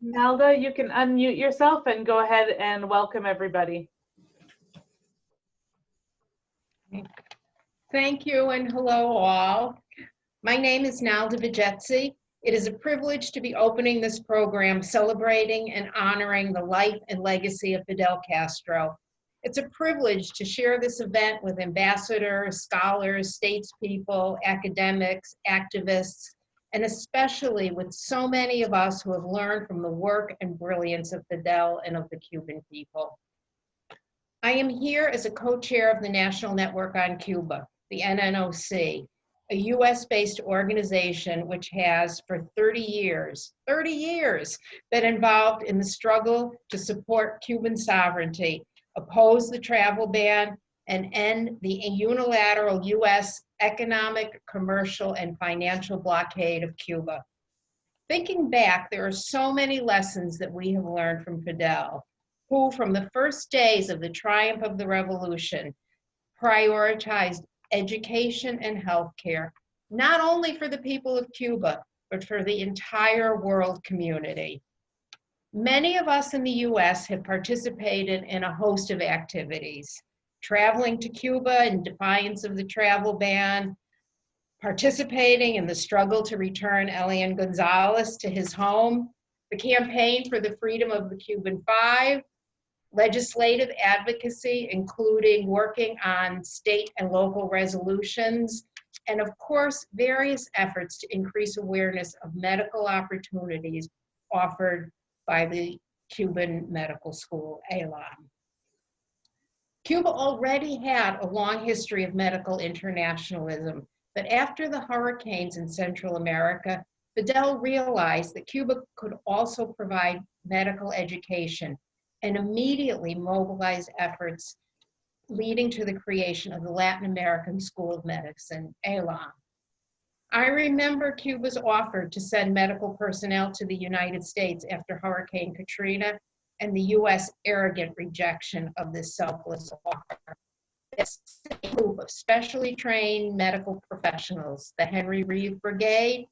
Nalda, you can unmute yourself and go ahead and welcome everybody. Thank you and hello all. My name is Nalda Vijay. It is a privilege to be opening this program celebrating and honoring the life and legacy of Fidel Castro. It's a privilege to share this event with ambassadors, scholars, statespeople, academics, activists, and especially with so many of us who have learned from the work and brilliance of Fidel and of the Cuban people. I am here as a co-chair of the National Network on Cuba, the NNOC, a US-based organization which has for 30 years, been involved in the struggle to support Cuban sovereignty, oppose the travel ban, and end the unilateral US economic, commercial, and financial blockade of Cuba. Thinking back, there are so many lessons that we have learned from Fidel, who from the first days of the triumph of the revolution prioritized education and healthcare, not only for the people of Cuba, but for the entire world community. Many of us in the US have participated in a host of activities, traveling to Cuba in defiance of the travel ban, participating in the struggle to return Elian Gonzalez to his home, the campaign for the freedom of the Cuban Five, legislative advocacy, including working on state and local resolutions, and of course, various efforts to increase awareness of medical opportunities offered by the Cuban Medical School, ALAM. Cuba already had a long history of medical internationalism, but after the hurricanes in Central America, Fidel realized that Cuba could also provide medical education and immediately mobilized efforts leading to the creation of the Latin American School of Medicine, ALAM. I remember Cuba's offer to send medical personnel to the United States after Hurricane Katrina and the US arrogant rejection of this selfless offer. This group of specially trained medical professionals, the Henry Reef Brigade,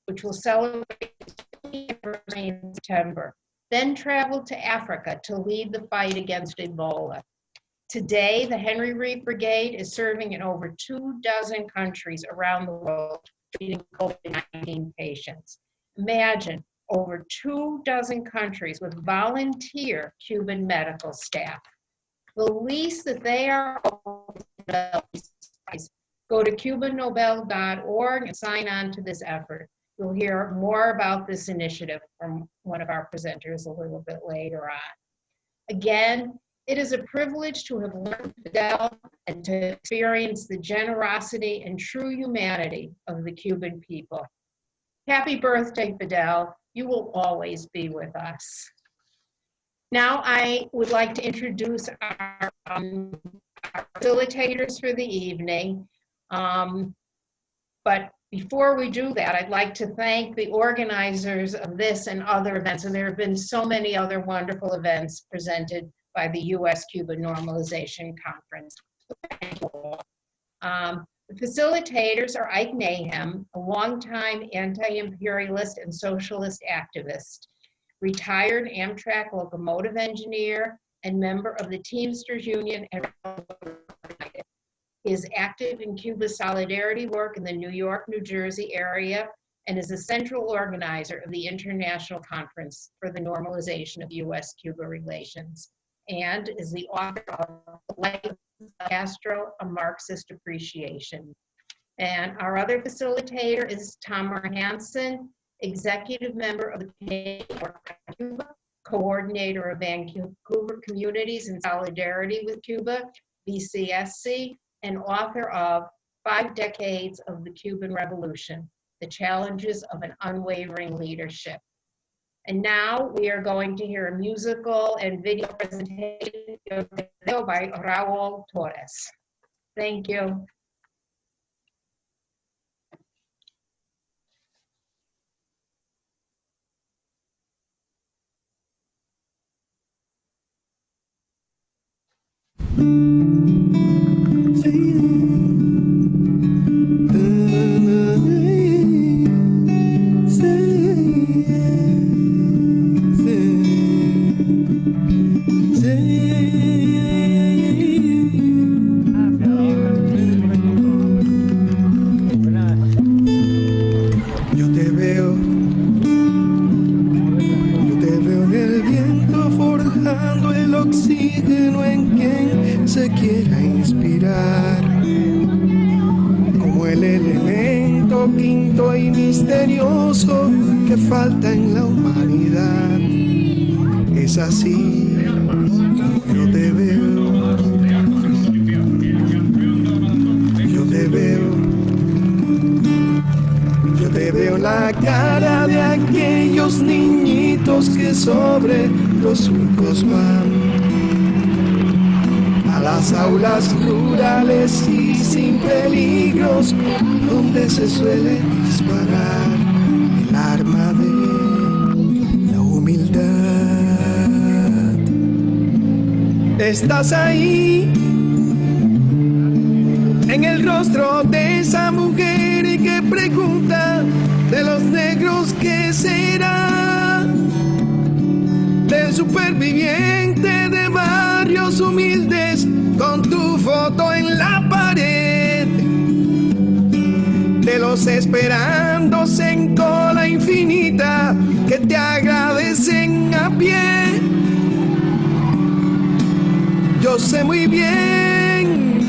which will celebrate its 20th anniversary in September, then traveled to Africa to lead the fight against Ebola. Today, the Henry Reef Brigade is serving in over 24 countries around the world, treating COVID-19 patients. Imagine over 24 countries with volunteer Cuban medical staff. The least that they are go to cubannobel.org and sign on to this effort. You'll hear more about this initiative from one of our presenters a little bit later on. Again, it is a privilege to have learned Fidel and to experience the generosity and true humanity of the Cuban people. Happy birthday, Fidel. You will always be with us. Now I would like to introduce our facilitators for the evening. But before we do that, I'd like to thank the organizers of this and other events, and there have been so many other wonderful events presented by the US-Cuba Normalization Conference. Thank you all. The facilitators are Ike Nahum, a longtime anti-imperialist and socialist activist, retired Amtrak locomotive engineer, and member of the Teamsters Union and is active in Cuba's solidarity work in the New York, New Jersey area, and is a central organizer of the International Conference for the Normalization of US-Cuba Relations, and is the author of Life of Castro, A Marxist Appreciation. And our other facilitator is Tamara Hanson, executive member of the Canadian Work on Cuba, coordinator of Vancouver Communities in Solidarity with Cuba, VCSC, and author of 5 Decades of the Cuban Revolution, The Challenges of an Unwavering Leadership. And now we are going to hear a musical and video presentation by Raul Torres. Thank you. Say buscando el oxígeno en quien se quiera inspirar, como el elemento quinto y misterioso que falta en la humanidad. Es así, yo te veo, yo te veo. Yo te veo la cara de aquellos niñitos que sobre los surcos van a las aulas rurales y sin peligros, donde se suele disparar el arma de la humildad. Estás ahí, en el rostro de esa mujer que pregunta de los negros qué será, del superviviente de barrios humildes con tu foto en la pared, de los esperándose en cola infinita que te agradecen a pie. Yo sé muy bien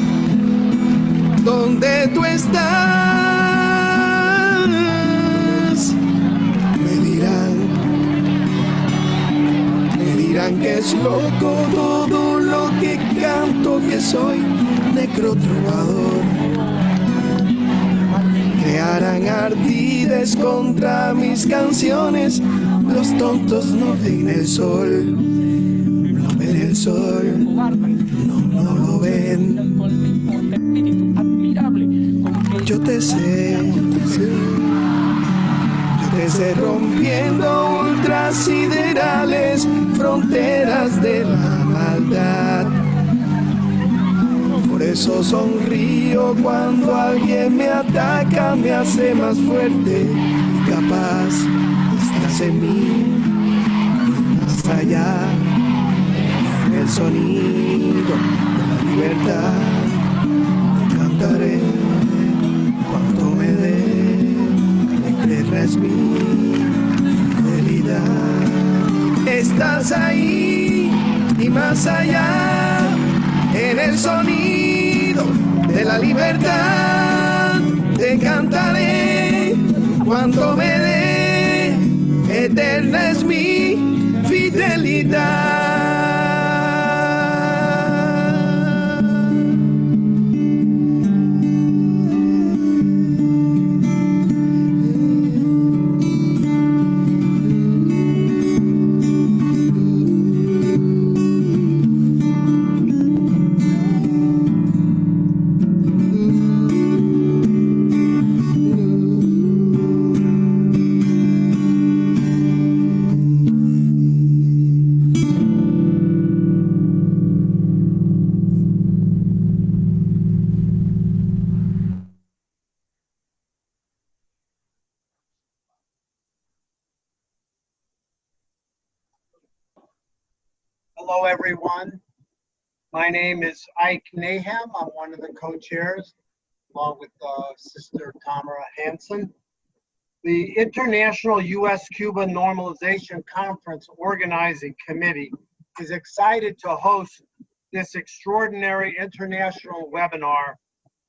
dónde tú estás. Me dirán que es loco todo lo que canto, que soy negro trovador. Que harán ardides contra mis canciones. Los tontos no ven el sol, no ven el sol, no lo ven. Yo te sé, yo te sé rompiendo ultras siderales, fronteras de la maldad. Por eso sonrío cuando alguien me ataca, me hace más fuerte y capaz. Estás en mí, más allá, el sonido de la libertad. Cantaré cuanto me dé, eterna es mi fidelidad. Estás ahí y más allá, en el sonido de la libertad. Te cantaré cuanto me dé, eterna es mi fidelidad. Hello, everyone. My name is Ike Naham. I'm one of the co-chairs, along with Sister Tamara Hanson. The International U.S.-Cuba Normalization Conference Organizing Committee is excited to host this extraordinary international webinar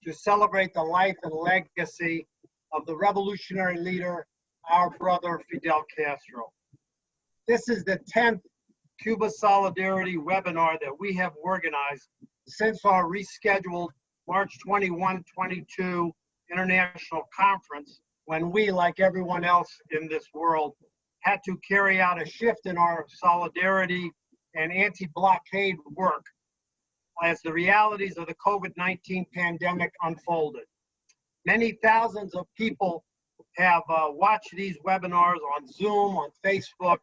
to celebrate the life and legacy of the revolutionary leader, our brother Fidel Castro. This is the 10th Cuba Solidarity webinar that we have organized since our rescheduled March 21, 22 international conference, when we, like everyone else in this world, had to carry out a shift in our solidarity and anti-blockade work as the realities of the COVID-19 pandemic unfolded. Many thousands of people have watched these webinars on Zoom, on Facebook,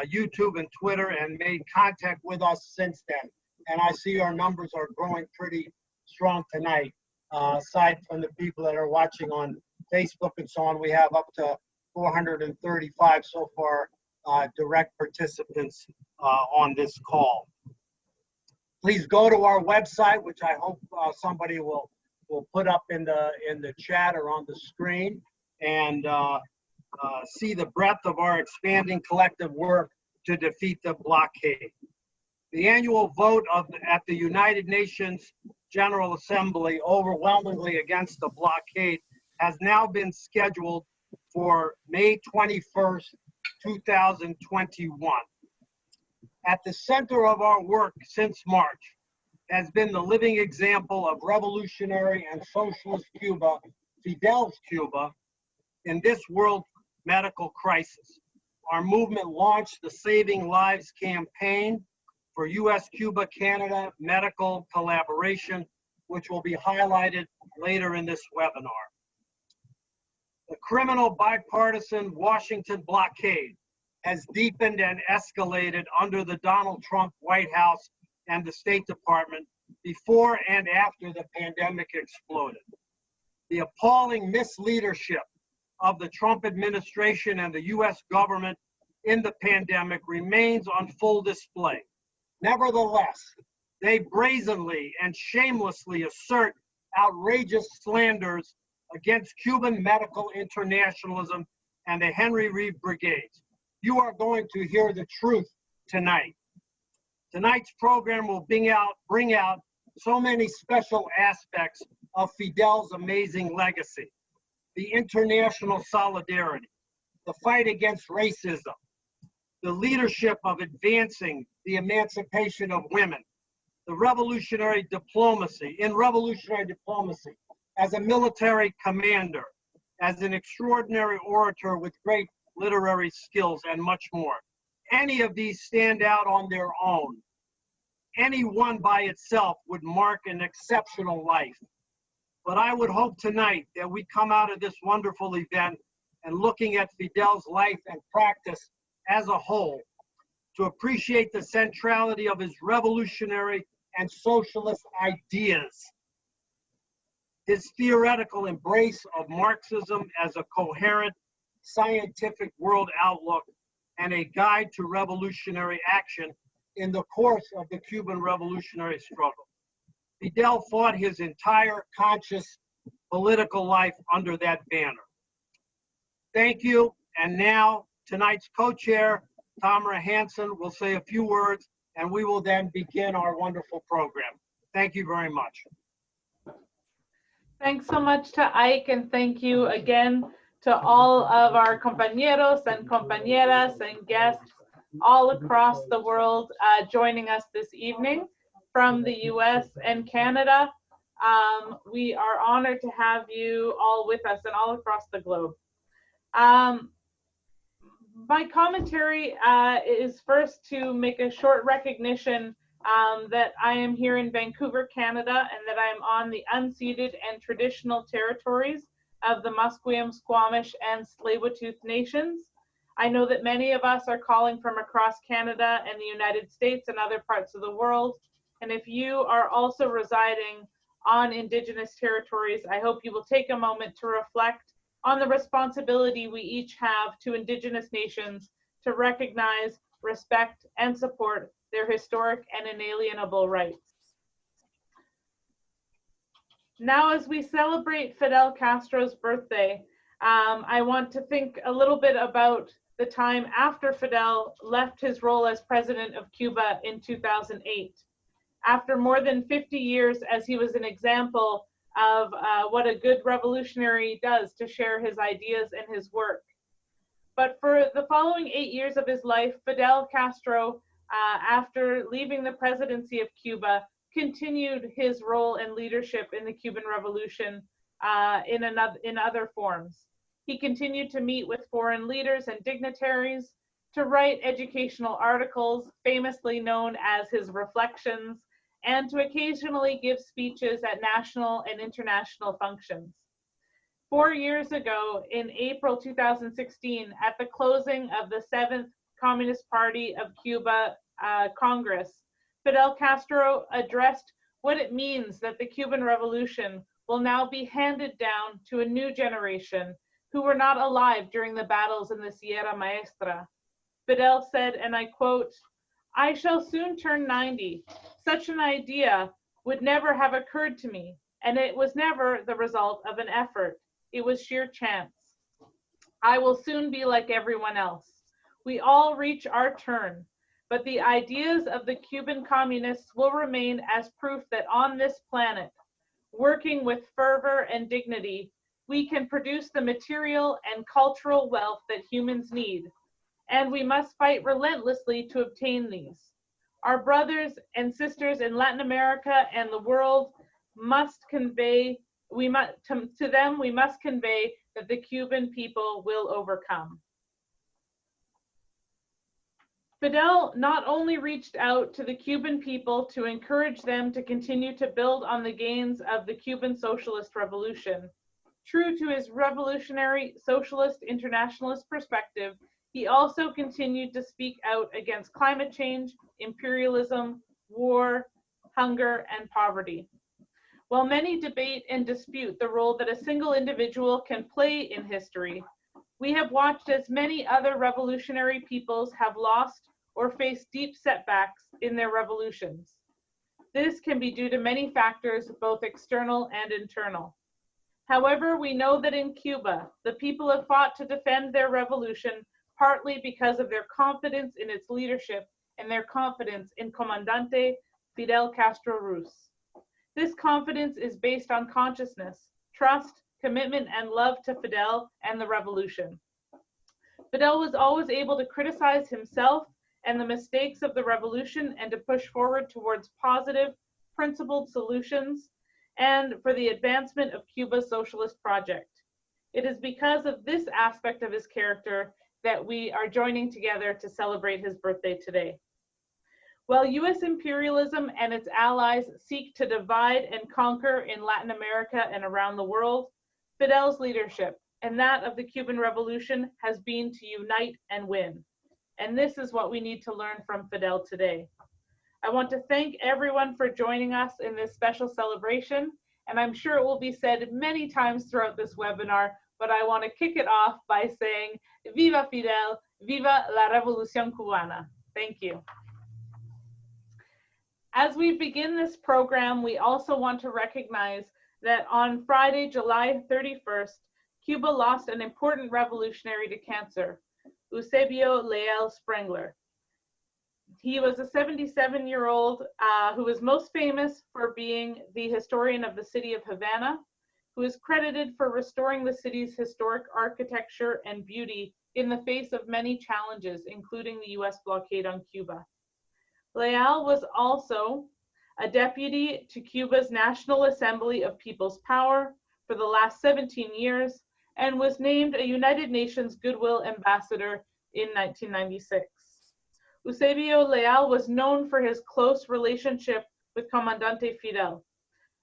YouTube and Twitter, and made contact with us since then. And I see our numbers are growing pretty strong tonight. Aside from the people that are watching on Facebook and so on, we have up to 435 so far direct participants on this call. Please go to our website, which I hope somebody will put up in the chat or on the screen, and see the breadth of our expanding collective work to defeat the blockade. The annual vote at the United Nations General Assembly overwhelmingly against the blockade has now been scheduled for May 21st, 2021. At the center of our work since March has been the living example of revolutionary and socialist Cuba, Fidel's Cuba, in this world medical crisis. Our movement launched the Saving Lives campaign for U.S.-Cuba-Canada medical collaboration, which will be highlighted later in this webinar. The criminal bipartisan Washington blockade has deepened and escalated under the Donald Trump White House and the State Department before and after the pandemic exploded. The appalling misleadership of the Trump administration and the U.S. government in the pandemic remains on full display. Nevertheless, they brazenly and shamelessly assert outrageous slanders against Cuban medical internationalism and the Henry Reef Brigades. You are going to hear the truth tonight. Tonight's program will bring out so many special aspects of Fidel's amazing legacy: the international solidarity, the fight against racism, the leadership of advancing the emancipation of women, the revolutionary diplomacy, as a military commander, as an extraordinary orator with great literary skills, and much more. Any of these stand out on their own. Any one by itself would mark an exceptional life. But I would hope tonight that we come out of this wonderful event and looking at Fidel's life and practice as a whole to appreciate the centrality of his revolutionary and socialist ideas, his theoretical embrace of Marxism as a coherent scientific world outlook and a guide to revolutionary action in the course of the Cuban revolutionary struggle. Fidel fought his entire conscious political life under that banner. Thank you. And now tonight's co-chair, Tamara Hanson, will say a few words, and we will then begin our wonderful program. Thank you very much. Thanks so much to Ike, and thank you again to all of our compañeros and compañeras and guests all across the world joining us this evening from the US and Canada. We are honored to have you all with us and all across the globe. My commentary is first to make a short recognition that I am here in Vancouver, Canada, and that I am on the unceded and traditional territories of the Musqueam, Squamish, and Tsleil-Waututh nations. I know that many of us are calling from across Canada and the United States and other parts of the world. And if you are also residing on Indigenous territories, I hope you will take a moment to reflect on the responsibility we each have to Indigenous nations to recognize, respect, and support their historic and inalienable rights. Now, as we celebrate Fidel Castro's birthday, I want to think a little bit about the time after Fidel left his role as president of Cuba in 2008. After more than 50 years, as he was an example of what a good revolutionary does to share his ideas and his work. But for the following 8 years of his life, Fidel Castro, after leaving the presidency of Cuba, continued his role and leadership in the Cuban Revolution in other forms. He continued to meet with foreign leaders and dignitaries, to write educational articles, famously known as his Reflections, and to occasionally give speeches at national and international functions. 4 years ago, in April 2016, at the closing of the 7th Communist Party of Cuba Congress, Fidel Castro addressed what it means that the Cuban Revolution will now be handed down to a new generation who were not alive during the battles in the Sierra Maestra. Fidel said, and I quote, "I shall soon turn 90. Such an idea would never have occurred to me, and it was never the result of an effort. It was sheer chance. I will soon be like everyone else. We all reach our turn. but the ideas of the Cuban communists will remain as proof that on this planet, working with fervor and dignity, we can produce the material and cultural wealth that humans need, and we must fight relentlessly to obtain these. Our brothers and sisters in Latin America and the world must convey, to them we must convey that the Cuban people will overcome. Fidel not only reached out to the Cuban people to encourage them to continue to build on the gains of the Cuban Socialist Revolution. True to his revolutionary socialist internationalist perspective, he also continued to speak out against climate change, imperialism, war, hunger, and poverty. While many debate and dispute the role that a single individual can play in history, we have watched as many other revolutionary peoples have lost or faced deep setbacks in their revolutions. This can be due to many factors, both external and internal. However, we know that in Cuba, the people have fought to defend their revolution partly because of their confidence in its leadership and their confidence in Comandante Fidel Castro Ruz. This confidence is based on consciousness, trust, commitment, and love to Fidel and the revolution. Fidel was always able to criticize himself and the mistakes of the revolution and to push forward towards positive, principled solutions and for the advancement of Cuba's socialist project. It is because of this aspect of his character that we are joining together to celebrate his birthday today. While US imperialism and its allies seek to divide and conquer in Latin America and around the world, Fidel's leadership and that of the Cuban Revolution has been to unite and win. And this is what we need to learn from Fidel today. I want to thank everyone for joining us in this special celebration, and I'm sure it will be said many times throughout this webinar, but I want to kick it off by saying, Viva Fidel, viva la Revolución Cubana. Thank you. As we begin this program, we also want to recognize that on Friday, July 31st, Cuba lost an important revolutionary to cancer, Eusebio Leal Sprengler. He was a 77-year-old who is most famous for being the historian of the city of Havana, who is credited for restoring the city's historic architecture and beauty in the face of many challenges, including the US blockade on Cuba. Leal was also a deputy to Cuba's National Assembly of People's Power for the last 17 years and was named a United Nations Goodwill Ambassador in 1996. Eusebio Leal was known for his close relationship with Comandante Fidel.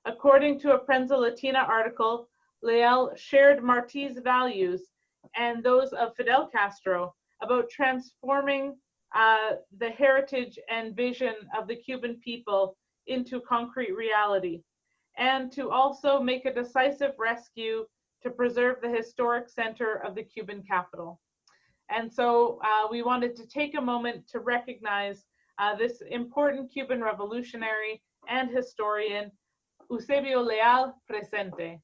According to a Prensa Latina article, Leal shared Martí's values and those of Fidel Castro about transforming the heritage and vision of the Cuban people into concrete reality, and to also make a decisive rescue to preserve the historic center of the Cuban capital. And so we wanted to take a moment to recognize this important Cuban revolutionary and historian, Eusebio Leal, presente.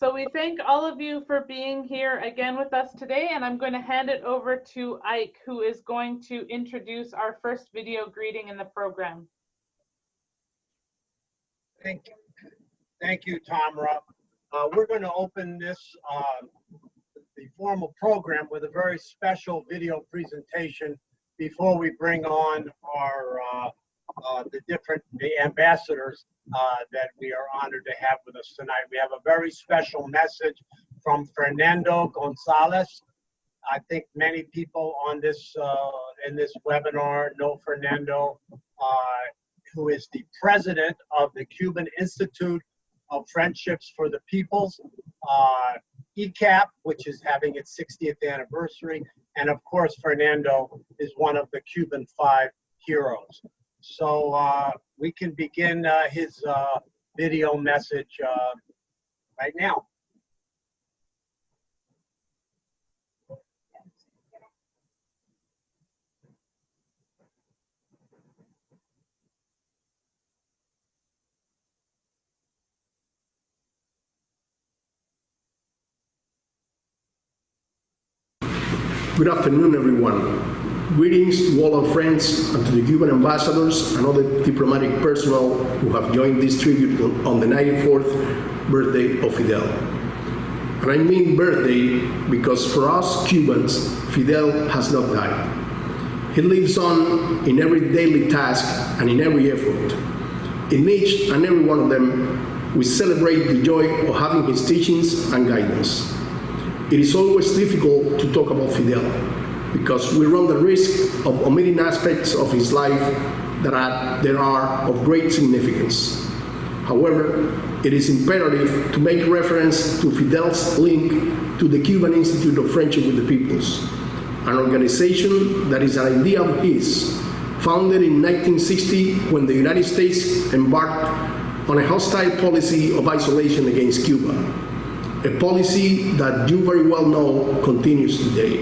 So we thank all of you for being here again with us today, and I'm going to hand it over to Ike, who is going to introduce our first video greeting in the program. Thank you. Thank you, Tamara. We're going to open this, the formal program with a very special video presentation before we bring on our the ambassadors that we are honored to have with us tonight. We have a very special message from Fernando Gonzalez. I think many people on this in this webinar know Fernando, who is the president of the Cuban Institute of Friendships for the Peoples, ECAP, which is having its 60th anniversary. And of course, Fernando is one of the Cuban 5 heroes. So we can begin his video message right now. Good afternoon, everyone. Greetings to all our friends and to the Cuban ambassadors and other diplomatic personnel who have joined this tribute on the 94th birthday of Fidel. And I mean birthday because for us Cubans, Fidel has not died. He lives on in every daily task and in every effort. In each and every one of them, we celebrate the joy of having his teachings and guidance. It is always difficult to talk about Fidel because we run the risk of omitting aspects of his life that are of great significance. However, it is imperative to make reference to Fidel's link to the Cuban Institute of Friendship with the Peoples, an organization that is an idea of his, founded in 1960 when the United States embarked on a hostile policy of isolation against Cuba, a policy that you very well know continues today.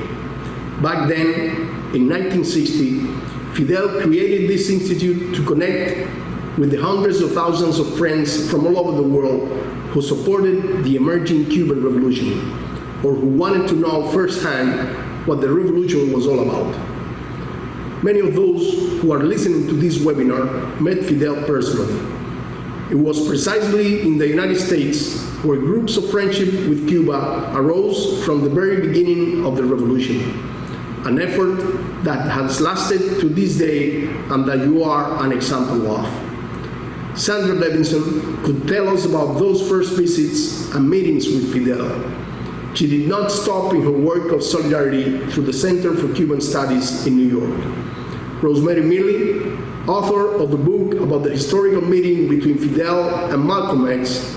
Back then, in 1960, Fidel created this institute to connect with the hundreds of thousands of friends from all over the world who supported the emerging Cuban Revolution, or who wanted to know firsthand what the revolution was all about. Many of those who are listening to this webinar met Fidel personally. It was precisely in the United States where groups of friendship with Cuba arose from the very beginning of the revolution, an effort that has lasted to this day and that you are an example of. Sandra Levinson could tell us about those first visits and meetings with Fidel. She did not stop in her work of solidarity through the Center for Cuban Studies in New York. Rosemary Milley, author of the book about the historical meeting between Fidel and Malcolm X,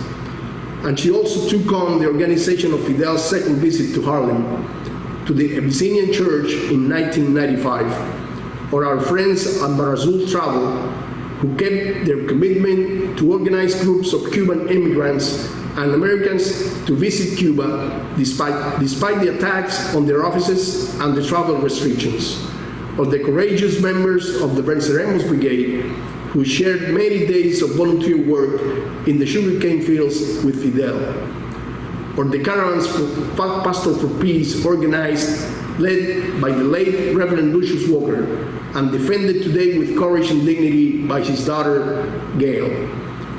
and she also took on the organization of Fidel's second visit to Harlem, to the Abyssinian Church in 1995, or our friends at Barazul Travel, who kept their commitment to organize groups of Cuban immigrants and Americans to visit Cuba despite the attacks on their offices and the travel restrictions, or the courageous members of the Venceremos Brigade who shared many days of volunteer work in the sugarcane fields with Fidel, or the caravans for Pastor for Peace organized, led by the late Reverend Lucius Walker, and defended today with courage and dignity by his daughter, Gail,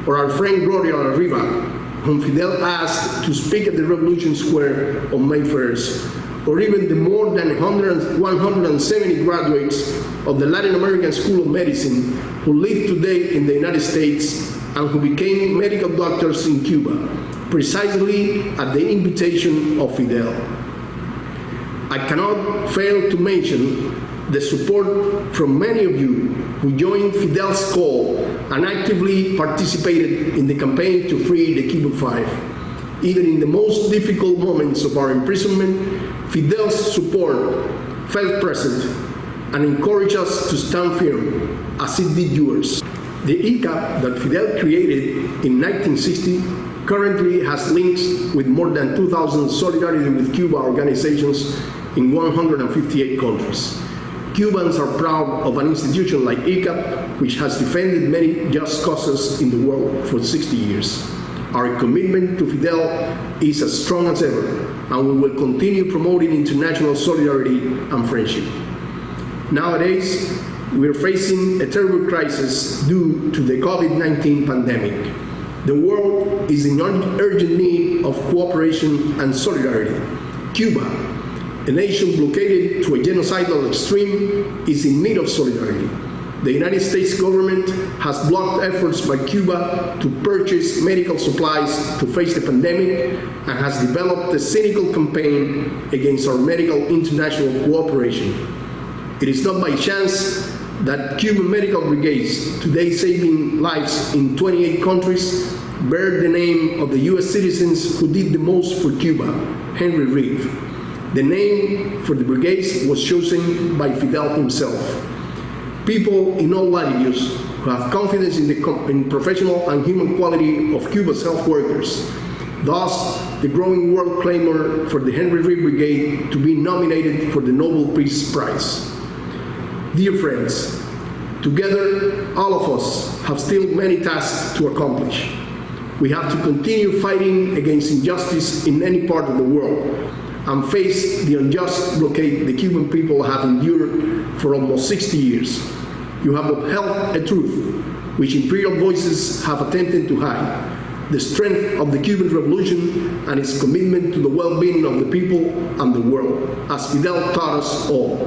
or our friend Gloria Riva, whom Fidel asked to speak at the Revolution Square on May 1st, or even the more than 170 graduates of the Latin American School of Medicine who live today in the United States and who became medical doctors in Cuba, precisely at the invitation of Fidel. I cannot fail to mention the support from many of you who joined Fidel's call and actively participated in the campaign to free the Cuban Five. Even in the most difficult moments of our imprisonment, Fidel's support felt present and encouraged us to stand firm, as it did yours. The ICAP that Fidel created in 1960 currently has links with more than 2,000 Solidarity with Cuba organizations in 158 countries. Cubans are proud of an institution like ICAP, which has defended many just causes in the world for 60 years. Our commitment to Fidel is as strong as ever, and we will continue promoting international solidarity and friendship. Nowadays, we are facing a terrible crisis due to the COVID-19 pandemic. The world is in urgent need of cooperation and solidarity. Cuba, a nation blockaded to a genocidal extreme, is in need of solidarity. The United States government has blocked efforts by Cuba to purchase medical supplies to face the pandemic and has developed a cynical campaign against our medical international cooperation. It is not by chance that Cuban medical brigades, today saving lives in 28 countries, bear the name of the US citizens who did the most for Cuba, Henry Reef. The name for the brigades was chosen by Fidel himself. People in all latitudes who have confidence in the professional and human quality of Cuba's health workers. Thus, the growing world clamor for the Henry Reef Brigade to be nominated for the Nobel Peace Prize. Dear friends, together, all of us have still many tasks to accomplish. We have to continue fighting against injustice in any part of the world. and face the unjust blockade the Cuban people have endured for almost 60 years. You have upheld a truth which imperial voices have attempted to hide: the strength of the Cuban Revolution and its commitment to the well-being of the people and the world, as Fidel taught us all.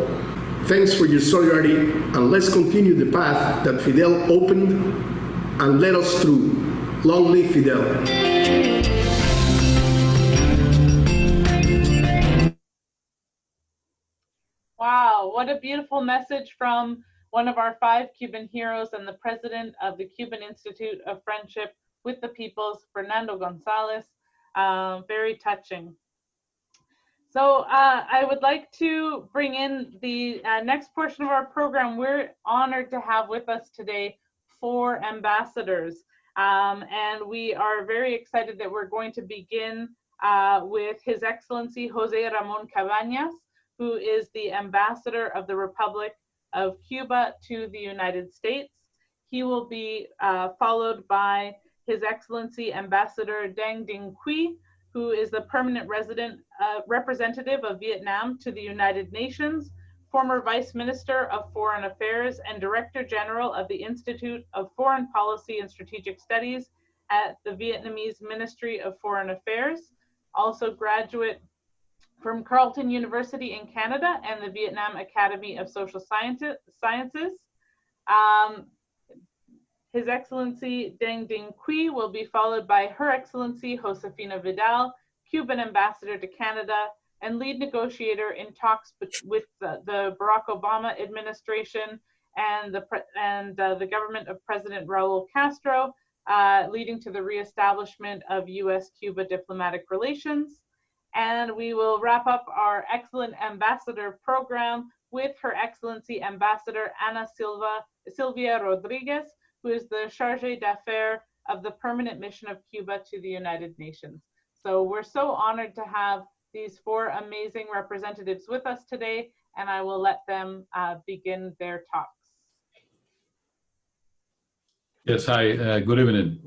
Thanks for your solidarity, and let's continue the path that Fidel opened and led us through. Long live Fidel. Wow, what a beautiful message from one of our 5 Cuban heroes and the president of the Cuban Institute of Friendship with the Peoples, Fernando Gonzalez. Very touching. So I would like to bring in the next portion of our program. We're honored to have with us today 4 ambassadors. And we are very excited that we're going to begin with His Excellency Jose Ramon Cabañas, who is the ambassador of the Republic of Cuba to the United States. He will be followed by His Excellency Ambassador Dang Dinh Quy, who is the permanent representative of Vietnam to the United Nations, former Vice Minister of Foreign Affairs and Director General of the Institute of Foreign Policy and Strategic Studies at the Vietnamese Ministry of Foreign Affairs, also graduate from Carleton University in Canada and the Vietnam Academy of Social Sciences. His Excellency Dang Dinh Quy will be followed by Her Excellency Josefina Vidal, Cuban Ambassador to Canada and lead negotiator in talks with the Barack Obama administration and the government of President Raul Castro, leading to the reestablishment of U.S.-Cuba diplomatic relations. And we will wrap up our excellent ambassador program with Her Excellency Ambassador Ana Silvia Rodriguez, who is the Chargé d'Affaires of the Permanent Mission of Cuba to the United Nations. So we're so honored to have these 4 amazing representatives with us today, and I will let them begin their talks. Yes, hi, good evening.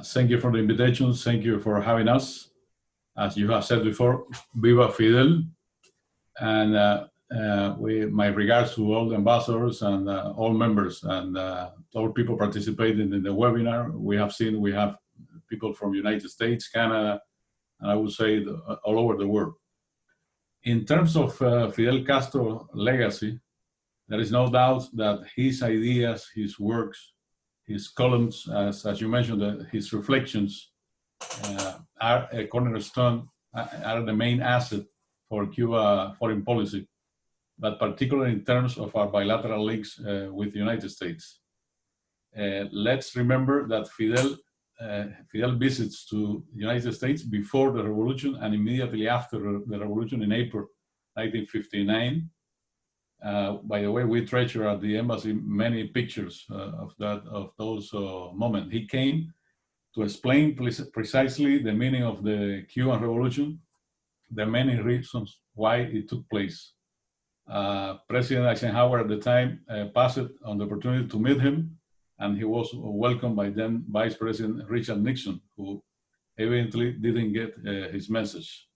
Thank you for the invitation. Thank you for having us. As you have said before, Viva Fidel. And my regards to all the ambassadors and all members and all people participating in the webinar. We have people from United States, Canada, and I would say all over the world. In terms of Fidel Castro legacy, there is no doubt that his ideas, his works, his columns, as you mentioned, his reflections are a cornerstone, are the main asset for Cuba foreign policy, but particularly in terms of our bilateral links with the United States. Let's remember that Fidel visits to the United States before the revolution and immediately after the revolution in April 1959. By the way, we treasure at the embassy many pictures of those moments. He came to explain precisely the meaning of the Cuban Revolution, the many reasons why it took place. President Eisenhower at the time passed on the opportunity to meet him, and he was welcomed by then Vice President Richard Nixon, who evidently didn't get his message.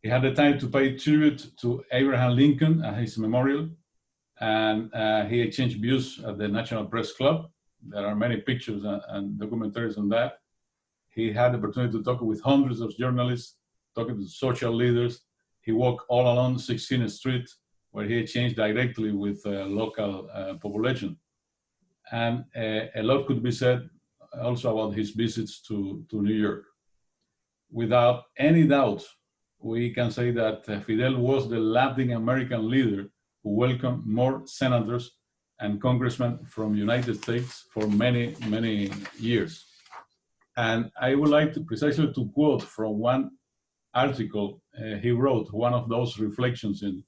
He had the time to pay tribute to Abraham Lincoln at his memorial, and he exchanged views at the National Press Club. There are many pictures and documentaries on that. He had the opportunity to talk with hundreds of journalists, talking to social leaders. He walked all along 16th Street, where he exchanged directly with local population. And a lot could be said also about his visits to New York. Without any doubt, we can say that Fidel was the Latin American leader who welcomed more senators and congressmen from the United States for many, many years. And I would like to precisely to quote from one article he wrote, one of those reflections in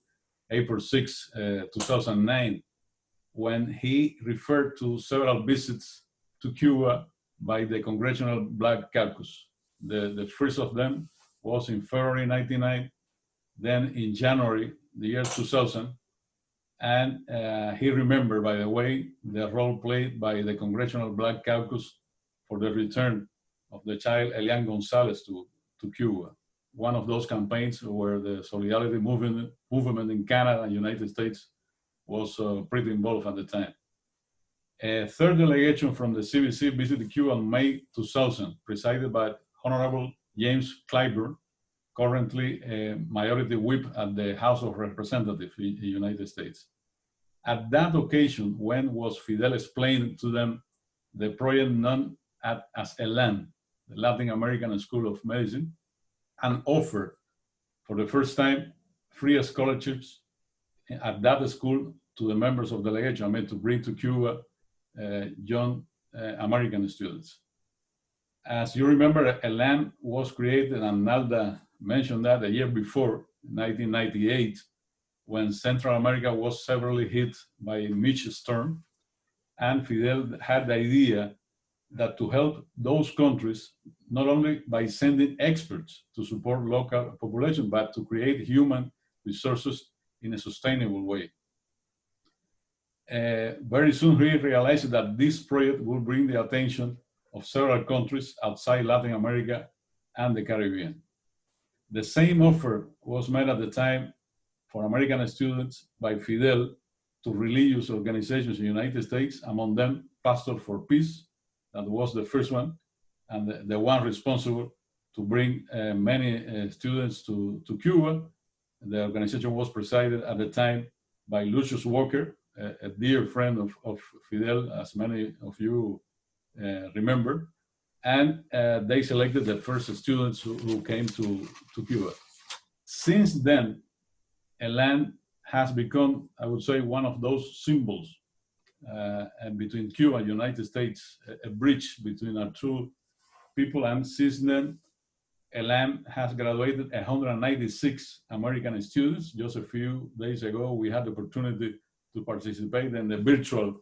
April 6, 2009, when he referred to several visits to Cuba by the Congressional Black Caucus. The first of them was in February 1999, then in January, the year 2000. And he remembered, by the way, the role played by the Congressional Black Caucus for the return of the child Elian Gonzalez to Cuba. one of those campaigns where the solidarity movement in Canada and United States was pretty involved at the time. A third delegation from the CBC visited Cuba in May 2000, presided by Honorable James Clyburn, currently a minority whip at the House of Representatives in the United States. At that occasion, when was Fidel explained to them the project known as ELAN, the Latin American School of Medicine, and offered for the first time free scholarships at that school to the members of the delegation, I mean, to bring to Cuba young American students. As you remember, ELAN was created, and Nalda mentioned that a year before, 1998, when Central America was severely hit by a Mitch storm, and Fidel had the idea that to help those countries, not only by sending experts to support local population, but to create human resources in a sustainable way. Very soon he realized that this project will bring the attention of several countries outside Latin America and the Caribbean. The same offer was made at the time for American students by Fidel to religious organizations in the United States, among them Pastor for Peace, that was the first one, and the one responsible to bring many students to Cuba. The organization was presided at the time by Lucius Walker, a dear friend of Fidel, as many of you remember, and they selected the first students who came to Cuba. Since then, ELAN has become, I would say, one of those symbols between Cuba and the United States, a bridge between our two people. And since then, ELAN has graduated 196 American students. Just a few days ago, we had the opportunity to participate in the virtual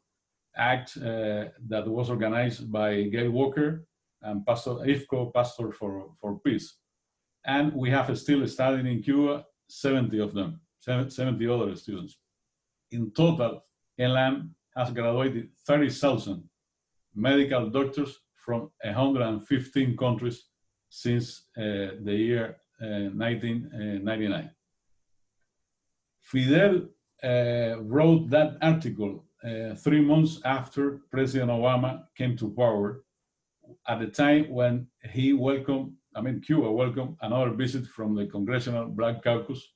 act that was organized by Gail Walker and Pastor IFCO, Pastor for Peace. And we have still studying in Cuba 70 of them, 70 other students. In total, ELAN has graduated 30,000 medical doctors from 115 countries since the year 1999. Fidel wrote that article 3 months after President Obama came to power, at the time when he Cuba welcomed another visit from the Congressional Black Caucus.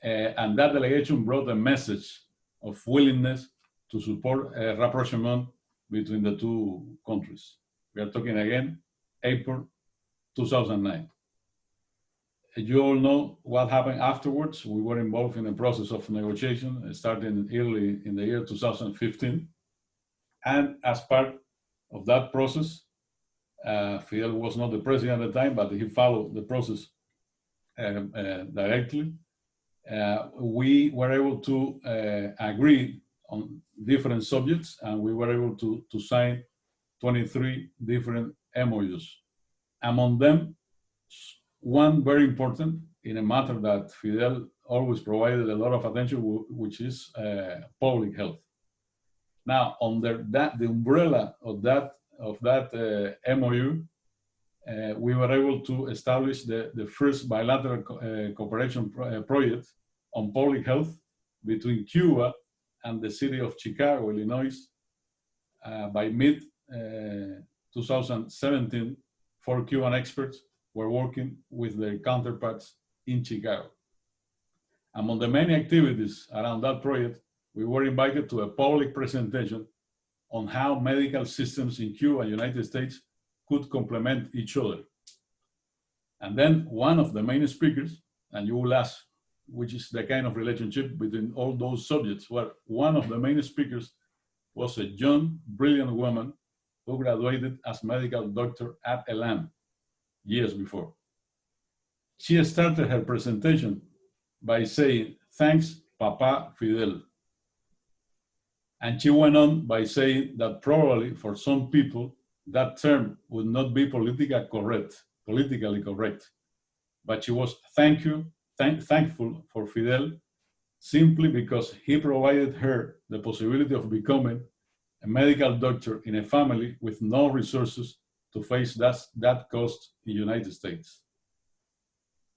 And that delegation brought a message of willingness to support a rapprochement between the two countries. We are talking again, April 2009. You all know what happened afterwards. We were involved in the process of negotiation starting early in the year 2015. And as part of that process, Fidel was not the president at the time, but he followed the process directly. We were able to agree on different subjects, and we were able to sign 23 different MOUs. Among them, one very important in a matter that Fidel always provided a lot of attention, which is public health. Now, under the umbrella of that MOU, we were able to establish the first bilateral cooperation project on public health between Cuba and the city of Chicago, Illinois. By mid-2017, 4 Cuban experts were working with their counterparts in Chicago. Among the many activities around that project, we were invited to a public presentation on how medical systems in Cuba and United States could complement each other. And then one of the main speakers, and you will ask, which is the kind of relationship between all those subjects, well, one of the main speakers was a young, brilliant woman who graduated as medical doctor at ELAN years before. She started her presentation by saying, "Thanks, Papa Fidel." And she went on by saying that probably for some people, that term would not be politically correct. But she was thankful for Fidel simply because he provided her the possibility of becoming a medical doctor in a family with no resources to face that cost in the United States.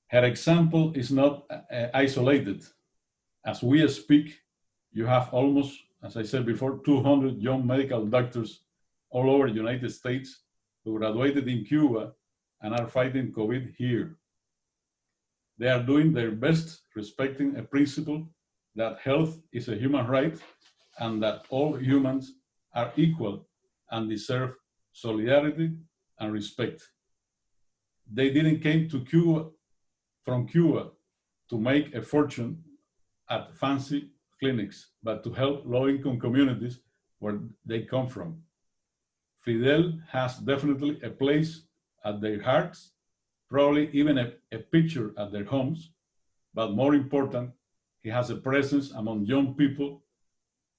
Her example is not isolated. As we speak, you have almost, as I said before, 200 young medical doctors all over the United States who graduated in Cuba and are fighting COVID here. They are doing their best, respecting a principle that health is a human right and that all humans are equal and deserve solidarity and respect. They didn't came to Cuba from Cuba to make a fortune at fancy clinics, but to help low-income communities where they come from. Fidel has definitely a place at their hearts, probably even a picture at their homes, but more important, he has a presence among young people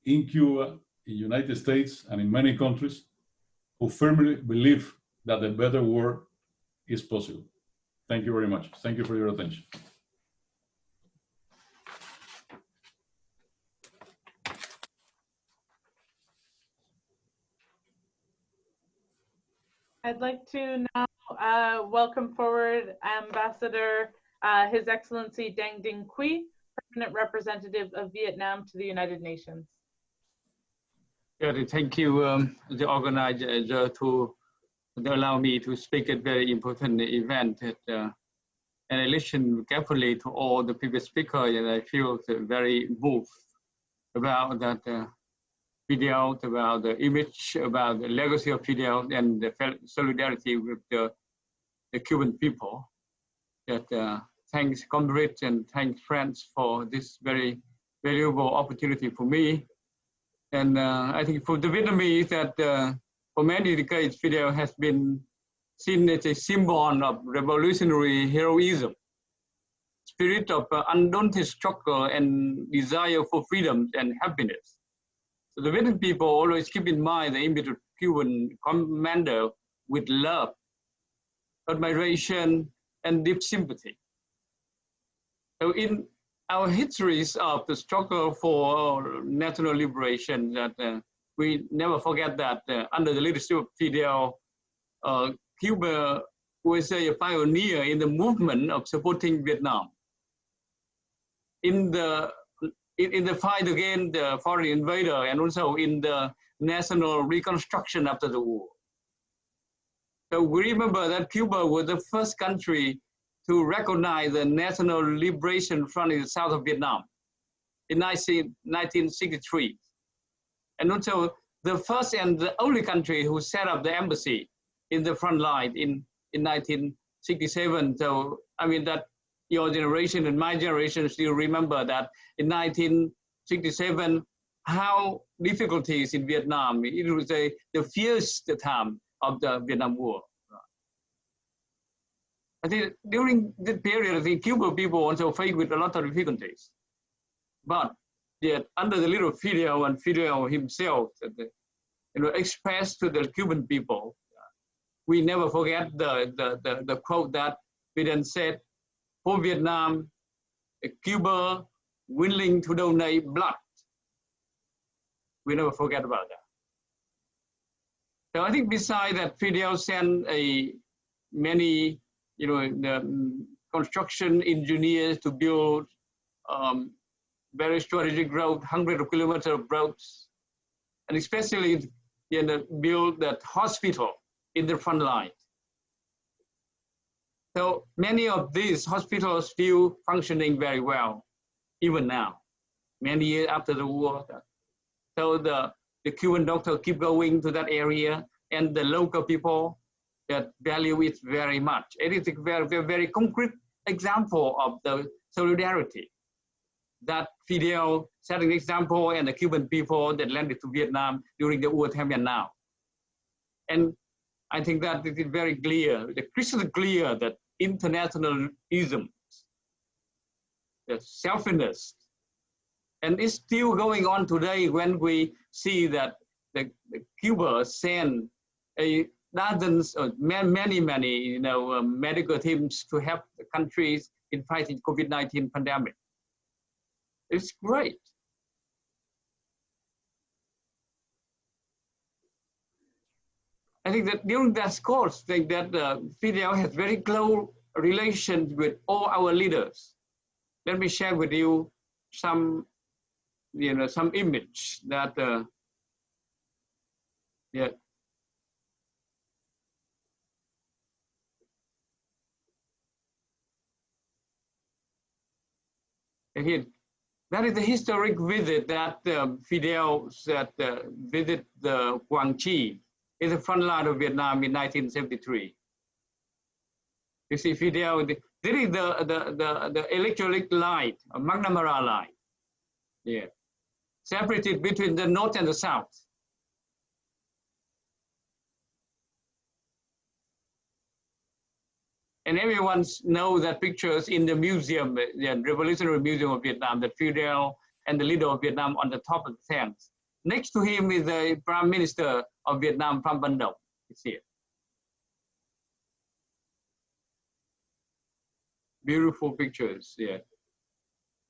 in Cuba, in the United States, and in many countries who firmly believe that a better world is possible. Thank you very much. Thank you for your attention. I'd like to now welcome forward Ambassador His Excellency Deng Dinh Quy, Permanent Representative of Vietnam to the United Nations. Yeah, thank you, the organizer, to allow me to speak at a very important event. And I listened carefully to all the previous speakers, and I feel very moved about that Fidel, about the image, about the legacy of Fidel, and the solidarity with the Cuban people. That thanks comrades and thanks friends for this very valuable opportunity for me. And I think for the Vietnamese that for many decades, Fidel has been seen as a symbol of revolutionary heroism, spirit of undaunted struggle and desire for freedom and happiness. So the Vietnamese people always keep in mind the image of Cuban commander with love, admiration, and deep sympathy. So in our histories of the struggle for national liberation, that we never forget that under the leadership of Fidel, Cuba was a pioneer in the movement of supporting Vietnam. In the fight against the foreign invader and also in the national reconstruction after the war. So we remember that Cuba was the first country to recognize the National Liberation Front in the south of Vietnam in 1963. And also the first and the only country who set up the embassy in the front line in 1967. So, I mean, that your generation and my generation still remember that in 1967, how difficulties in Vietnam, it was the fierce time of the Vietnam War. I think during this period, I think Cuban people also faced with a lot of difficulties. But yet, under the leader of Fidel and Fidel himself, expressed to the Cuban people, we never forget the quote that Fidel said, "For Vietnam, Cuba willing to donate blood." We never forget about that. So I think besides that, Fidel sent many the construction engineers to build very strategic road, hundreds of kilometers of roads, and especially build that hospital in the front line. So many of these hospitals still functioning very well, even now, many years after the war. So the Cuban doctor keep going to that area, and the local people that value it very much. It is a very, very concrete example of the solidarity that Fidel set an example, and the Cuban people that landed to Vietnam during the wartime and now. And I think that it is very clear, crystal clear, that internationalism, the selfishness, and it's still going on today when we see that the Cuba send dozens of many medical teams to help the countries in fighting COVID-19 pandemic. It's great. I think that during that course, I think that Fidel has very close relations with all our leaders. Let me share with you some, some image that, yeah. Again, that is the historic visit that Fidel visit the Quang Tri in the front line of Vietnam in 1973. You see, Fidel, this is the electric light, a McNamara line, yeah, separated between the north and the south. And everyone knows that pictures in the museum, the Revolutionary Museum of Vietnam, that Fidel and the leader of Vietnam on the top of the tents. Next to him is the Prime Minister of Vietnam, Pham Van Dong. You see it. Beautiful pictures, yeah.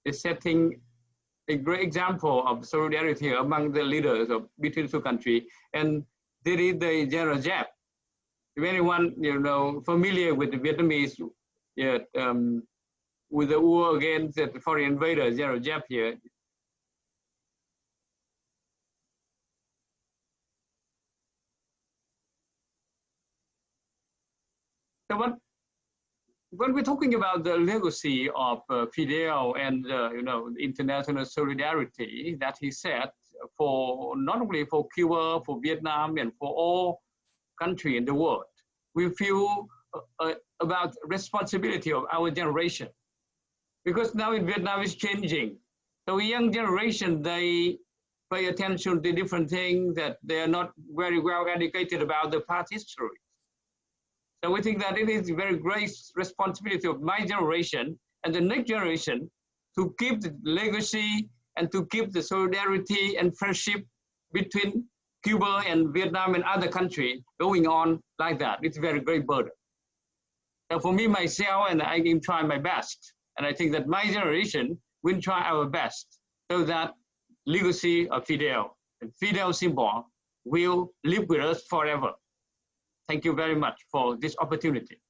It's setting a great example of solidarity among the leaders of between two countries. And this is the General Giap. If anyone familiar with the Vietnamese, yeah, with the war against the foreign invaders, General Giap here. So when we're talking about the legacy of Fidel and international solidarity that he set for not only for Cuba, for Vietnam, and for all countries in the world, we feel about responsibility of our generation, because now in Vietnam is changing. So young generation, they pay attention to different things that they are not very well educated about the past history. So we think that it is a very great responsibility of my generation and the next generation to keep the legacy and to keep the solidarity and friendship between Cuba and Vietnam and other countries going on like that. It's a very great burden. So for me, myself, and I am trying my best. And I think that my generation will try our best so that legacy of Fidel and Fidel symbol will live with us forever. Thank you very much for this opportunity.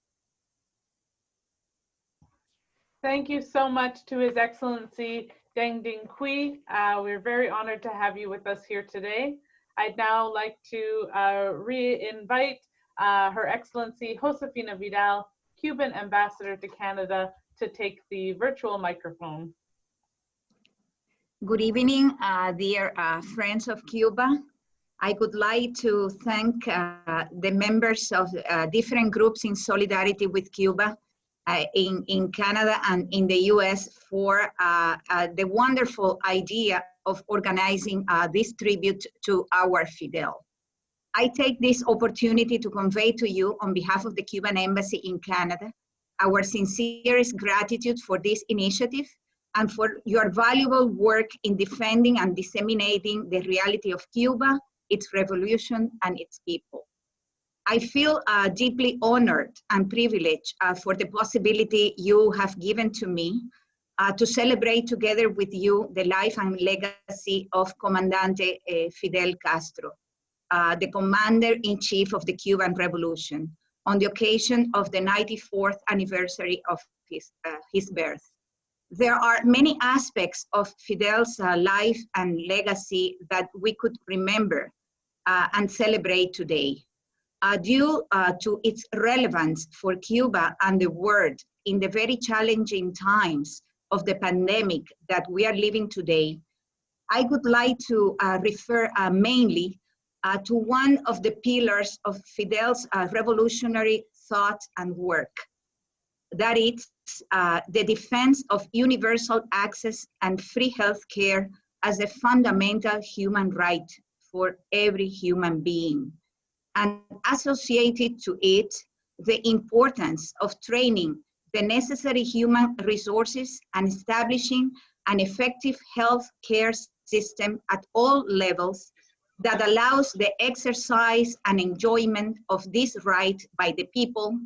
Thank you so much to His Excellency Deng Dinh Quy. We're very honored to have you with us here today. I'd now like to re-invite Her Excellency Josefina Vidal, Cuban Ambassador to Canada, to take the virtual microphone. Good evening, dear friends of Cuba. I would like to thank the members of different groups in solidarity with Cuba in Canada and in the US for the wonderful idea of organizing this tribute to our Fidel. I take this opportunity to convey to you on behalf of the Cuban Embassy in Canada our sincerest gratitude for this initiative and for your valuable work in defending and disseminating the reality of Cuba, its revolution, and its people. I feel deeply honored and privileged for the possibility you have given to me to celebrate together with you the life and legacy of Comandante Fidel Castro, the Commander-in-Chief of the Cuban Revolution, on the occasion of the 94th anniversary of his birth. There are many aspects of Fidel's life and legacy that we could remember and celebrate today. Due to its relevance for Cuba and the world in the very challenging times of the pandemic that we are living today, I would like to refer mainly to one of the pillars of Fidel's revolutionary thought and work. That is the defense of universal access and free health care as a fundamental human right for every human being, and associated to it the importance of training the necessary human resources and establishing an effective health care system at all levels that allows the exercise and enjoyment of this right by the people,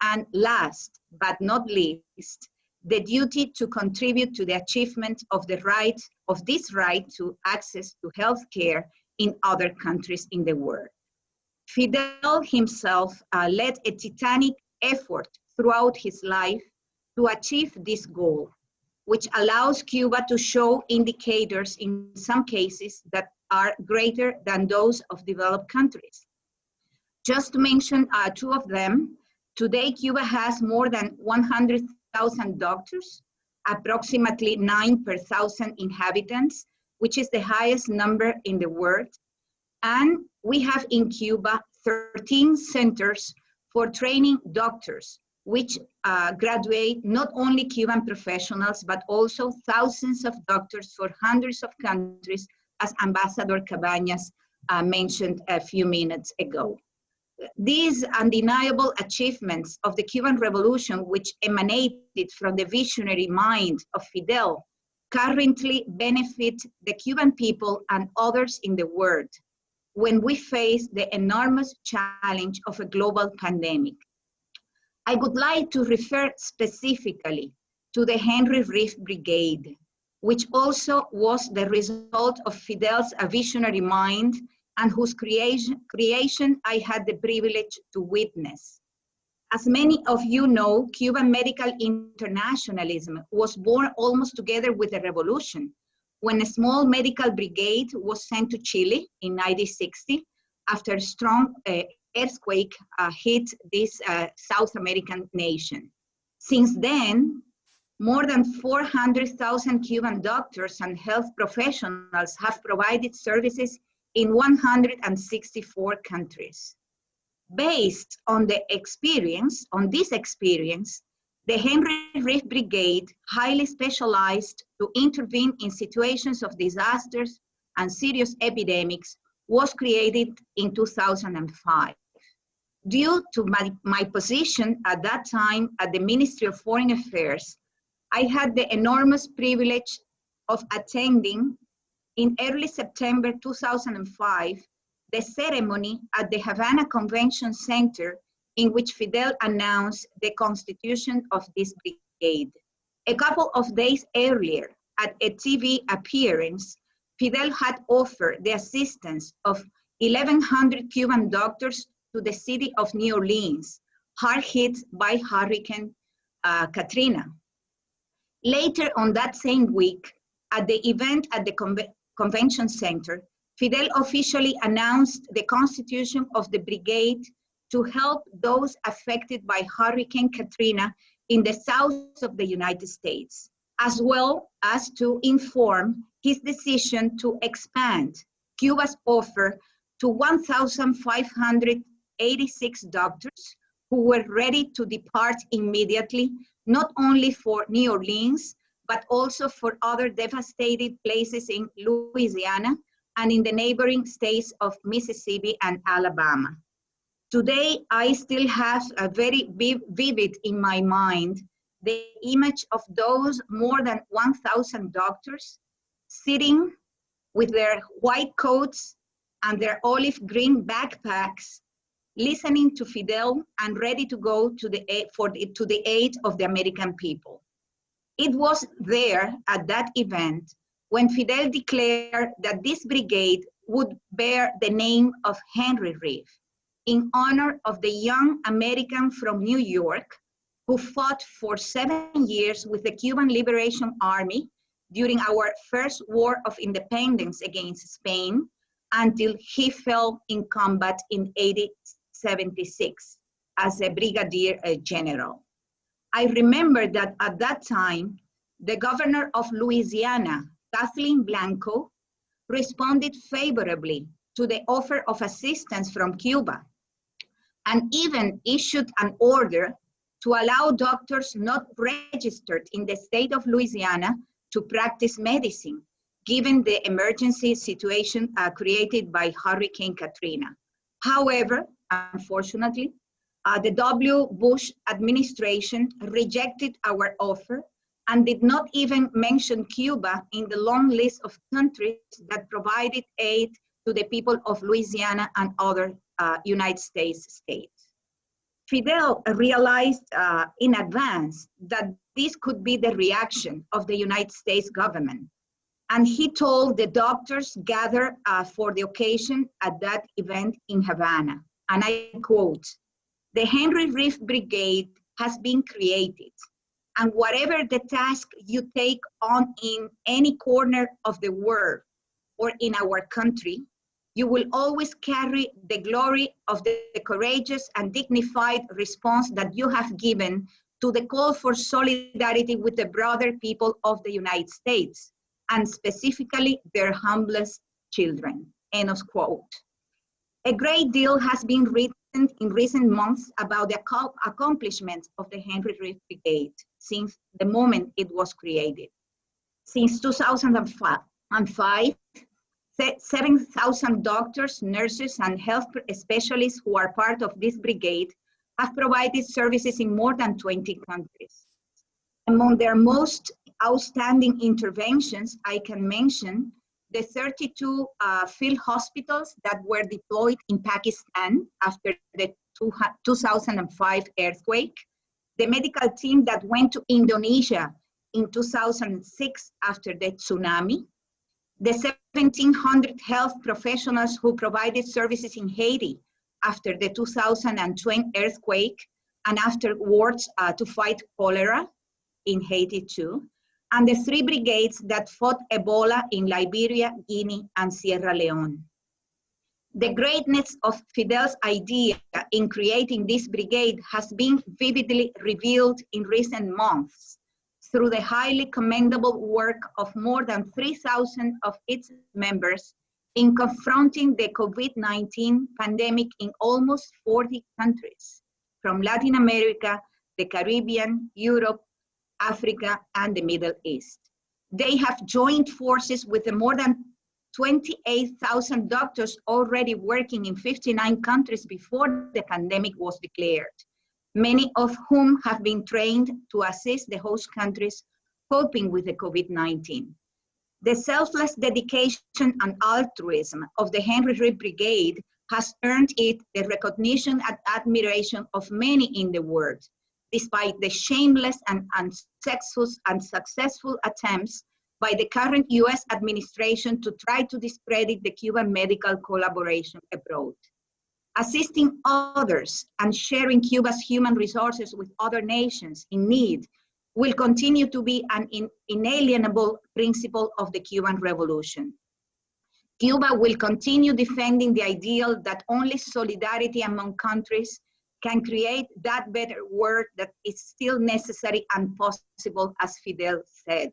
and last but not least, the duty to contribute to the achievement of this right to access to health care in other countries in the world. Fidel himself led a titanic effort throughout his life to achieve this goal, which allows Cuba to show indicators in some cases that are greater than those of developed countries. Just to mention two of them, today Cuba has more than 100,000 doctors, approximately 9 per 1,000 inhabitants, which is the highest number in the world. And we have in Cuba 13 centers for training doctors, which graduate not only Cuban professionals, but also thousands of doctors for hundreds of countries, as Ambassador Cabañas mentioned a few minutes ago. These undeniable achievements of the Cuban Revolution, which emanated from the visionary mind of Fidel, currently benefit the Cuban people and others in the world when we face the enormous challenge of a global pandemic. I would like to refer specifically to the Henry Reef Brigade, which also was the result of Fidel's visionary mind and whose creation I had the privilege to witness. As many of you know, Cuban medical internationalism was born almost together with the revolution, when a small medical brigade was sent to Chile in 1960 after a strong earthquake hit this South American nation. Since then, more than 400,000 Cuban doctors and health professionals have provided services in 164 countries. Based on this experience, the Henry Reef Brigade, highly specialized to intervene in situations of disasters and serious epidemics, was created in 2005. Due to my position at that time at the Ministry of Foreign Affairs, I had the enormous privilege of attending in early September 2005, the ceremony at the Havana Convention Center in which Fidel announced the constitution of this brigade. A couple of days earlier, at a TV appearance, Fidel had offered the assistance of 1,100 Cuban doctors to the city of New Orleans, hard hit by Hurricane Katrina. Later on that same week, at the event at the Convention Center, Fidel officially announced the constitution of the brigade to help those affected by Hurricane Katrina in the south of the United States, as well as to inform his decision to expand Cuba's offer to 1,586 doctors who were ready to depart immediately, not only for New Orleans, but also for other devastated places in Louisiana and in the neighboring states of Mississippi and Alabama. Today, I still have a very vivid in my mind the image of those more than 1,000 doctors sitting with their white coats and their olive green backpacks, listening to Fidel and ready to go to the aid of the American people. It was there at that event when Fidel declared that this brigade would bear the name of Henry Reef in honor of the young American from New York who fought for 7 years with the Cuban Liberation Army during our first war of independence against Spain until he fell in combat in 1876 as a brigadier general. I remember that at that time, the governor of Louisiana, Kathleen Blanco, responded favorably to the offer of assistance from Cuba and even issued an order to allow doctors not registered in the state of Louisiana to practice medicine, given the emergency situation created by Hurricane Katrina. However, unfortunately, the W. Bush administration rejected our offer and did not even mention Cuba in the long list of countries that provided aid to the people of Louisiana and other United States states. Fidel realized in advance that this could be the reaction of the United States government. And he told the doctors gathered for the occasion at that event in Havana, and I quote, "The Henry Reef Brigade has been created. And whatever the task you take on in any corner of the world or in our country, you will always carry the glory of the courageous and dignified response that you have given to the call for solidarity with the broader people of the United States, and specifically their humblest children, end of quote. A great deal has been written in recent months about the accomplishments of the Henry Reef Brigade since the moment it was created. Since 2005, 7,000 doctors, nurses, and health specialists who are part of this brigade have provided services in more than 20 countries. Among their most outstanding interventions, I can mention the 32 field hospitals that were deployed in Pakistan after the 2005 earthquake, the medical team that went to Indonesia in 2006 after the tsunami, the 1,700 health professionals who provided services in Haiti after the 2020 earthquake and afterwards to fight cholera in Haiti too, and the 3 brigades that fought Ebola in Liberia, Guinea, and Sierra Leone. The greatness of Fidel's idea in creating this brigade has been vividly revealed in recent months through the highly commendable work of more than 3,000 of its members in confronting the COVID-19 pandemic in almost 40 countries, from Latin America, the Caribbean, Europe, Africa, and the Middle East. They have joined forces with the more than 28,000 doctors already working in 59 countries before the pandemic was declared, many of whom have been trained to assist the host countries coping with the COVID-19. The selfless dedication and altruism of the Henry Reef Brigade has earned it the recognition and admiration of many in the world, despite the shameless and unsuccessful attempts by the current US administration to try to discredit the Cuban medical collaboration abroad. Assisting others and sharing Cuba's human resources with other nations in need will continue to be an inalienable principle of the Cuban Revolution. Cuba will continue defending the ideal that only solidarity among countries can create that better world that is still necessary and possible, as Fidel said.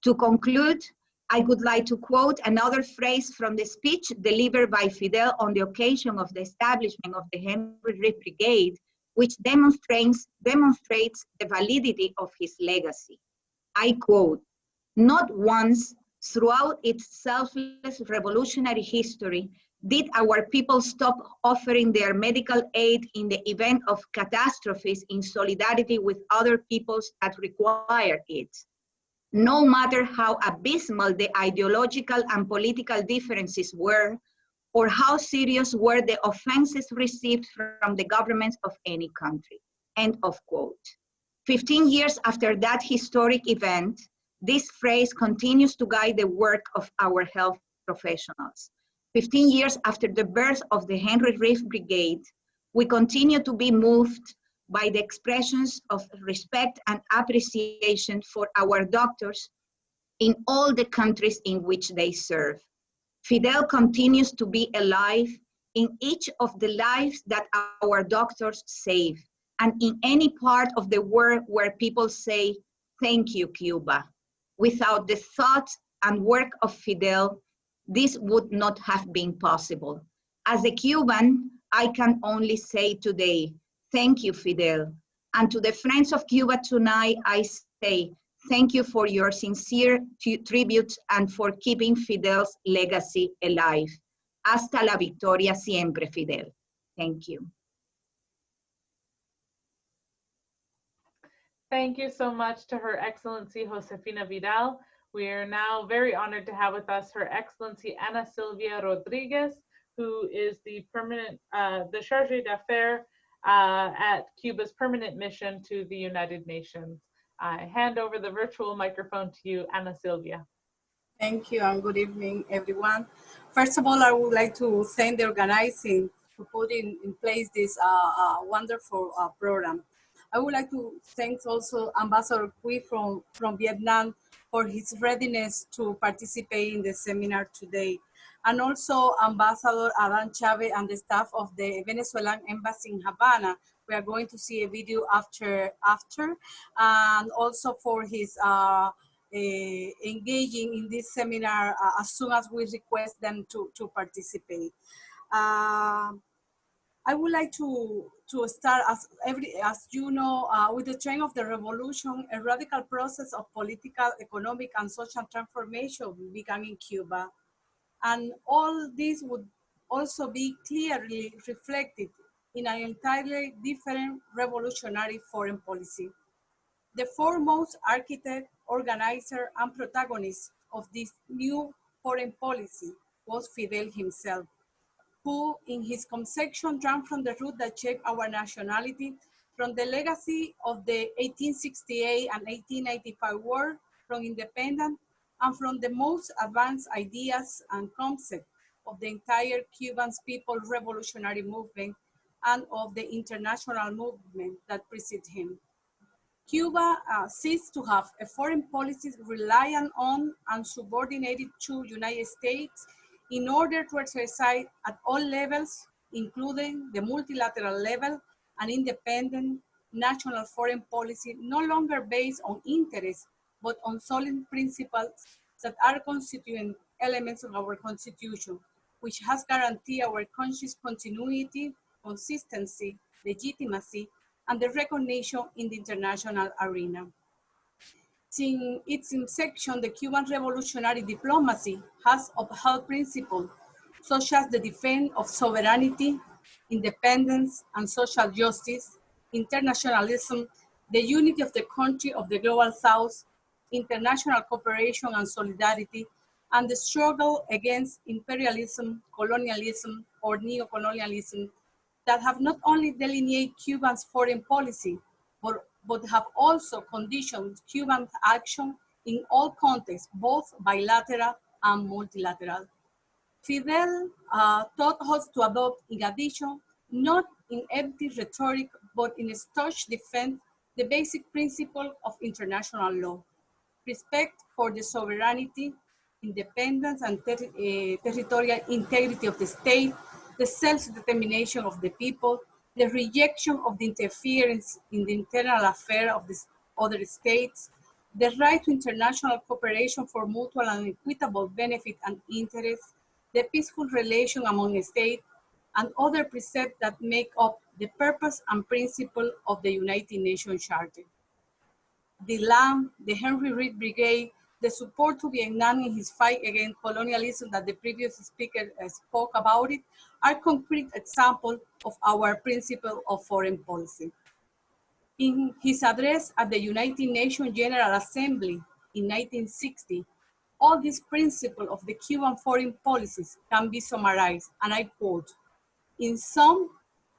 To conclude, I would like to quote another phrase from the speech delivered by Fidel on the occasion of the establishment of the Henry Reef Brigade, which demonstrates the validity of his legacy. I quote, "Not once throughout its selfless revolutionary history did our people stop offering their medical aid in the event of catastrophes in solidarity with other peoples that require it. No matter how abysmal the ideological and political differences were, or how serious were the offenses received from the governments of any country." End of quote. 15 years after that historic event, this phrase continues to guide the work of our health professionals. 15 years after the birth of the Henry Reef Brigade, we continue to be moved by the expressions of respect and appreciation for our doctors in all the countries in which they serve. Fidel continues to be alive in each of the lives that our doctors save, and in any part of the world where people say, "Thank you, Cuba." Without the thought and work of Fidel, this would not have been possible. As a Cuban, I can only say today, thank you, Fidel. And to the friends of Cuba tonight, I say, thank you for your sincere tribute and for keeping Fidel's legacy alive. Hasta la victoria siempre, Fidel. Thank you. Thank you so much to Her Excellency Josefina Vidal. We are now very honored to have with us Her Excellency Ana Silvia Rodriguez, who is the Chargé d'Affaires at Cuba's permanent mission to the United Nations. I hand over the virtual microphone to you, Ana Silvia. Thank you and good evening, everyone. First of all, I would like to thank the organizing for putting in place this wonderful program. I would like to thank also Ambassador Cui from Vietnam for his readiness to participate in the seminar today. And also Ambassador Adan Chavez and the staff of the Venezuelan Embassy in Havana. We are going to see a video after. And also for his engaging in this seminar as soon as we request them to participate. I would like to start, as you know, with the trend of the revolution, a radical process of political, economic, and social transformation began in Cuba. And all this would also be clearly reflected in an entirely different revolutionary foreign policy. The foremost architect, organizer, and protagonist of this new foreign policy was Fidel himself, who in his conception drank from the root that shaped our nationality, from the legacy of the 1868 and 1895 war, from independence, and from the most advanced ideas and concepts of the entire Cuban People's Revolutionary Movement and of the international movement that preceded him. Cuba ceased to have a foreign policy reliant on and subordinated to United States in order to exercise at all levels, including the multilateral level, an independent national foreign policy no longer based on interest, but on solid principles that are constituent elements of our Constitution, which has guaranteed our country's continuity, consistency, legitimacy, and the recognition in the international arena. Since its inception, the Cuban revolutionary diplomacy has upheld principles such as the defense of sovereignty, independence, and social justice, internationalism, the unity of the country of the global South, international cooperation and solidarity, and the struggle against imperialism, colonialism, or neocolonialism that have not only delineated Cuba's foreign policy, but have also conditioned Cuban action in all contexts, both bilateral and multilateral. Fidel taught us to adopt, in addition, not in empty rhetoric, but in staunch defense, the basic principle of international law: respect for the sovereignty, independence, and territorial integrity of the state, the self-determination of the people, the rejection of the interference in the internal affairs of the other states, the right to international cooperation for mutual and equitable benefit and interest, the peaceful relation among states, and other precepts that make up the purpose and principle of the United Nations Charter. The land, the Henry Reef Brigade, the support to Vietnam in his fight against colonialism that the previous speaker spoke about it, are concrete examples of our principle of foreign policy. In his address at the United Nations General Assembly in 1960, all these principles of the Cuban foreign policies can be summarized, and I quote, "In sum,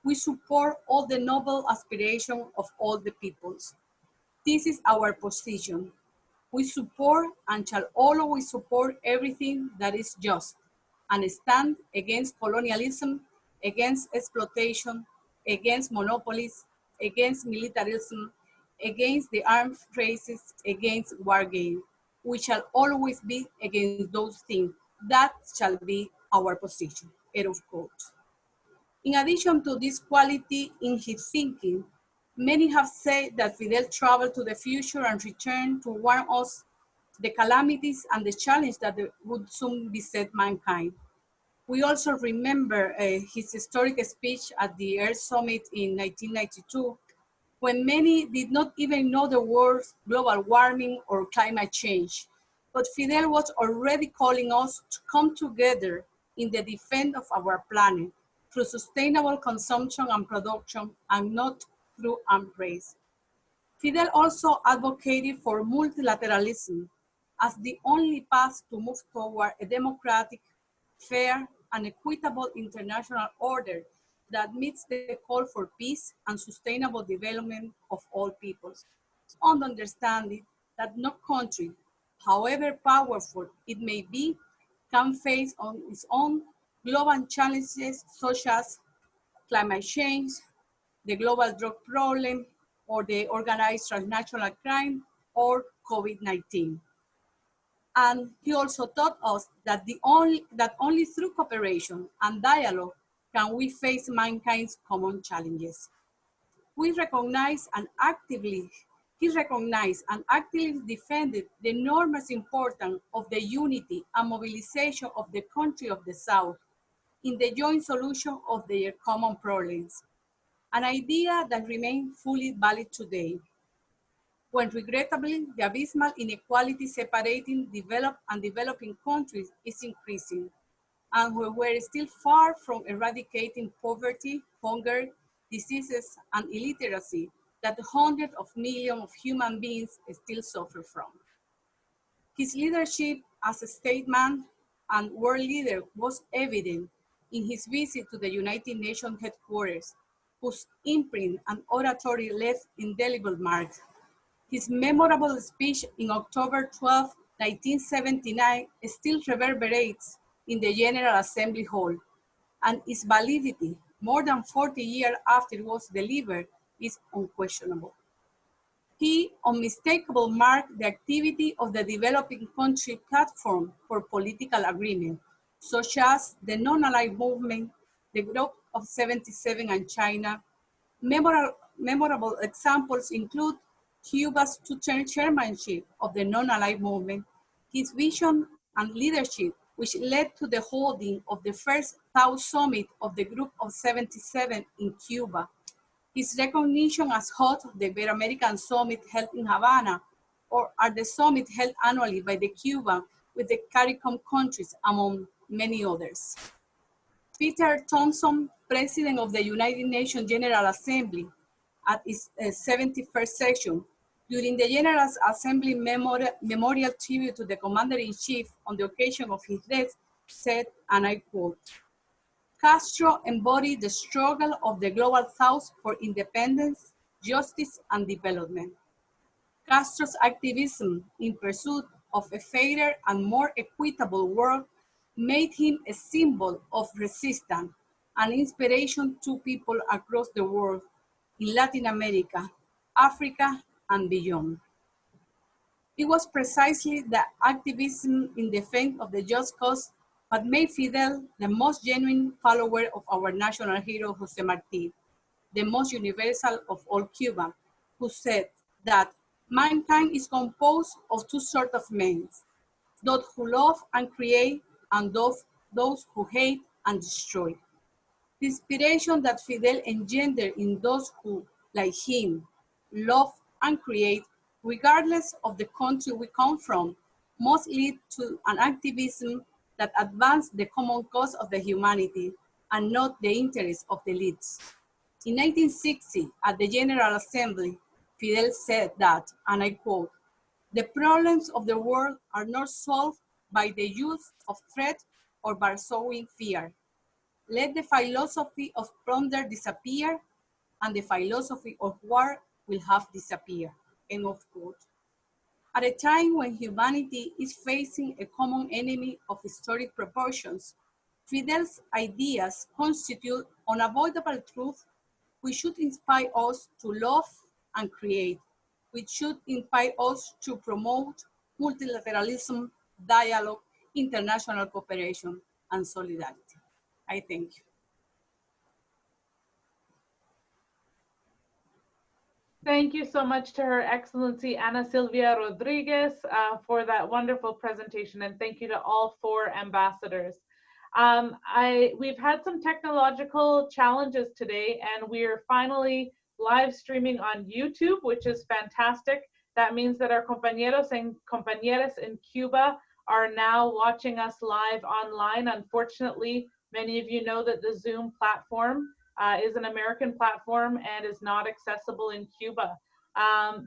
we support all the noble aspirations of all the peoples. This is our position. We support and shall always support everything that is just and stand against colonialism, against exploitation, against monopolies, against militarism, against the armed races, against war games. We shall always be against those things. That shall be our position." End of quote. In addition to this quality in his thinking, many have said that Fidel traveled to the future and returned to warn us the calamities and the challenge that would soon beset mankind. We also remember his historic speech at the Earth Summit in 1992, when many did not even know the words global warming or climate change. But Fidel was already calling us to come together in the defense of our planet through sustainable consumption and production, and not through arms race. Fidel also advocated for multilateralism as the only path to move toward a democratic, fair, and equitable international order that meets the call for peace and sustainable development of all peoples, on the understanding that no country, however powerful it may be, can face on its own global challenges such as climate change, the global drug problem, or the organized transnational crime, or COVID-19. And he also taught us that only through cooperation and dialogue can we face mankind's common challenges. He recognized and actively defended the enormous importance of the unity and mobilization of the country of the South in the joint solution of their common problems, an idea that remains fully valid today, when regrettably the abysmal inequality separating developed and developing countries is increasing, and where we're still far from eradicating poverty, hunger, diseases, and illiteracy that hundreds of millions of human beings still suffer from. His leadership as a statesman and world leader was evident in his visit to the United Nations headquarters, whose imprint and oratory left indelible marks. His memorable speech in October 12, 1979 still reverberates in the General Assembly Hall, and its validity, more than 40 years after it was delivered, is unquestionable. He unmistakably marked the activity of the developing country platform for political agreement, such as the non-aligned movement, the Group of 77 and China. Memorable examples include Cuba's two-term chairmanship of the non-aligned movement, his vision and leadership, which led to the holding of the first Tau Summit of the Group of 77 in Cuba, his recognition as host of the Ibero-American Summit held in Havana, or at the summit held annually by the Cuban with the CARICOM countries, among many others. Peter Thompson, president of the United Nations General Assembly, at its 71st session, during the General Assembly memorial tribute to the Commander-in-Chief on the occasion of his death, said, and I quote, "Castro embodied the struggle of the Global South for independence, justice, and development. Castro's activism in pursuit of a fairer and more equitable world made him a symbol of resistance and inspiration to people across the world in Latin America, Africa, and beyond. It was precisely the activism in defense of the just cause that made Fidel the most genuine follower of our national hero, Jose Marti, the most universal of all Cubans, who said that mankind is composed of two sorts of men, those who love and create, and those who hate and destroy. The inspiration that Fidel engendered in those who, like him, love and create, regardless of the country we come from, must lead to an activism that advances the common cause of the humanity and not the interests of the elites. In 1960, at the General Assembly, Fidel said that, and I quote, "The problems of the world are not solved by the use of threat or by sowing fear. Let the philosophy of plunder disappear, and the philosophy of war will have disappeared," end of quote. At a time when humanity is facing a common enemy of historic proportions, Fidel's ideas constitute unavoidable truth which should inspire us to love and create, which should inspire us to promote multilateralism, dialogue, international cooperation, and solidarity. I thank you. Thank you so much to Her Excellency Ana Silvia Rodriguez for that wonderful presentation, and thank you to all four ambassadors. We've had some technological challenges today, and we're finally live streaming on YouTube, which is fantastic. That means that our compañeros and compañeras in Cuba are now watching us live online. Unfortunately, many of you know that the Zoom platform is an American platform and is not accessible in Cuba.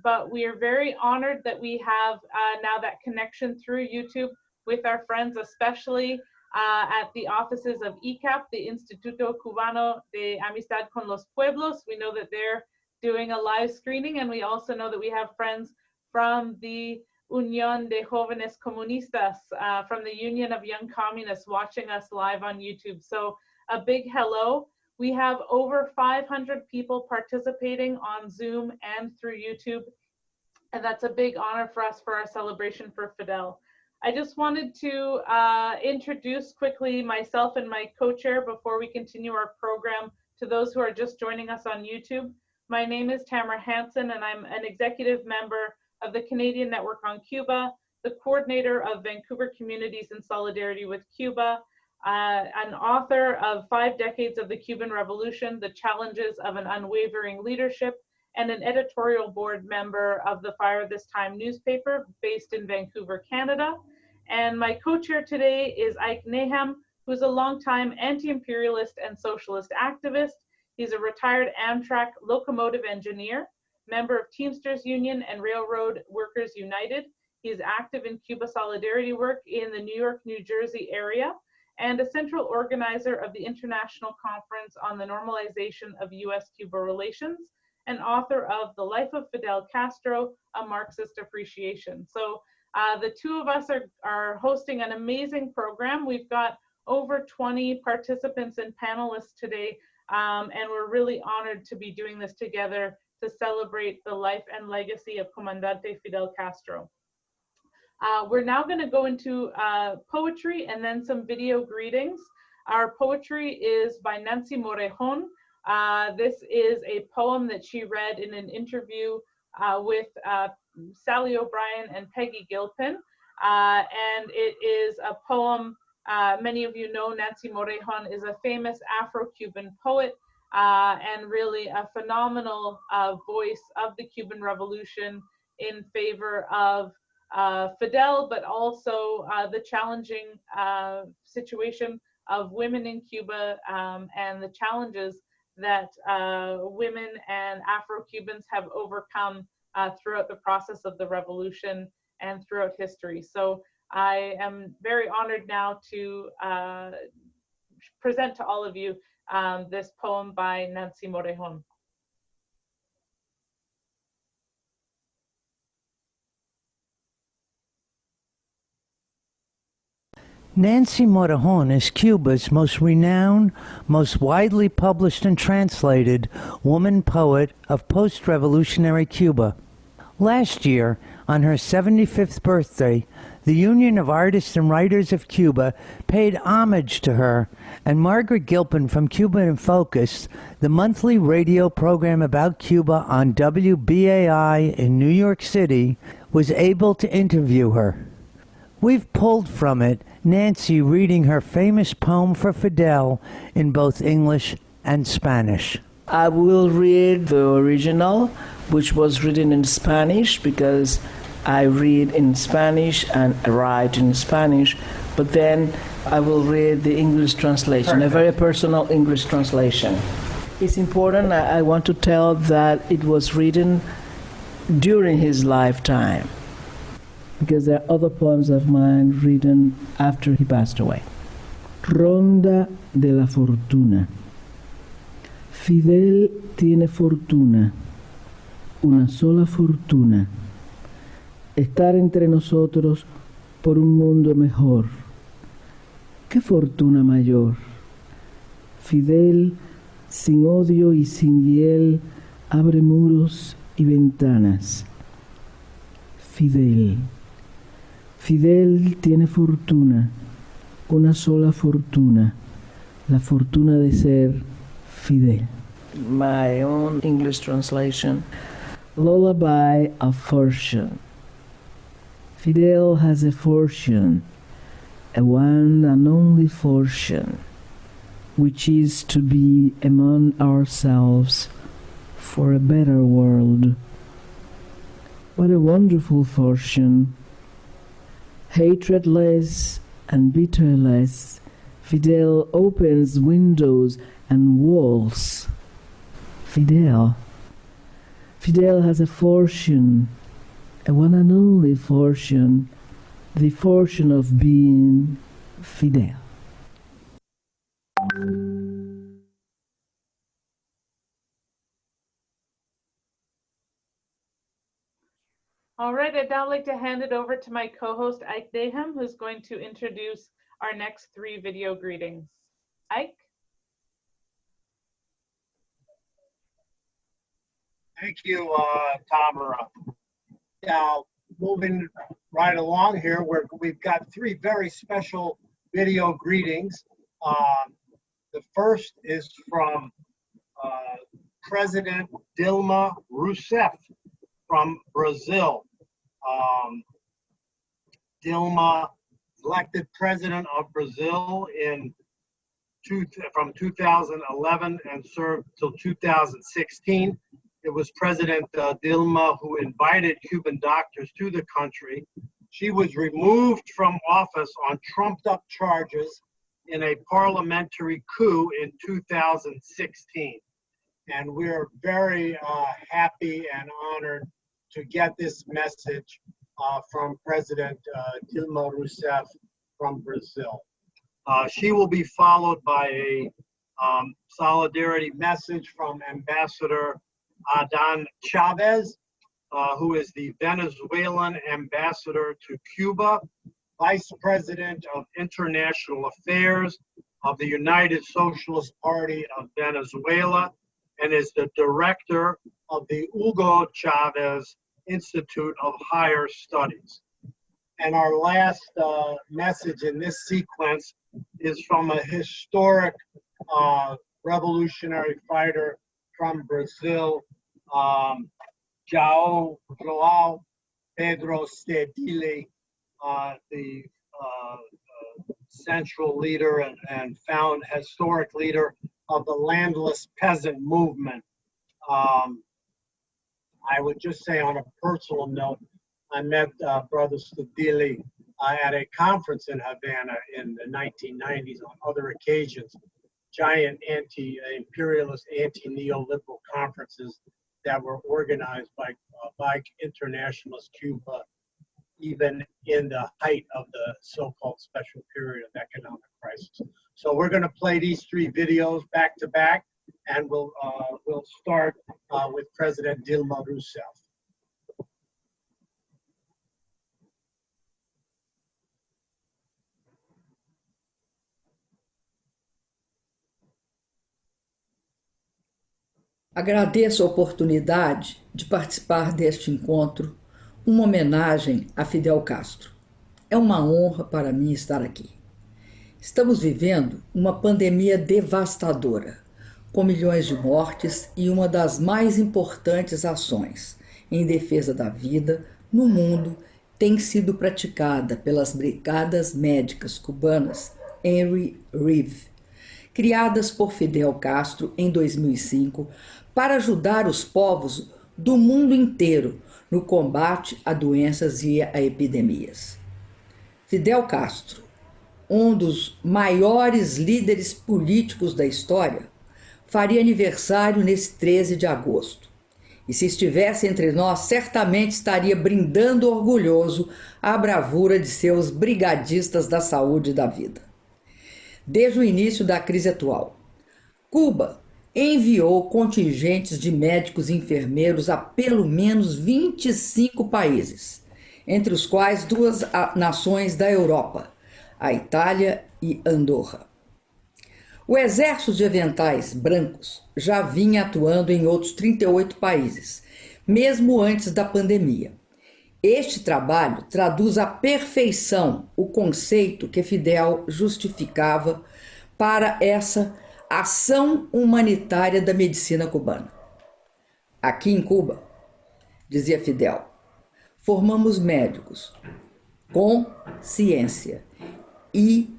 But we are very honored that we have now that connection through YouTube with our friends, especially at the offices of ICAP, the Instituto Cubano de Amistad con los Pueblos. We know that they're doing a live screening, and we also know that we have friends from the Unión de Jóvenes Comunistas, from the Union of Young Communists, watching us live on YouTube. So a big hello. We have over 500 people participating on Zoom and through YouTube, and that's a big honor for us for our celebration for Fidel. I just wanted to introduce quickly myself and my co-chair before we continue our program to those who are just joining us on YouTube. My name is Tamara Hanson, and I'm an executive member of the Canadian Network on Cuba, the coordinator of Vancouver Communities in Solidarity with Cuba, an author of 5 Decades of the Cuban Revolution, The Challenges of an Unwavering Leadership, and an editorial board member of the Fire This Time newspaper based in Vancouver, Canada. And my co-chair today is Ike Nahum, who's a longtime anti-imperialist and socialist activist. He's a retired Amtrak locomotive engineer, member of Teamsters Union and Railroad Workers United. He's active in Cuba solidarity work in the New York, New Jersey area, and a central organizer of the International Conference on the Normalization of U.S.-Cuba Relations, and author of The Life of Fidel Castro, A Marxist Appreciation. So the two of us are hosting an amazing program. We've got over 20 participants and panelists today, and we're really honored to be doing this together to celebrate the life and legacy of Comandante Fidel Castro. We're now going to go into poetry and then some video greetings. Our poetry is by Nancy Morejon. This is a poem that she read in an interview with Sally O'Brien and Peggy Gilpin. And it is a poem, many of you know Nancy Morejon is a famous Afro-Cuban poet and really a phenomenal voice of the Cuban Revolution in favor of Fidel, but also the challenging situation of women in Cuba and the challenges that women and Afro-Cubans have overcome throughout the process of the revolution and throughout history. So I am very honored now to present to all of you this poem by Nancy Morejon. Nancy Morejon is Cuba's most renowned, most widely published and translated woman poet of post-revolutionary Cuba. Last year, on her 75th birthday, the Union of Artists and Writers of Cuba paid homage to her, and Margaret Gilpin from Cuba in Focus, the monthly radio program about Cuba on WBAI in New York City, was able to interview her. We've pulled from it Nancy reading her famous poem for Fidel in both English and Spanish. I will read the original, which was written in Spanish, because I read in Spanish and write in Spanish, but then I will read the English translation, Perfect. A very personal English translation. It's important, I want to tell that it was written during his lifetime, because there are other poems of mine written after he passed away. Ronda de la Fortuna. Fidel tiene fortuna, una sola fortuna, estar entre nosotros por un mundo mejor. ¿Qué fortuna mayor? Fidel, sin odio y sin hiel, abre muros y ventanas. Fidel. Fidel tiene fortuna, una sola fortuna, la fortuna de ser Fidel. My own English translation. Lullaby of Fortune. Fidel has a fortune, a one and only fortune, which is to be among ourselves for a better world. What a wonderful fortune! Hatredless and bitterless, Fidel opens windows and walls. Fidel has a fortune, a one and only fortune, the fortune of being Fidel. All right, I'd now like to hand it over to my co-host, Ike Nahum, who's going to introduce our next 3 video greetings. Ike? Thank you, Tamara. Now, moving right along here, we've got three very special video greetings. The first is from President Dilma Rousseff from Brazil. Dilma elected president of Brazil from 2011 and served till 2016. It was President Dilma who invited Cuban doctors to the country. She was removed from office on trumped-up charges in a parliamentary coup in 2016. And we're very happy and honored to get this message from President Dilma Rousseff from Brazil. She will be followed by a solidarity message from Ambassador Adan Chavez, who is the Venezuelan ambassador to Cuba, Vice President of International Affairs of the United Socialist Party of Venezuela, and is the director of the Hugo Chavez Institute of Higher Studies. And our last message in this sequence is from a historic revolutionary fighter from Brazil, João Pedro Stedile, the central leader and historic leader of the landless peasant movement. I would just say on a personal note, I met Brother Stedile at a conference in Havana in the 1990s on other occasions, giant anti-imperialist, anti-neoliberal conferences that were organized by internationalist Cuba, even in the height of the so-called special period of economic crisis. So we're going to play these three videos back to back, and we'll start with President Dilma Rousseff. Agradeço a oportunidade de participar deste encontro, uma homenagem a Fidel Castro. É uma honra para mim estar aqui. Estamos vivendo uma pandemia devastadora, com milhões de mortes e uma das mais importantes ações em defesa da vida no mundo tem sido praticada pelas brigadas médicas cubanas Reef, criadas por Fidel Castro em 2005 para ajudar os povos do mundo inteiro no combate a doenças e a epidemias. Fidel Castro, um dos maiores líderes políticos da história, faria aniversário nesse 13 de agosto. E se estivesse entre nós, certamente estaria brindando orgulhoso a bravura de seus brigadistas da saúde e da vida. Desde o início da crise atual, Cuba enviou contingentes de médicos e enfermeiros a pelo menos 25 países, entre os quais duas nações da Europa, a Itália e Andorra. O exército de aventais brancos já vinha atuando em outros 38 países, mesmo antes da pandemia. Este trabalho traduz à perfeição o conceito que Fidel justificava para essa ação humanitária da medicina cubana. Aqui em Cuba, dizia Fidel, formamos médicos com ciência e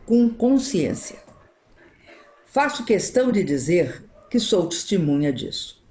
com consciência. Faço questão de dizer que sou testemunha disso.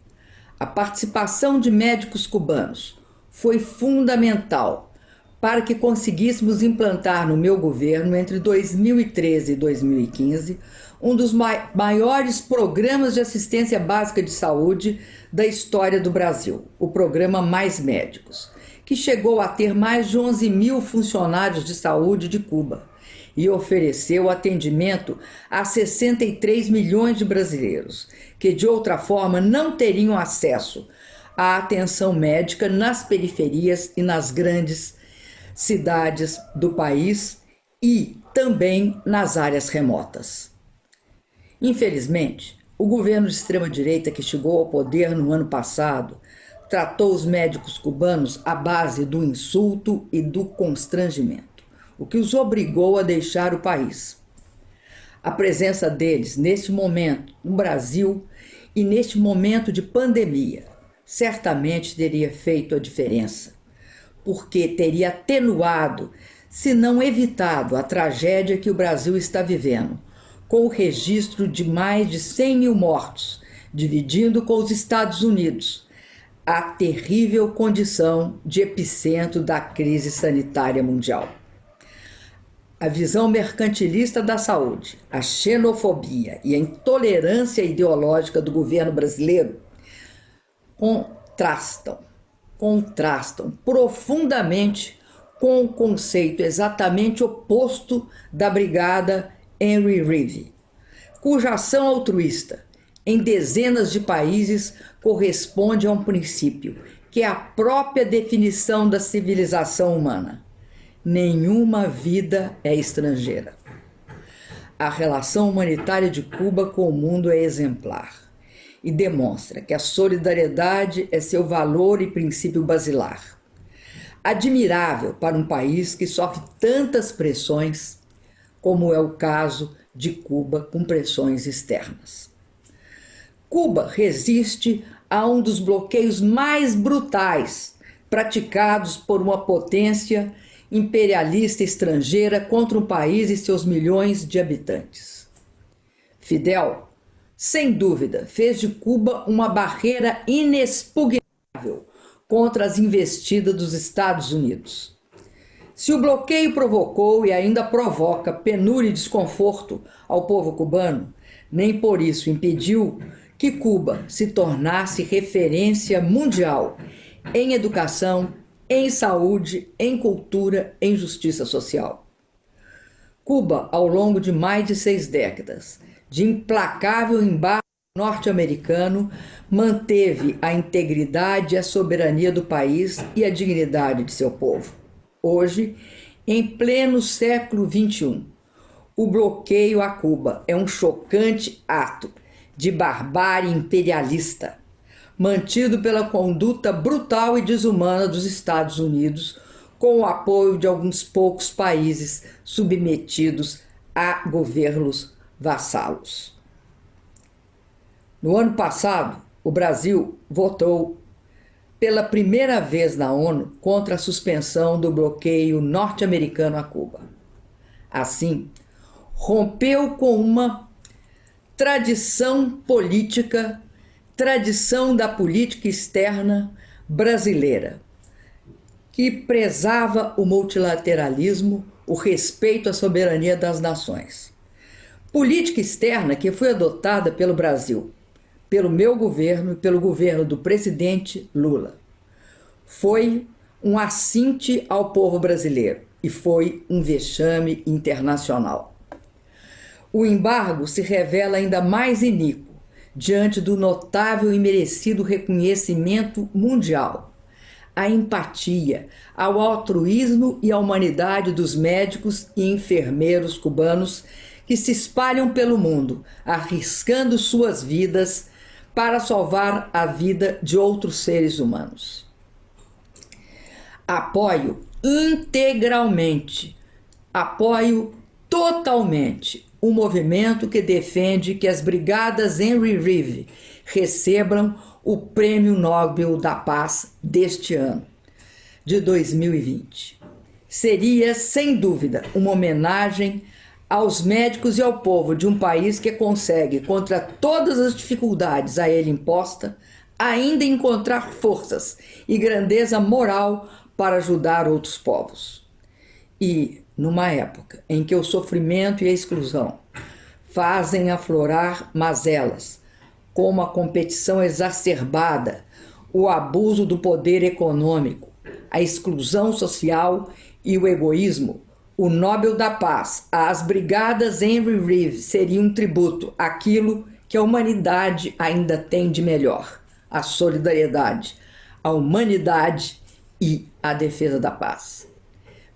A participação de médicos cubanos foi fundamental para que conseguíssemos implantar no meu governo, entre 2013 e 2015, um dos maiores programas de assistência básica de saúde da história do Brasil, o programa Mais Médicos, que chegou a ter mais de 11 mil funcionários de saúde de Cuba e ofereceu atendimento a 63 milhões de brasileiros, que de outra forma não teriam acesso à atenção médica nas periferias e nas grandes cidades do país e também nas áreas remotas. Infelizmente, O governo de extrema-direita que chegou ao poder no ano passado tratou os médicos cubanos à base do insulto e do constrangimento, o que os obrigou a deixar o país. A presença deles neste momento no Brasil e neste momento de pandemia certamente teria feito a diferença, porque teria atenuado, se não evitado, a tragédia que o Brasil está vivendo, com o registro de mais de 100 mil mortos, dividindo com os Estados Unidos a terrível condição de epicentro da crise sanitária mundial. A visão mercantilista da saúde, a xenofobia e a intolerância ideológica do governo brasileiro contrastam profundamente com o conceito exatamente oposto da Brigada Reef, cuja ação altruísta em dezenas de países corresponde a um princípio que é a própria definição da civilização humana. Nenhuma vida é estrangeira. A relação humanitária de Cuba com o mundo é exemplar e demonstra que a solidariedade é seu valor e princípio basilar. Admirável para um país que sofre tantas pressões, como é o caso de Cuba com pressões externas. Cuba resiste a um dos bloqueios mais brutais praticados por uma potência imperialista estrangeira contra um país e seus milhões de habitantes. Fidel, sem dúvida, fez de Cuba uma barreira inexpugnável contra as investidas dos Estados Unidos. Se o bloqueio provocou e ainda provoca penúria e desconforto ao povo cubano, nem por isso impediu que Cuba se tornasse referência mundial em educação, em saúde, em cultura, em justiça social. Cuba, ao longo de mais de 6 décadas, de implacável embargo norte-americano, manteve a integridade e a soberania do país e a dignidade de seu povo. Hoje, em pleno século XXI, o bloqueio a Cuba é um chocante ato de barbárie imperialista, mantido pela conduta brutal e desumana dos Estados Unidos, com o apoio de alguns poucos países submetidos a governos vassalos. No ano passado, o Brasil votou pela primeira vez na ONU contra a suspensão do bloqueio norte-americano a Cuba. Assim, rompeu com uma tradição política, tradição da política externa brasileira, que prezava o multilateralismo, o respeito à soberania das nações. Política externa que foi adotada pelo Brasil, pelo meu governo e pelo governo do presidente Lula. Foi um assinte ao povo brasileiro e foi um vexame internacional. O embargo se revela ainda mais iníquo diante do notável e merecido reconhecimento mundial, a empatia, ao altruísmo e à humanidade dos médicos e enfermeiros cubanos que se espalham pelo mundo, arriscando suas vidas para salvar a vida de outros seres humanos. Apoio integralmente, apoio totalmente o movimento que defende que as Brigadas Reef recebam o Prêmio Nobel da Paz deste ano, de 2020. Seria, sem dúvida, uma homenagem aos médicos e ao povo de um país que consegue, contra todas as dificuldades a ele imposta, ainda encontrar forças e grandeza moral para ajudar outros povos. E, numa época em que o sofrimento e a exclusão fazem aflorar mazelas, como a competição exacerbada, o abuso do poder econômico, a exclusão social e o egoísmo, o Nobel da Paz às Brigadas Reef seria um tributo àquilo que a humanidade ainda tem de melhor, a solidariedade, a humanidade e a defesa da paz.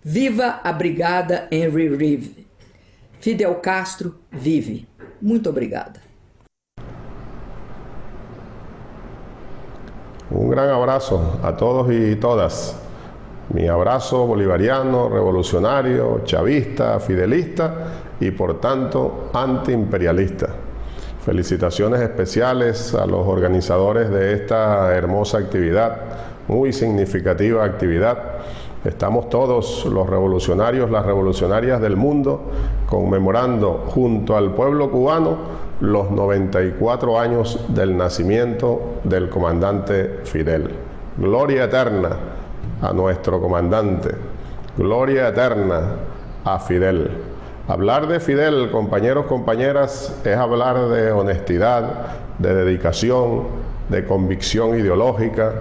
Viva a Brigada Reef! Fidel Castro vive. Muito obrigada. gran abrazo a todos y todas. Mi abrazo bolivariano, revolucionario, chavista, fidelista y por tanto antiimperialista. Felicitaciones especiales a los organizadores de esta hermosa actividad, muy significativa actividad. Estamos todos los revolucionarios, las revolucionarias del mundo, conmemorando junto al pueblo cubano los 94 años del nacimiento del comandante Fidel. Gloria eterna a nuestro comandante, gloria eterna a Fidel. Hablar de Fidel, compañeros, compañeras, es hablar de honestidad, de dedicación, de convicción ideológica.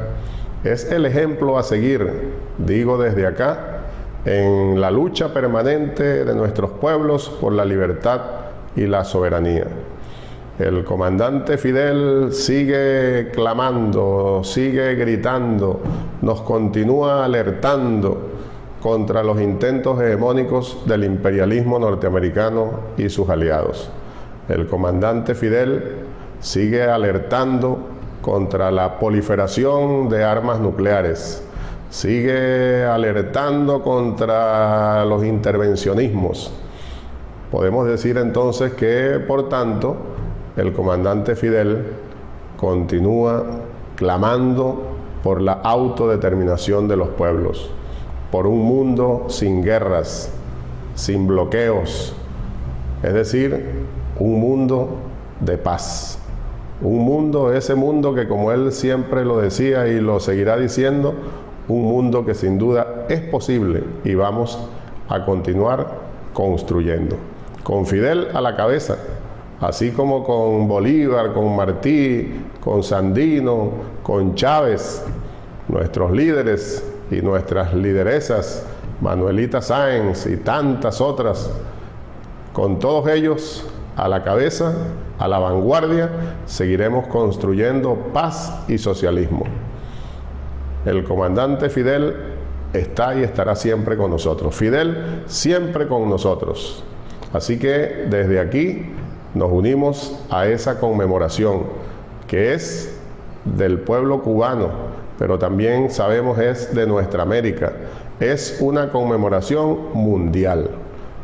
Es el ejemplo a seguir, digo desde acá, en la lucha permanente de nuestros pueblos por la libertad y la soberanía. El comandante Fidel sigue clamando, sigue gritando, nos continúa alertando contra los intentos hegemónicos del imperialismo norteamericano y sus aliados. El comandante Fidel sigue alertando contra la proliferación de armas nucleares, sigue alertando contra los intervencionismos. Podemos decir entonces que, por tanto, el comandante Fidel continúa clamando por la autodeterminación de los pueblos, por un mundo sin guerras, sin bloqueos, es decir, un mundo de paz. Un mundo, ese mundo que, como él siempre lo decía y lo seguirá diciendo, un mundo que sin duda es posible y vamos a continuar construyendo. Con Fidel a la cabeza, así como con Bolívar, con Martí, con Sandino, con Chávez, nuestros líderes y nuestras lideresas, Manuelita Sáenz y tantas otras, con todos ellos a la cabeza, a la vanguardia, seguiremos construyendo paz y socialismo. El comandante Fidel está y estará siempre con nosotros. Fidel siempre con nosotros. Así que desde aquí nos unimos a esa conmemoración que es del pueblo cubano, pero también sabemos es de nuestra América. Es una conmemoración mundial.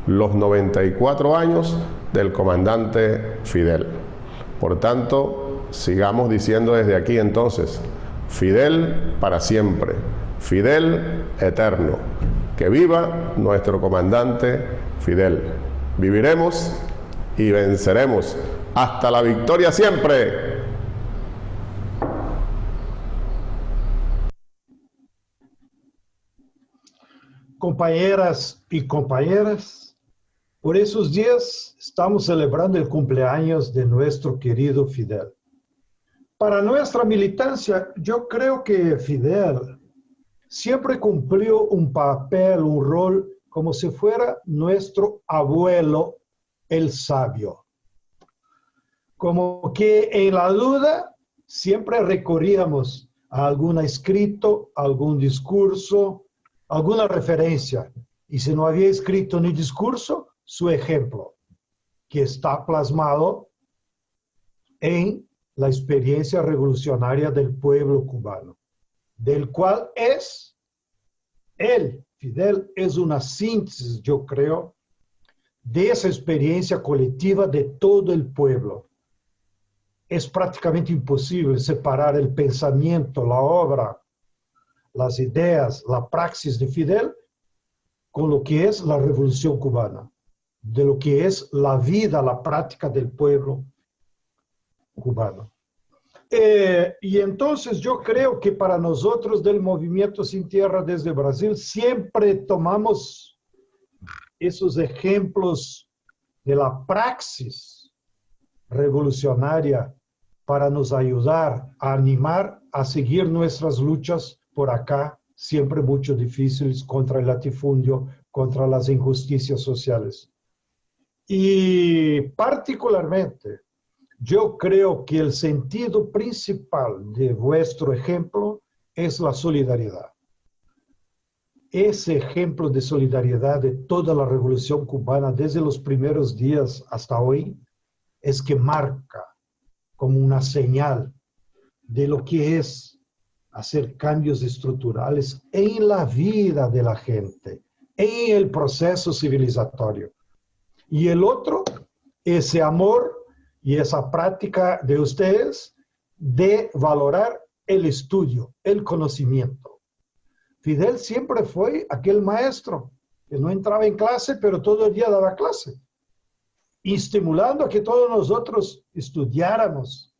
Los 94 años del comandante Fidel. Por tanto, sigamos diciendo desde aquí entonces, Fidel para siempre, Fidel eterno. Que viva nuestro comandante Fidel. Viviremos y venceremos. Hasta la victoria siempre. Compañeras y compañeros, por esos días estamos celebrando el cumpleaños de nuestro querido Fidel. Para nuestra militancia, yo creo que Fidel siempre cumplió un papel, un rol, como si fuera nuestro abuelo, el sabio. Como que en la duda siempre recurríamos a algún escrito, algún discurso, alguna referencia. Y si no había escrito ni discurso, su ejemplo, que está plasmado en la experiencia revolucionaria del pueblo cubano, del cual Fidel es una síntesis, yo creo, de esa experiencia colectiva de todo el pueblo. Es prácticamente imposible separar el pensamiento, la obra, las ideas, la praxis de Fidel con lo que es la revolución cubana, de lo que es la vida, la práctica del pueblo cubano. Y entonces yo creo que para nosotros del Movimiento Sin Tierra desde Brasil siempre tomamos esos ejemplos de la praxis revolucionaria para nos ayudar a animar a seguir nuestras luchas por acá, siempre mucho difíciles, contra el latifundio, contra las injusticias sociales. Y particularmente, yo creo que el sentido principal de vuestro ejemplo es la solidaridad. Ese ejemplo de solidaridad de toda la revolución cubana, desde los primeros días hasta hoy, es que marca como una señal de lo que es hacer cambios estructurales en la vida de la gente, en el proceso civilizatorio. Y el otro, ese amor y esa práctica de ustedes de valorar el estudio, el conocimiento. Fidel siempre fue aquel maestro que no entraba en clase, pero todo el día daba clase, estimulando a que todos nosotros estudiáramos,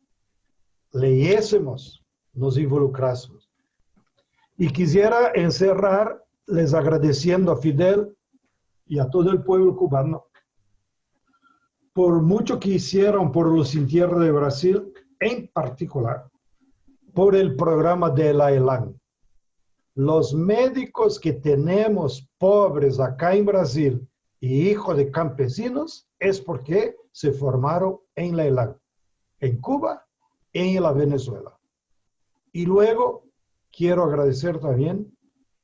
leyésemos, nos involucrásemos. Y quisiera encerrar les agradeciendo a Fidel y a todo el pueblo cubano por mucho que hicieron por los entierros de Brasil, en particular por el programa de la ELAN. Los médicos que tenemos pobres acá en Brasil y hijos de campesinos es porque se formaron en la ELAN, en Cuba y en la Venezuela. Y luego quiero agradecer también,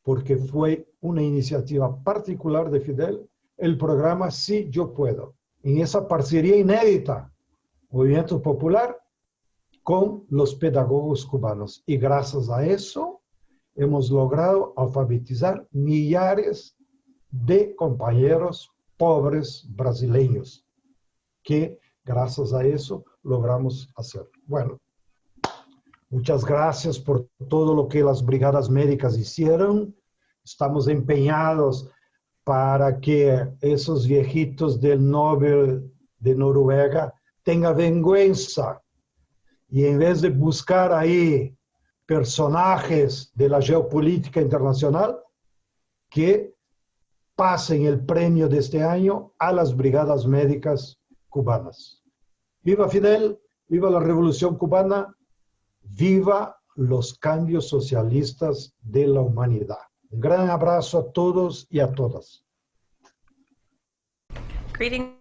porque fue una iniciativa particular de Fidel, el programa Sí Yo Puedo, en esa parcería inédita, Movimiento Popular, con los pedagogos cubanos. Y gracias a eso hemos logrado alfabetizar millares de compañeros pobres brasileños, que gracias a eso logramos hacer. Bueno, muchas gracias por todo lo que las brigadas médicas hicieron. Estamos empeñados para que esos viejitos del Nobel de Noruega tengan vergüenza y en vez de buscar ahí personajes de la geopolítica internacional, que pasen el premio de este año a las brigadas médicas cubanas. Viva Fidel, viva la Revolución Cubana, viva los cambios socialistas de la humanidad. Un gran abrazo a todos y a todas. Greetings.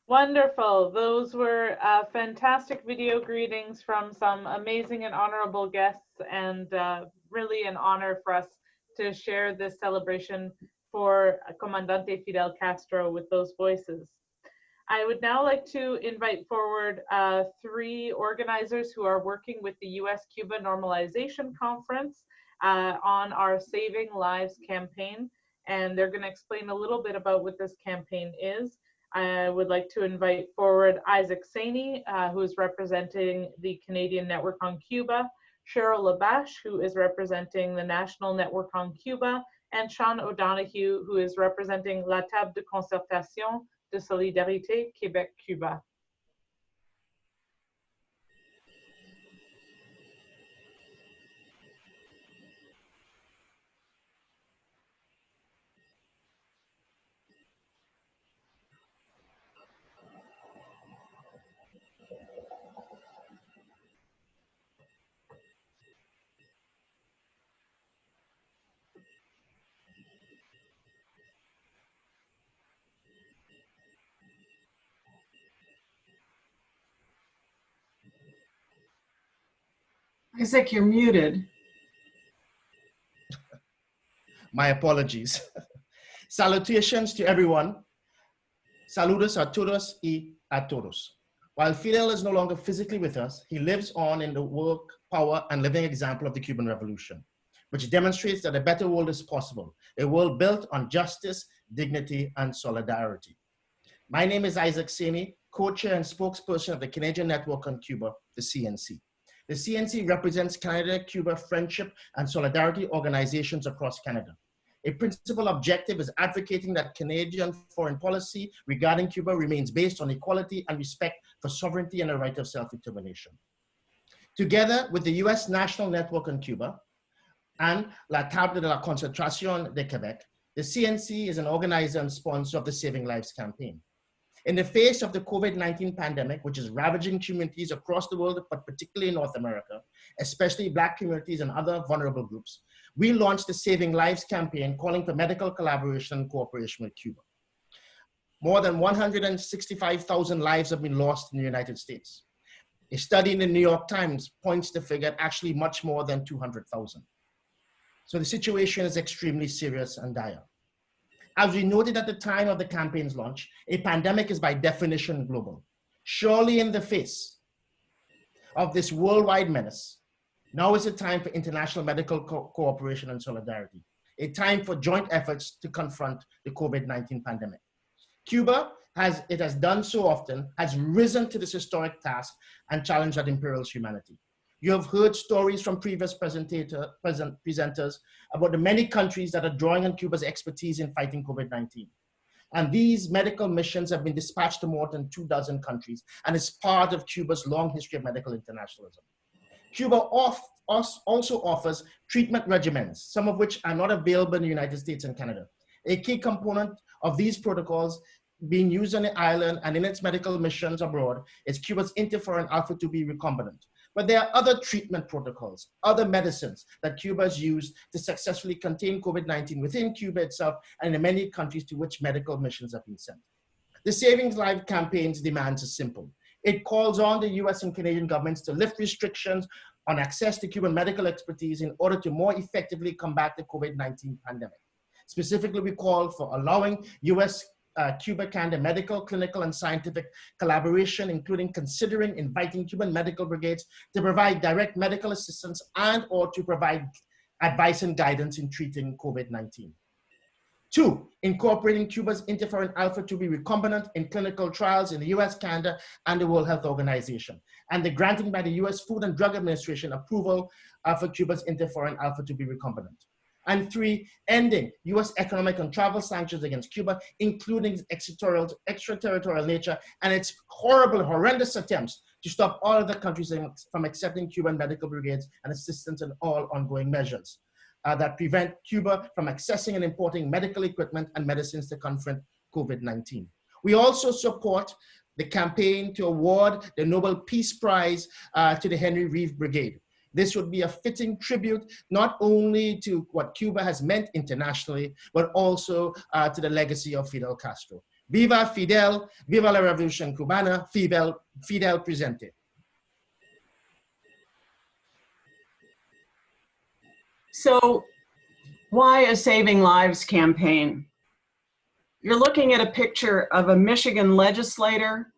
Wonderful. Those were fantastic video greetings from some amazing and honorable guests, and really an honor for us to share this celebration for Comandante Fidel Castro with those voices. I would now like to invite forward three organizers who are working with the US-Cuba Normalization Conference on our Saving Lives campaign, and they're going to explain a little bit about what this campaign is. I would like to invite forward Isaac Saney, who is representing the Canadian Network on Cuba, Cheryl Labache, who is representing the National Network on Cuba, and Sean O'Donoghue, who is representing La Table de Concertation de Solidarité Québec-Cuba. Isaac, you're muted. My apologies. Salutations to everyone. Saludos a todos y a todos. While Fidel is no longer physically with us, he lives on in the work, power, and living example of the Cuban Revolution, which demonstrates that a better world is possible, a world built on justice, dignity, and solidarity. My name is Isaac Saney, co-chair and spokesperson of the Canadian Network on Cuba, the CNC. The CNC represents Canada-Cuba friendship and solidarity organizations across Canada. A principal objective is advocating that Canadian foreign policy regarding Cuba remains based on equality and respect for sovereignty and the right of self-determination. Together with the US National Network on Cuba and La Table de la Concertation de Québec, the CNC is an organizer and sponsor of the Saving Lives campaign. In the face of the COVID-19 pandemic, which is ravaging communities across the world, but particularly in North America, especially Black communities and other vulnerable groups, we launched the Saving Lives campaign, calling for medical collaboration and cooperation with Cuba. More than 165,000 lives have been lost in the United States. A study in the New York Times points the figure at actually much more than 200,000. So the situation is extremely serious and dire. As we noted at the time of the campaign's launch, a pandemic is by definition global. Surely in the face of this worldwide menace, now is a time for international medical cooperation and solidarity, a time for joint efforts to confront the COVID-19 pandemic. Cuba, as it has done so often, has risen to this historic task and challenged that imperils humanity. You have heard stories from previous presenters about the many countries that are drawing on Cuba's expertise in fighting COVID-19. And these medical missions have been dispatched to more than 24 countries and is part of Cuba's long history of medical internationalism. Cuba also offers treatment regimens, some of which are not available in the United States and Canada. A key component of these protocols being used on the island and in its medical missions abroad is Cuba's interferon alpha-2b recombinant. But there are other treatment protocols, other medicines that Cuba has used to successfully contain COVID-19 within Cuba itself and in many countries to which medical missions have been sent. The Saving Lives campaign's demands are simple. It calls on the US and Canadian governments to lift restrictions on access to Cuban medical expertise in order to more effectively combat the COVID-19 pandemic. Specifically, we call for allowing US Cuba-Canada medical, clinical, and scientific collaboration, including considering inviting Cuban medical brigades to provide direct medical assistance and or to provide advice and guidance in treating COVID-19. 2, incorporating Cuba's interferon alpha-2b recombinant in clinical trials in the US, Canada, and the World Health Organization, and the granting by the US Food and Drug Administration approval for Cuba's interferon alpha-2b recombinant. And 3, ending US economic and travel sanctions against Cuba, including extraterritorial nature and its horrible, horrendous attempts to stop all other countries from accepting Cuban medical brigades and assistance in all ongoing measures that prevent Cuba from accessing and importing medical equipment and medicines to confront COVID-19. We also support the campaign to award the Nobel Peace Prize to the Henry Reef Brigade. This would be a fitting tribute, not only to what Cuba has meant internationally, but also to the legacy of Fidel Castro. Viva Fidel, viva la Revolución Cubana, Fidel presente. So why a Saving Lives campaign? You're looking at a picture of a Michigan legislator,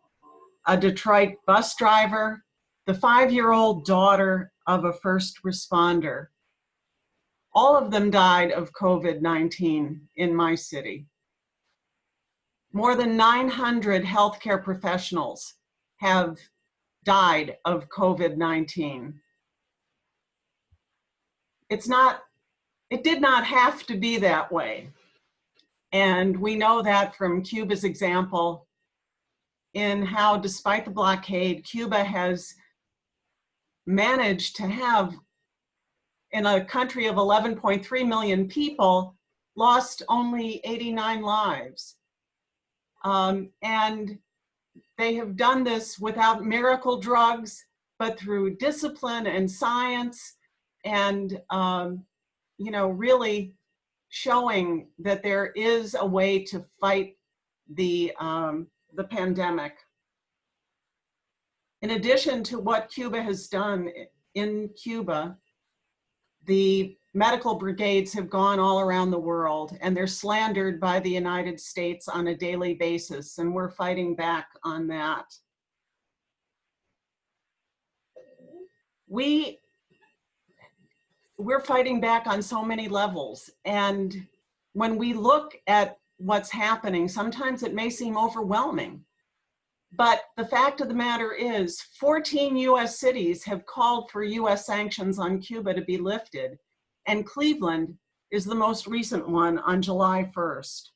a Detroit bus driver, the 5-year-old daughter of a first responder. All of them died of COVID-19 in my city. More than 900 healthcare professionals have died of COVID-19. It did not have to be that way. And we know that from Cuba's example in how, despite the blockade, Cuba has managed to have, in a country of 11.3 million people, lost only 89 lives. And they have done this without miracle drugs, but through discipline and science and really showing that there is a way to fight the pandemic. In addition to what Cuba has done in Cuba, the medical brigades have gone all around the world, and they're slandered by the United States on a daily basis, and we're fighting back on that. We're fighting back on so many levels, and when we look at what's happening, sometimes it may seem overwhelming. But the fact of the matter is 14 US cities have called for US sanctions on Cuba to be lifted, and Cleveland is the most recent one on July 1st.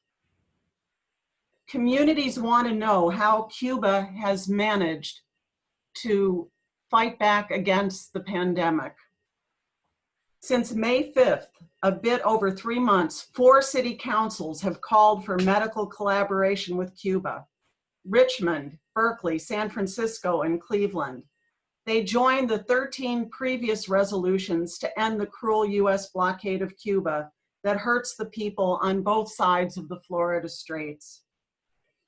Communities want to know how Cuba has managed to fight back against the pandemic. Since May 5th, a bit over 3 months, 4 city councils have called for medical collaboration with Cuba: Richmond, Berkeley, San Francisco, and Cleveland. They joined the 13 previous resolutions to end the cruel US blockade of Cuba that hurts the people on both sides of the Florida Straits.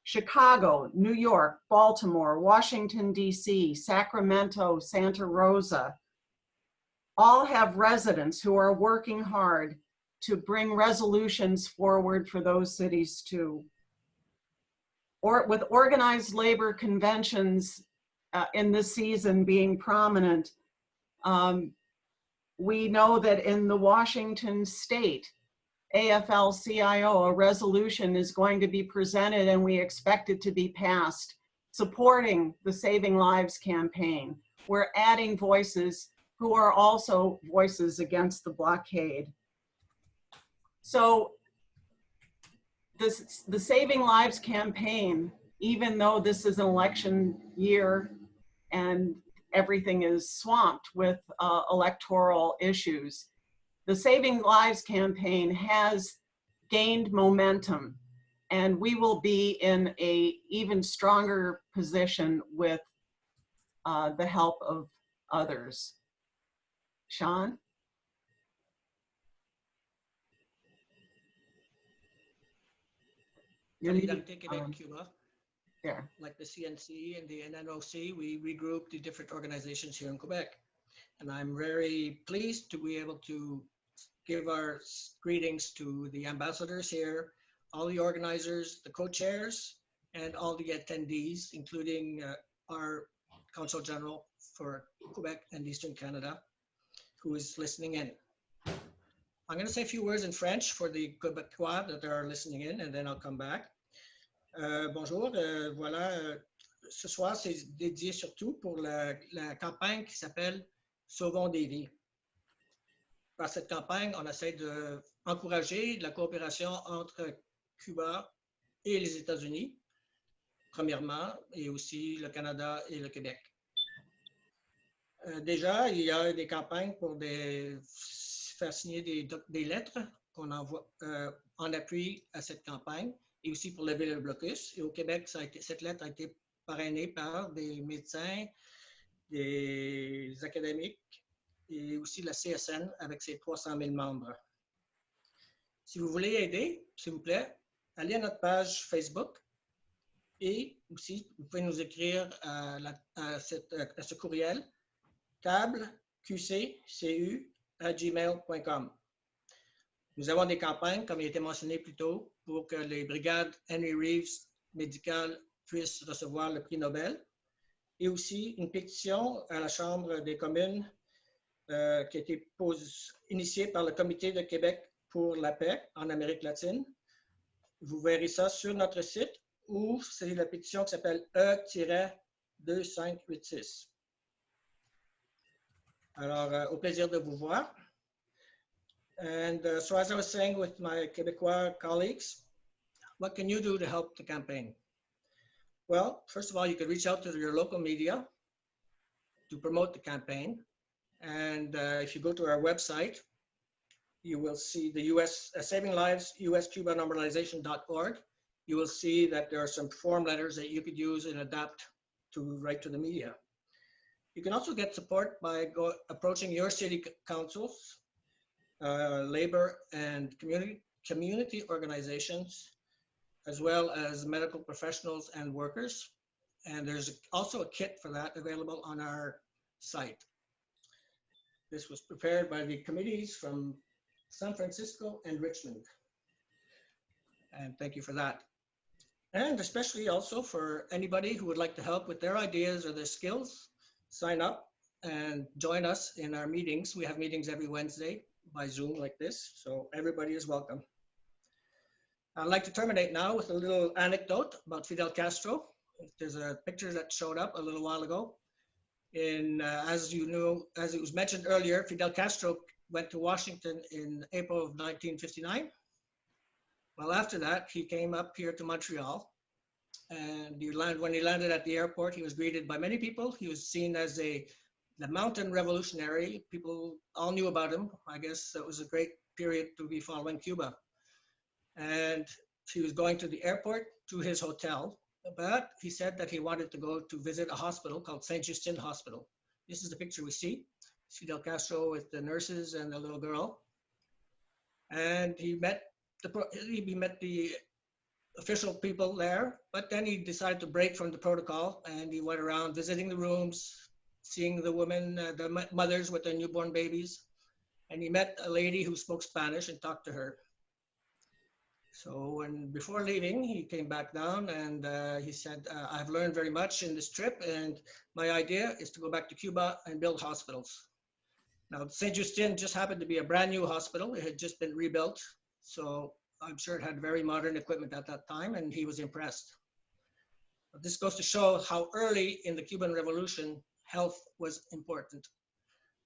Chicago, New York, Baltimore, Washington, D.C., Sacramento, Santa Rosa, all have residents who are working hard to bring resolutions forward for those cities too. Or with organized labor conventions in this season being prominent. We know that in the Washington state, AFL-CIO, a resolution is going to be presented and we expect it to be passed, supporting the Saving Lives campaign. We're adding voices who are also voices against the blockade. So the Saving Lives campaign, even though this is an election year and everything is swamped with electoral issues, the Saving Lives campaign has gained momentum, and we will be in an even stronger position with the help of others. Sean? Solidarité Québec-Cuba. Yeah. Like the CNC and the NNOC, we regroup the different organizations here in Quebec. And I'm very pleased to be able to give our greetings to the ambassadors here, all the organizers, the co-chairs, and all the attendees, including our Consul General for Quebec and Eastern Canada, who is listening in. I'm going to say a few words in French for the Québécois that are listening in, and then I'll come back. Bonjour, voilà, ce soir c'est dédié surtout pour la campagne qui s'appelle Sauvons des vies. Par cette campagne, on essaie d'encourager la coopération entre Cuba et les États-Unis, premièrement, et aussi le Canada et le Québec. Déjà, il y a des campagnes pour faire signer des lettres qu'on envoie en appui à cette campagne, et aussi pour lever le blocus. Et au Québec, cette lettre a été parrainée par des médecins, des académiques et aussi la CSN avec ses 300 000 membres. Si vous voulez aider, s'il vous plaît, allez à notre page Facebook et aussi vous pouvez nous écrire à ce courriel tableqccu@gmail.com. Nous avons des campagnes, comme il a été mentionné plus tôt, pour que les brigades Henry Reeves médicales puissent recevoir le prix Nobel, et aussi une pétition à la Chambre des communes qui a été initiée par le Comité de Québec pour la paix en Amérique latine. Vous verrez ça sur notre site, ou c'est la pétition qui s'appelle E-2586. Alors, au plaisir de vous voir. And so as I was saying with my Quebecois colleagues, what can you do to help the campaign? Well, first of all, you could reach out to your local media to promote the campaign. And if you go to our website, you will see the Saving Lives, USCubaNormalization.org. You will see that there are some form letters that you could use and adapt to write to the media. You can also get support by approaching your city councils, labor and community organizations, as well as medical professionals and workers. And there's also a kit for that available on our site. This was prepared by the committees from San Francisco and Richmond. And thank you for that. And especially also for anybody who would like to help with their ideas or their skills, sign up and join us in our meetings. We have meetings every Wednesday by Zoom like this, so everybody is welcome. I'd like to terminate now with a little anecdote about Fidel Castro. There's a picture that showed up a little while ago. As you know, as it was mentioned earlier, Fidel Castro went to Washington in April of 1959. Well, after that, he came up here to Montreal. And when he landed at the airport, he was greeted by many people. He was seen as the mountain revolutionary. People all knew about him. I guess it was a great period to be following Cuba. And he was going to the airport to his hotel, but he said that he wanted to go to visit a hospital called St. Justin Hospital. This is the picture we see. Fidel Castro with the nurses and the little girl. And he met the official people there, but then he decided to break from the protocol and he went around visiting the rooms, seeing the women, the mothers with their newborn babies. And he met a lady who spoke Spanish and talked to her. So before leaving, he came back down and he said, I've learned very much in this trip, and my idea is to go back to Cuba and build hospitals. Now, St. Justine just happened to be a brand new hospital. It had just been rebuilt. So I'm sure it had very modern equipment at that time, and he was impressed. But this goes to show how early in the Cuban Revolution, health was important.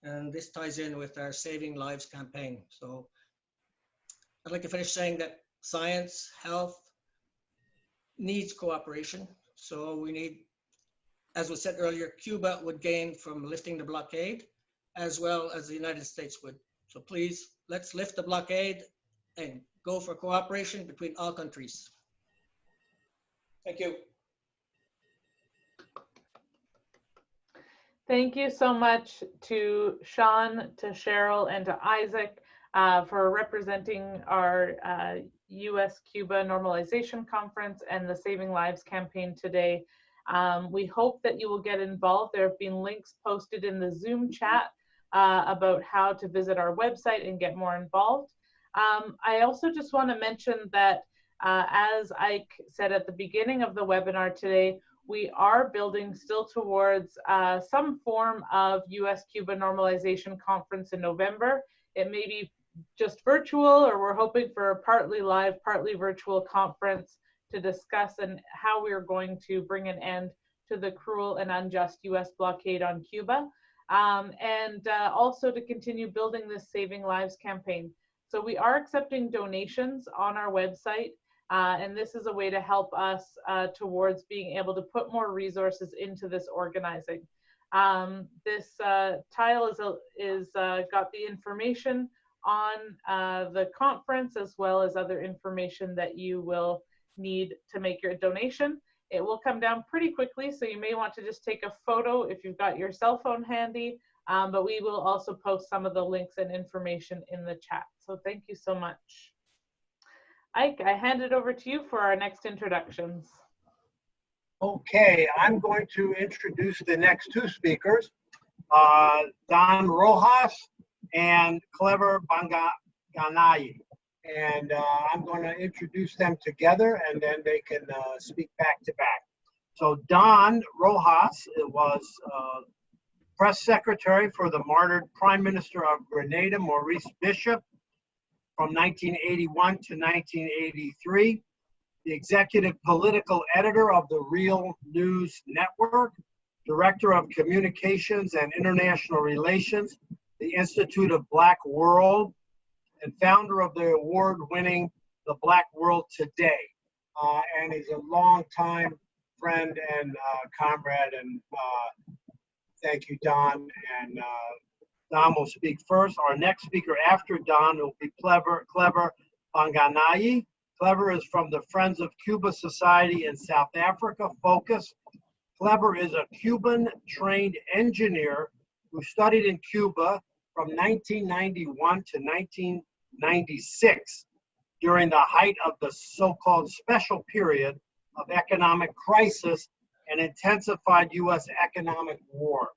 And this ties in with our Saving Lives campaign. So I'd like to finish saying that science, health needs cooperation. So we need, as was said earlier, Cuba would gain from lifting the blockade as well as the United States would. So please, let's lift the blockade and go for cooperation between all countries. Thank you. Thank you so much to Sean, to Cheryl, and to Isaac for representing our US-Cuba Normalization Conference and the Saving Lives campaign today. We hope that you will get involved. There have been links posted in the Zoom chat about how to visit our website and get more involved. I also just want to mention that as Ike said at the beginning of the webinar today, we are building still towards some form of US-Cuba Normalization Conference in November. It may be just virtual, or we're hoping for a partly live, partly virtual conference to discuss and how we're going to bring an end to the cruel and unjust US blockade on Cuba, and also to continue building this Saving Lives campaign. So we are accepting donations on our website. And this is a way to help us towards being able to put more resources into this organizing. This tile is got the information on the conference, as well as other information that you will need to make your donation. It will come down pretty quickly, so you may want to just take a photo if you've got your cell phone handy, but we will also post some of the links and information in the chat. So thank you so much. Ike, I hand it over to you for our next introductions. Okay, I'm going to introduce the next two speakers, Don Rojas and Clever Banganay. And I'm going to introduce them together, and then they can speak back to back. So Don Rojas was press secretary for the martyred Prime Minister of Grenada, Maurice Bishop, from 1981 to 1983, the executive political editor of the Real News Network, director of communications and international relations, the Institute of Black World, and founder of the award-winning The Black World Today. And he's a longtime friend and comrade, and thank you, Don. And Don will speak first. Our next speaker after Don will be Clever Banganay. Clever is from the Friends of Cuba Society in South Africa, Focus. Clever is a Cuban-trained engineer who studied in Cuba from 1991 to 1996 during the height of the so-called special period of economic crisis and intensified U.S. economic war.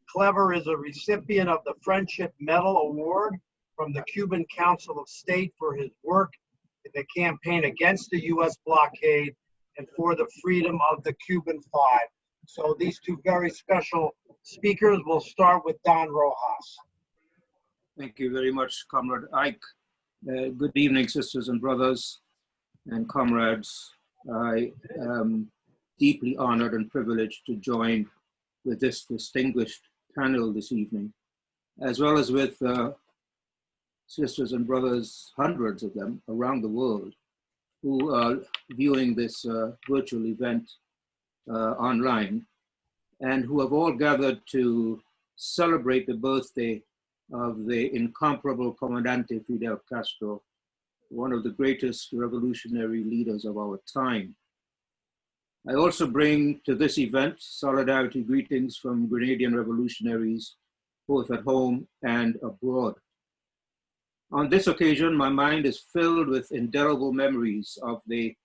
Clever is a recipient of the Friendship Medal Award from the Cuban Council of State for his work in the campaign against the U.S. blockade and for the freedom of the Cuban Five. So these two very special speakers will start with Don Rojas. Thank you very much, Comrade Ike. Good evening, sisters and brothers and comrades. I am deeply honored and privileged to join with this distinguished panel this evening, as well as with sisters and brothers, hundreds of them around the world, who are viewing this virtual event online, and who have all gathered to celebrate the birthday of the incomparable Comandante Fidel Castro, one of the greatest revolutionary leaders of our time. I also bring to this event solidarity greetings from Grenadian revolutionaries, both at home and abroad. On this occasion, my mind is filled with indelible memories of the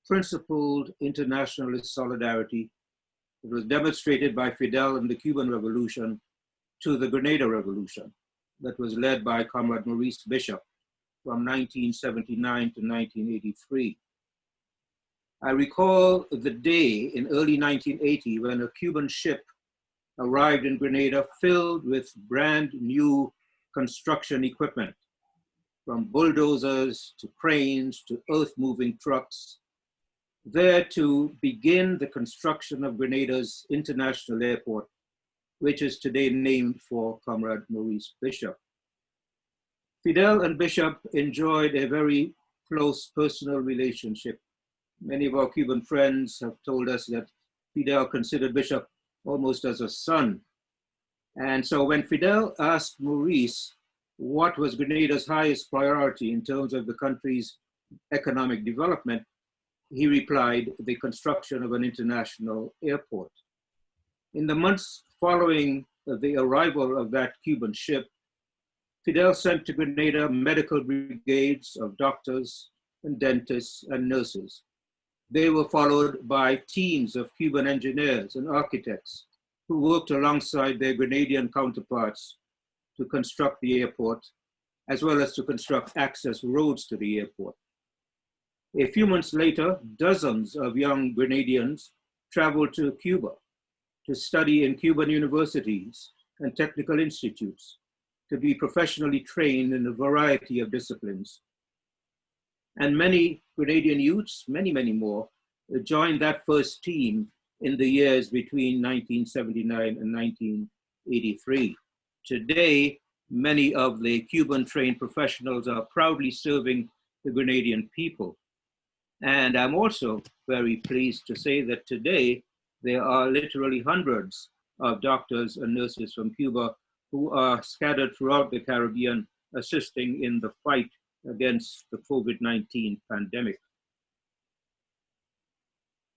principled internationalist solidarity that was demonstrated by Fidel in the Cuban Revolution to the Grenada Revolution that was led by Comrade Maurice Bishop from 1979 to 1983. I recall the day in early 1980 when a Cuban ship arrived in Grenada filled with brand new construction equipment, from bulldozers to cranes to earth-moving trucks, there to begin the construction of Grenada's international airport, which is today named for Comrade Maurice Bishop. Fidel and Bishop enjoyed a very close personal relationship. Many of our Cuban friends have told us that Fidel considered Bishop almost as a son. And so when Fidel asked Maurice what was Grenada's highest priority in terms of the country's economic development, he replied, the construction of an international airport. In the months following the arrival of that Cuban ship, Fidel sent to Grenada medical brigades of doctors and dentists and nurses. They were followed by teams of Cuban engineers and architects who worked alongside their Grenadian counterparts to construct the airport, as well as to construct access roads to the airport. A few months later, dozens of young Grenadians traveled to Cuba to study in Cuban universities and technical institutes, to be professionally trained in a variety of disciplines. And many Grenadian youths, many more, joined that first team in the years between 1979 and 1983. Today, many of the Cuban trained professionals are proudly serving the Grenadian people. And I'm also very pleased to say that today, there are literally hundreds of doctors and nurses from Cuba who are scattered throughout the Caribbean, assisting in the fight against the COVID-19 pandemic.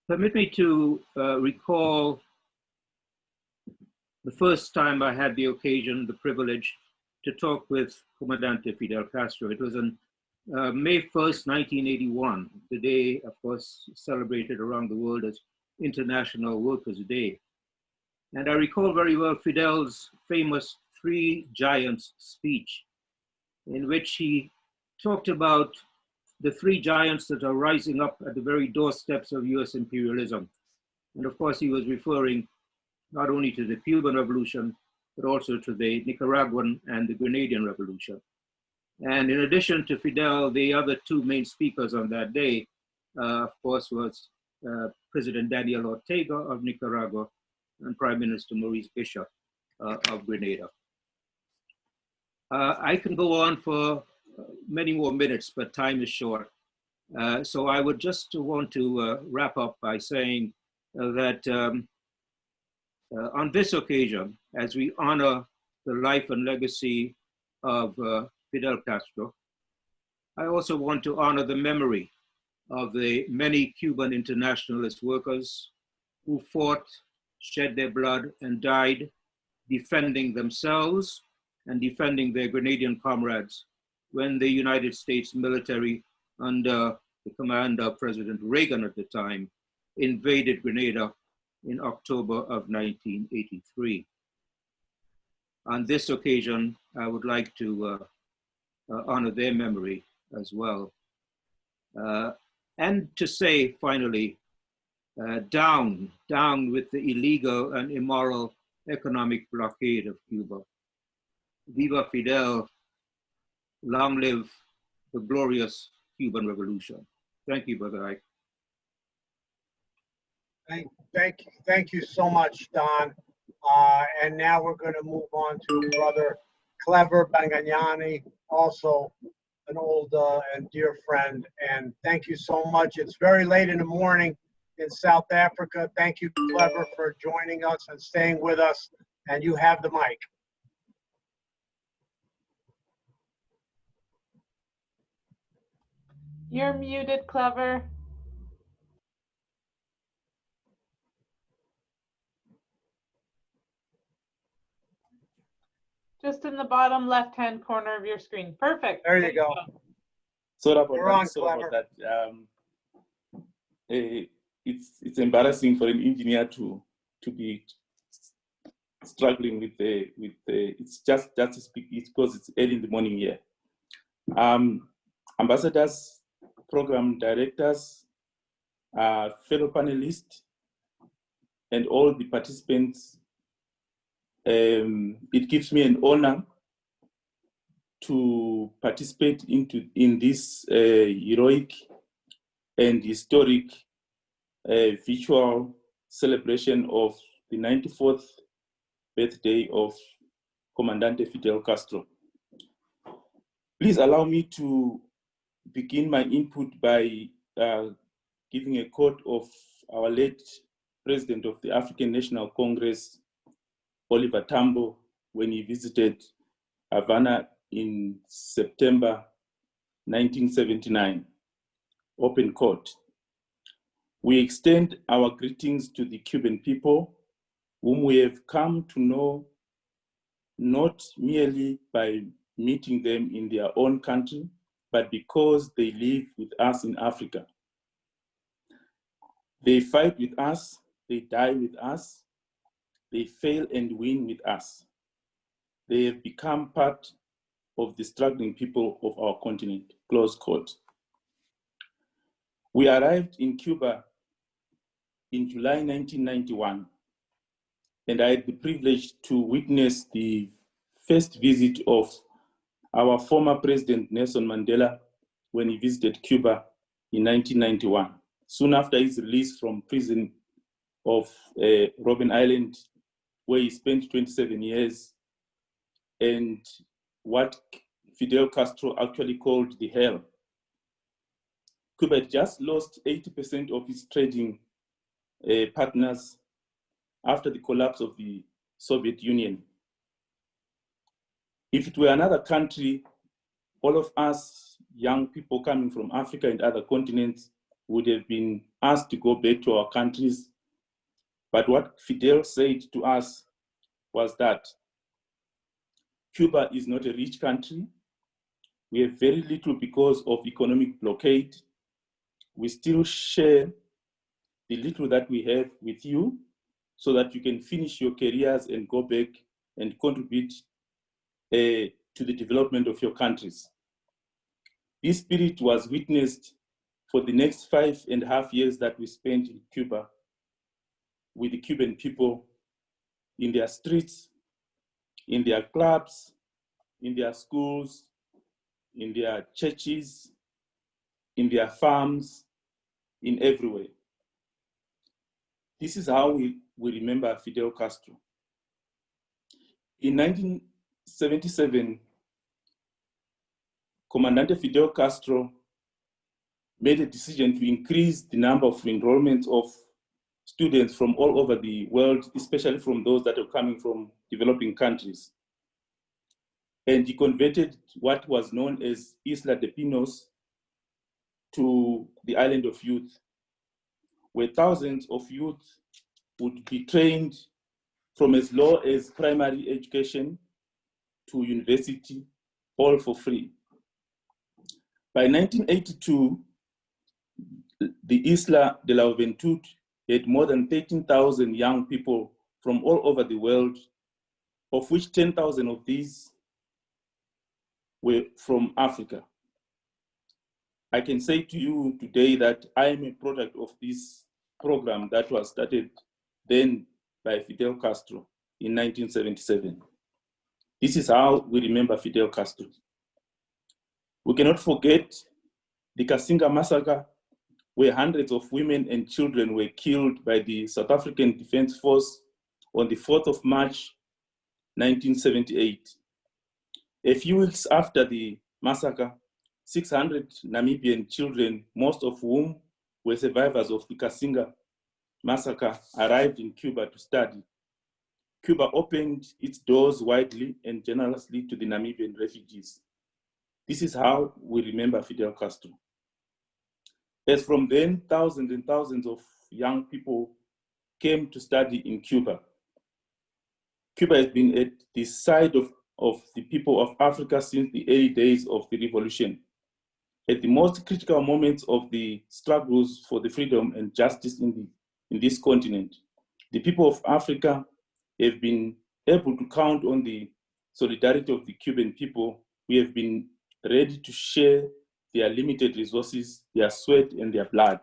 Permit me to recall the first time I had the occasion, the privilege to talk with Comandante Fidel Castro. It was on May 1st, 1981, the day, of course, celebrated around the world as International Workers' Day. And I recall very well Fidel's famous Three Giants speech, in which he talked about the three giants that are rising up at the very doorsteps of US imperialism. And of course, he was referring not only to the Cuban Revolution, but also to the Nicaraguan and the Grenadian Revolution. And in addition to Fidel, the other two main speakers on that day, of course, was President Daniel Ortega of Nicaragua and Prime Minister Maurice Bishop of Grenada. I can go on for many more minutes, but time is short. So I would just want to wrap up by saying that on this occasion, as we honor the life and legacy of Fidel Castro, I also want to honor the memory of the many Cuban internationalist workers who fought, shed their blood, and died defending themselves and defending their Grenadian comrades when the United States military, under the command of President Reagan at the time, invaded Grenada in October of 1983. On this occasion, I would like to honor their memory as well. And to say, finally, down with the illegal and immoral economic blockade of Cuba. Viva Fidel, long live the glorious Cuban Revolution. Thank you, Brother Ike. Thank you so much, Don. And now we're going to move on to Brother Clever Bangagnani, also an old and dear friend. And thank you so much. It's very late in the morning in South Africa. Thank you, Clever, for joining us and staying with us. And you have the mic. You're muted, Clever. Just in the bottom left-hand corner of your screen. Perfect. There you go. Sorry about that. It's embarrassing for an engineer to be struggling with the it's just to speak. It's because it's early in the morning here. ambassadors, program directors, fellow panelists, and all the participants. It gives me an honor to participate in this heroic and historic virtual celebration of the 94th birthday of Comandante Fidel Castro. Please allow me to begin my input by giving a quote of our late President of the African National Congress, Oliver Tambo, when he visited Havana in September 1979. Open quote. "We extend our greetings to the Cuban people, whom we have come to know not merely by meeting them in their own country, but because they live with us in Africa. They fight with us, they die with us, they fail and win with us. They have become part of the struggling people of our continent," close quote. We arrived in Cuba in July 1991, and I had the privilege to witness the first visit of our former President Nelson Mandela when he visited Cuba in 1991, soon after his release from prison of Robben Island, where he spent 27 years, and what Fidel Castro actually called the hell. Cuba had just lost 80% of its trading partners after the collapse of the Soviet Union. If it were another country, all of us young people coming from Africa and other continents would have been asked to go back to our countries. But what Fidel said to us was that Cuba is not a rich country. We have very little because of economic blockade. We still share the little that we have with you so that you can finish your careers and go back and contribute to the development of your countries. This spirit was witnessed for the next 5.5 years that we spent in Cuba with the Cuban people in their streets, in their clubs, in their schools, in their churches, in their farms, in everywhere. This is how we remember Fidel Castro. In 1977, Comandante Fidel Castro made a decision to increase the number of enrollment of students from all over the world, especially from those that are coming from developing countries. And he converted what was known as Isla de Pinos to the island of youth, where thousands of youth would be trained from as low as primary education to university, all for free. By 1982, the Isla de la Juventud had more than 13,000 young people from all over the world, of which 10,000 of these were from Africa. I can say to you today that I am a product of this program that was started then by Fidel Castro in 1977. This is how we remember Fidel Castro. We cannot forget the Kasinga massacre, where hundreds of women and children were killed by the South African Defense Force on the 4th of March, 1978. A few weeks after the massacre, 600 Namibian children, most of whom were survivors of the Kasinga massacre, arrived in Cuba to study. Cuba opened its doors widely and generously to the Namibian refugees. This is how we remember Fidel Castro. As from then, thousands and thousands of young people came to study in Cuba. Cuba has been at the side of the people of Africa since the early days of the revolution. At the most critical moments of the struggles for the freedom and justice in this continent, the people of Africa have been able to count on the solidarity of the Cuban people. We have been ready to share their limited resources, their sweat, and their blood.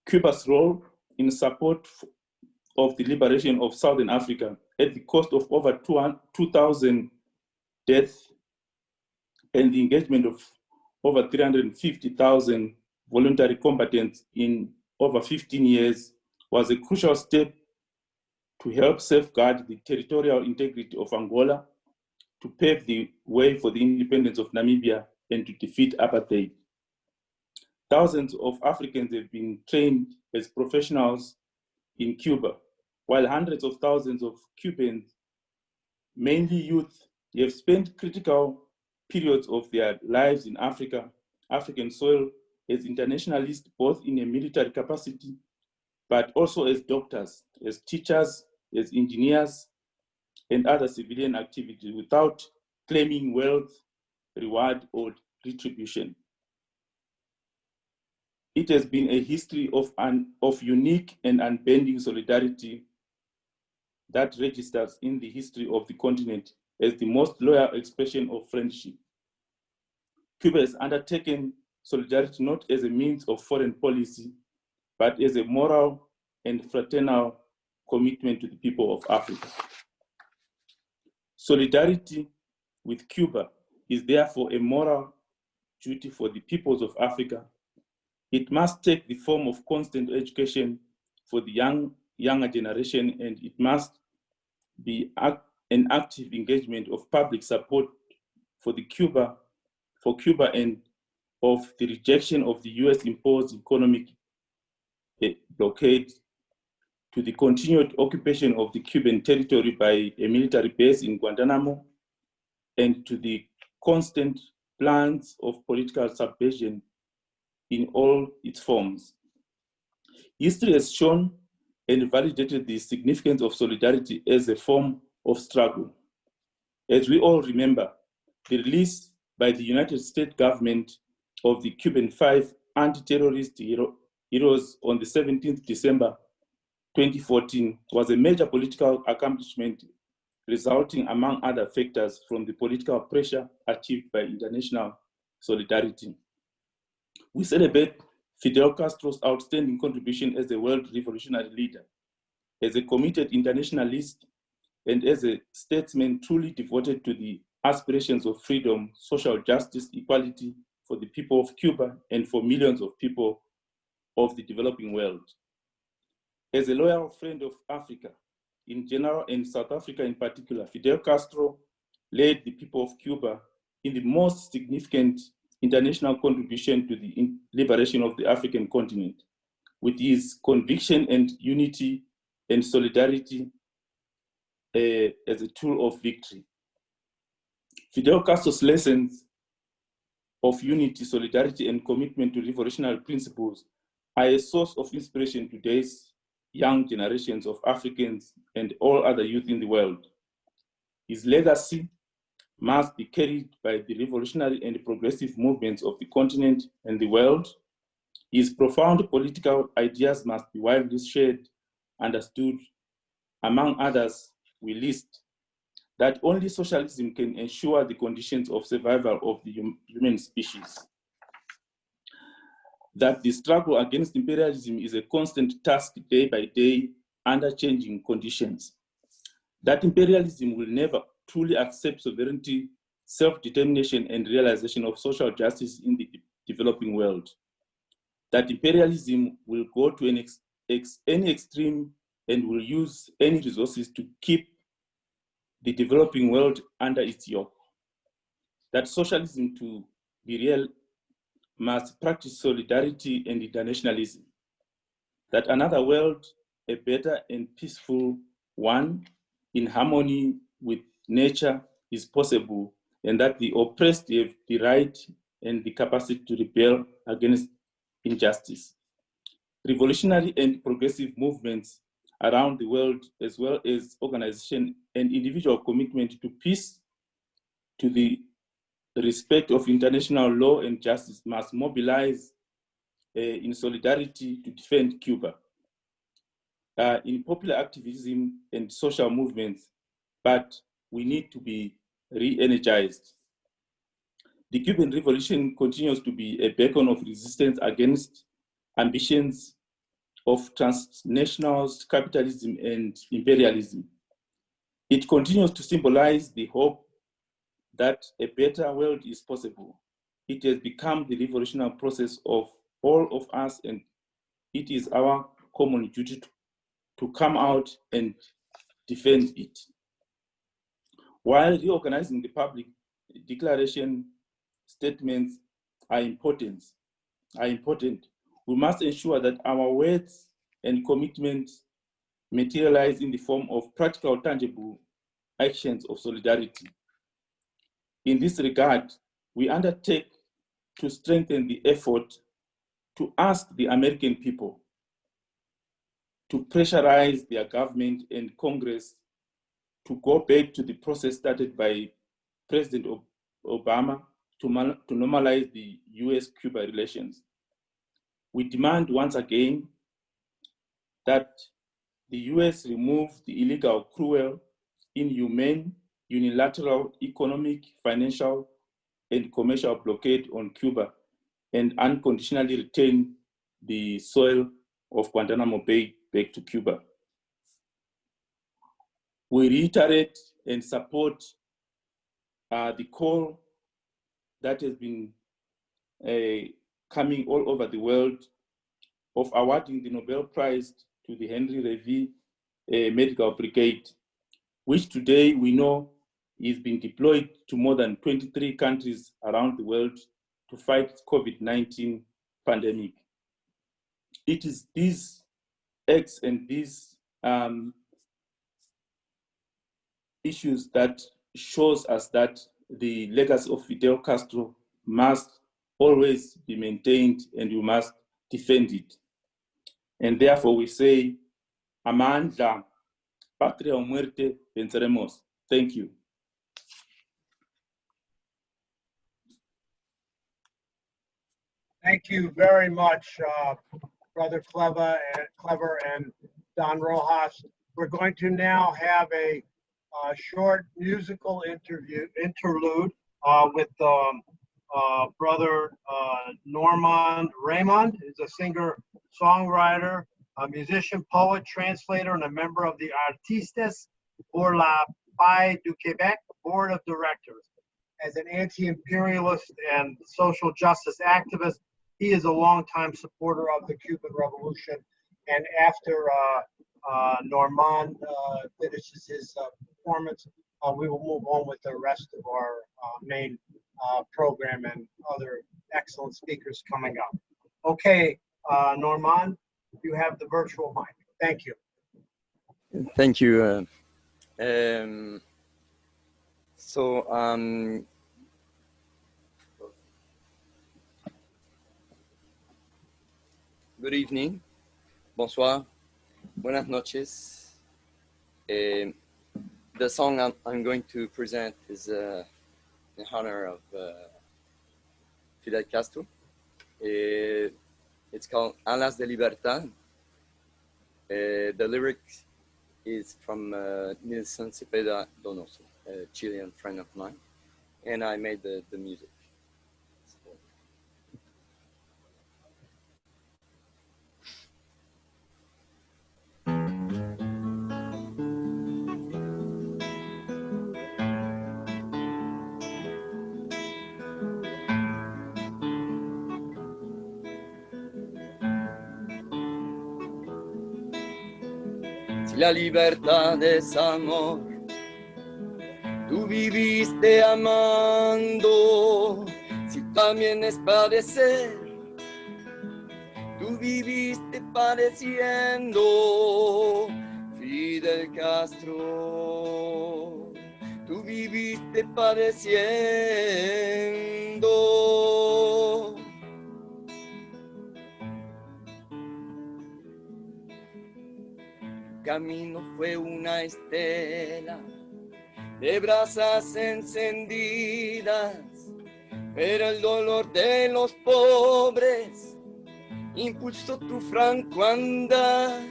Cuba's role in support of the liberation of Southern Africa at the cost of over 2,000 deaths and the engagement of over 350,000 voluntary combatants in over 15 years was a crucial step to help safeguard the territorial integrity of Angola, to pave the way for the independence of Namibia, and to defeat apartheid. Thousands of Africans have been trained as professionals in Cuba, while hundreds of thousands of Cubans, mainly youth, have spent critical periods of their lives in African soil as internationalists, both in a military capacity, but also as doctors, as teachers, as engineers, and other civilian activities without claiming wealth, reward, or retribution. It has been a history of unique and unbending solidarity that registers in the history of the continent as the most loyal expression of friendship. Cuba has undertaken solidarity not as a means of foreign policy, but as a moral and fraternal commitment to the people of Africa. Solidarity with Cuba is therefore a moral duty for the peoples of Africa. It must take the form of constant education for the younger generation, and it must be an active engagement of public support for Cuba and of the rejection of the US-imposed economic blockade, to the continued occupation of the Cuban territory by a military base in Guantanamo, and to the constant plans of political subversion in all its forms. History has shown and validated the significance of solidarity as a form of struggle. As we all remember, the release by the United States government of the Cuban 5 anti-terrorist heroes on the 17th December 2014 was a major political accomplishment, resulting, among other factors, from the political pressure achieved by international solidarity. We celebrate Fidel Castro's outstanding contribution as a world revolutionary leader, as a committed internationalist, and as a statesman truly devoted to the aspirations of freedom, social justice, equality for the people of Cuba and for millions of people of the developing world. As a loyal friend of Africa in general and South Africa in particular, Fidel Castro led the people of Cuba in the most significant international contribution to the liberation of the African continent, with his conviction and unity and solidarity as a tool of victory. Fidel Castro's lessons of unity, solidarity, and commitment to revolutionary principles are a source of inspiration to today's young generations of Africans and all other youth in the world. His legacy must be carried by the revolutionary and progressive movements of the continent and the world. His profound political ideas must be widely shared, understood. Among others, we list that only socialism can ensure the conditions of survival of the human species, that the struggle against imperialism is a constant task day by day under changing conditions, that imperialism will never truly accept sovereignty, self-determination, and realization of social justice in the developing world, that imperialism will go to any extreme and will use any resources to keep the developing world under its yoke, that socialism, to be real, must practice solidarity and internationalism, that another world, a better and peaceful one in harmony with nature, is possible, and that the oppressed have the right and the capacity to rebel against injustice. Revolutionary and progressive movements around the world, as well as organization and individual commitment to peace, to the respect of international law and justice, must mobilize in solidarity to defend Cuba. In popular activism and social movements, but we need to be re-energized. The Cuban Revolution continues to be a beacon of resistance against ambitions of transnational capitalism and imperialism. It continues to symbolize the hope that a better world is possible. It has become the revolutionary process of all of us, and it is our common duty to come out and defend it. While reorganizing the public declaration statements are important, we must ensure that our words and commitments materialize in the form of practical, tangible actions of solidarity. In this regard, we undertake to strengthen the effort to ask the American people to pressurize their government and Congress to go back to the process started by President Obama to normalize the US-Cuba relations. We demand once again that the US remove the illegal, cruel, inhumane, unilateral economic, financial, and commercial blockade on Cuba and unconditionally return the soil of Guantanamo Bay back to Cuba. We reiterate and support the call that has been coming all over the world of awarding the Nobel Prize to the Henry Reeve Medical Brigade, which today we know is being deployed to more than 23 countries around the world to fight COVID-19 pandemic. It is these acts and these issues that shows us that the legacy of Fidel Castro must always be maintained and we must defend it. And therefore we say, Amandla, patria o muerte, venceremos. Thank you. Thank you very much, Brother Clever and Don Rojas. We're going to now have a short musical interlude with Brother Normand Raymond. He's a singer-songwriter, a musician, poet, translator, and a member of the Artistes pour la Paix du Québec Board of Directors. As an anti-imperialist and social justice activist, he is a longtime supporter of the Cuban Revolution. And after Normand finishes his performance, we will move on with the rest of our main program and other excellent speakers coming up. Okay, Normand, you have the virtual mic. Thank you. Thank you. Good evening, bonsoir, buenas noches. The song I'm going to present is in honor of Fidel Castro. It's called Alas de Libertad. The lyrics is from Nilson Cepeda Donoso, a Chilean friend of mine, and I made the music. La libertad es amor, tú viviste amando, si también es padecer, tú viviste padeciendo, Fidel Castro, tú viviste padeciendo. Camino fue una estela de brasas encendidas, pero el dolor de los pobres impulsó tu franco andar,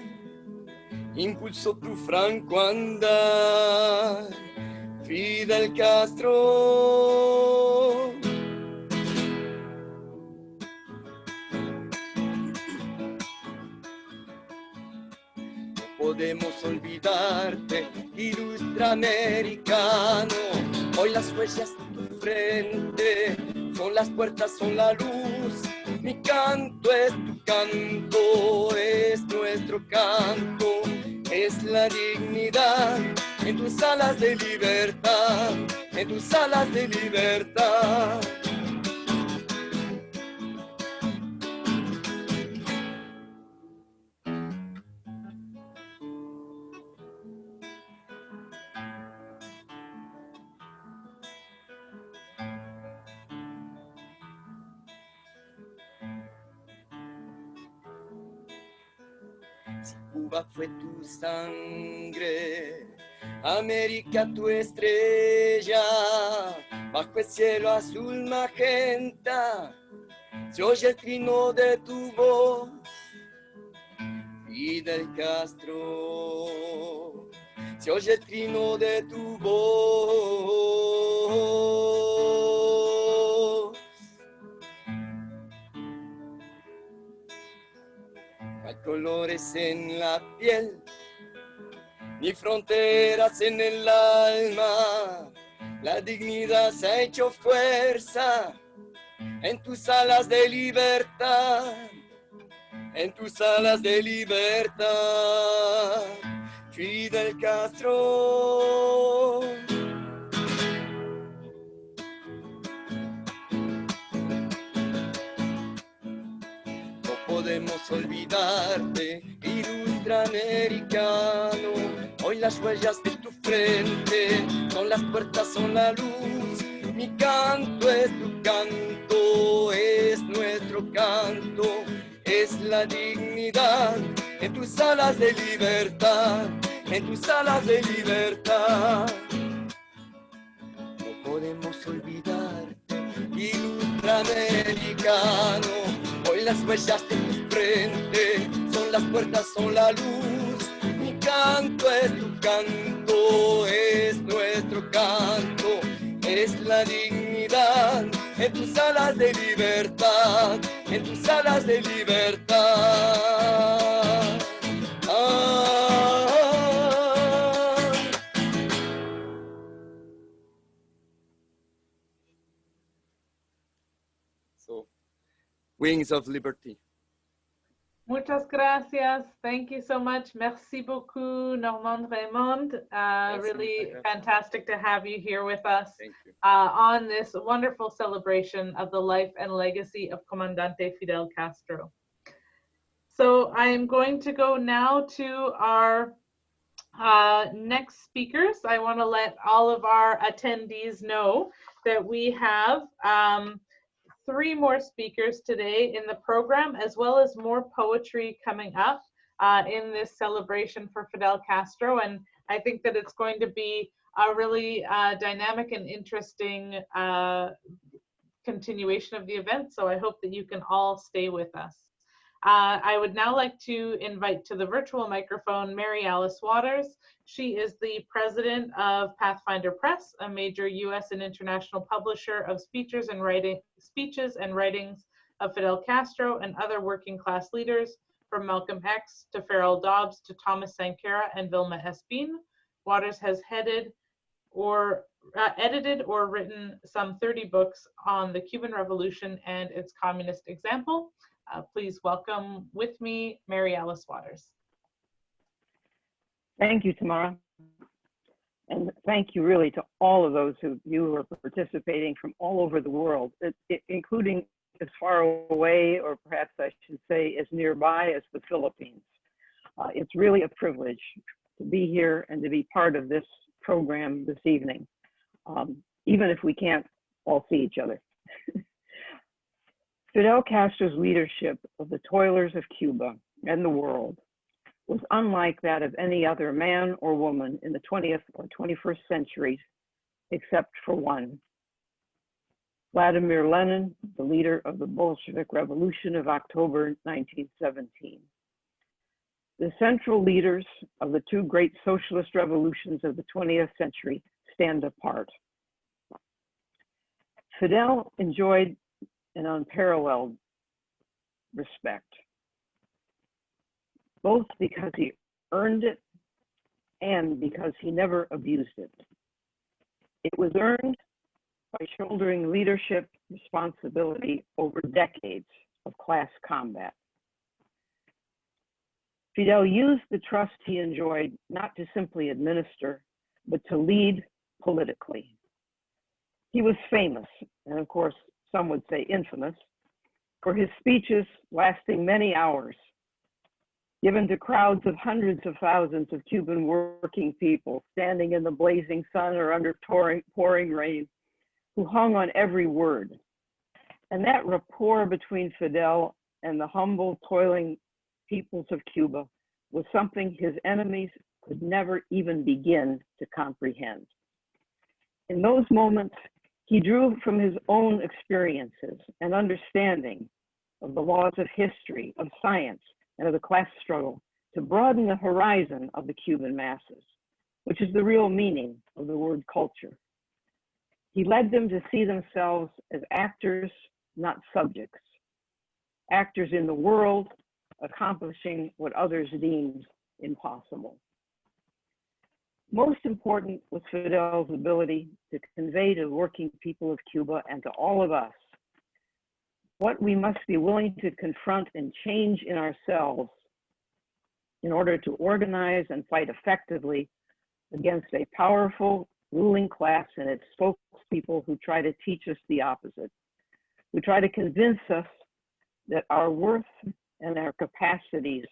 impulsó tu franco andar, Fidel Castro. podemos olvidarte, ilustre americano. Hoy las huellas de tu frente son las puertas, son la luz. Mi canto es tu canto, es nuestro canto, es la dignidad en tus alas de libertad, en tus alas de libertad. Cuba fue tu sangre, América tu estrella, bajo el cielo azul magenta, se oye el trino de tu voz, Fidel Castro, se oye el trino de tu voz. No hay colores en la piel, ni fronteras en el alma, la dignidad se ha hecho fuerza en tus alas de libertad, en tus alas de libertad, Fidel Castro. No podemos olvidarte, ilustre americano. Hoy las huellas de tu frente son las puertas, son la luz. Mi canto es tu canto, es nuestro canto, es la dignidad en tus alas de libertad, en tus alas de libertad. No podemos olvidarte, ilustre americano. Hoy las huellas de tu frente son las puertas, son la luz. Mi canto es tu canto, es nuestro canto, es la dignidad en tus alas de libertad, en tus alas de libertad. So, Wings of Liberty. Muchas gracias. Thank you so much. Merci beaucoup, Normand Raymond. Really fantastic to have you here with us on this wonderful celebration of the life and legacy of Comandante Fidel Castro. So I am going to go now to our next speakers. I want to let all of our attendees know that we have 3 more speakers today in the program, as well as more poetry coming up in this celebration for Fidel Castro. And I think that it's going to be a really dynamic and interesting continuation of the event. So I hope that you can all stay with us. I would now like to invite to the virtual microphone Mary Alice Waters. She is the president of Pathfinder Press, a major U.S. and international publisher of speeches and writings of Fidel Castro and other working class leaders, from Malcolm X to Farrell Dobbs to Thomas Sankara and Vilma Espin. Waters has edited or written some 30 books on the Cuban Revolution and its communist example. Please welcome with me, Mary Alice Waters. Thank you, Tamara. And thank you really to all of those who are participating from all over the world, including as far away, or perhaps I should say as nearby as the Philippines. It's really a privilege to be here and to be part of this program this evening, even if we can't all see each other. Fidel Castro's leadership of the toilers of Cuba and the world was unlike that of any other man or woman in the 20th or 21st centuries, except for one. Vladimir Lenin, the leader of the Bolshevik Revolution of October 1917. The central leaders of the 2 great socialist revolutions of the 20th century stand apart. Fidel enjoyed an unparalleled respect, both because he earned it, and because he never abused it. It was earned by shouldering leadership responsibility over decades of class combat. Fidel used the trust he enjoyed not to simply administer, but to lead politically. He was famous, and of course, some would say infamous, for his speeches lasting many hours, given to crowds of hundreds of thousands of Cuban working people standing in the blazing sun or under pouring rain, who hung on every word. And that rapport between Fidel and the humble, toiling peoples of Cuba was something his enemies could never even begin to comprehend. In those moments, he drew from his own experiences and understanding of the laws of history, of science, and of the class struggle to broaden the horizon of the Cuban masses, which is the real meaning of the word culture. He led them to see themselves as actors, not subjects, actors in the world, accomplishing what others deemed impossible. Most important was Fidel's ability to convey to the working people of Cuba and to all of us what we must be willing to confront and change in ourselves in order to organize and fight effectively against a powerful ruling class and its spokespeople who try to teach us the opposite, who try to convince us that our worth and our capacities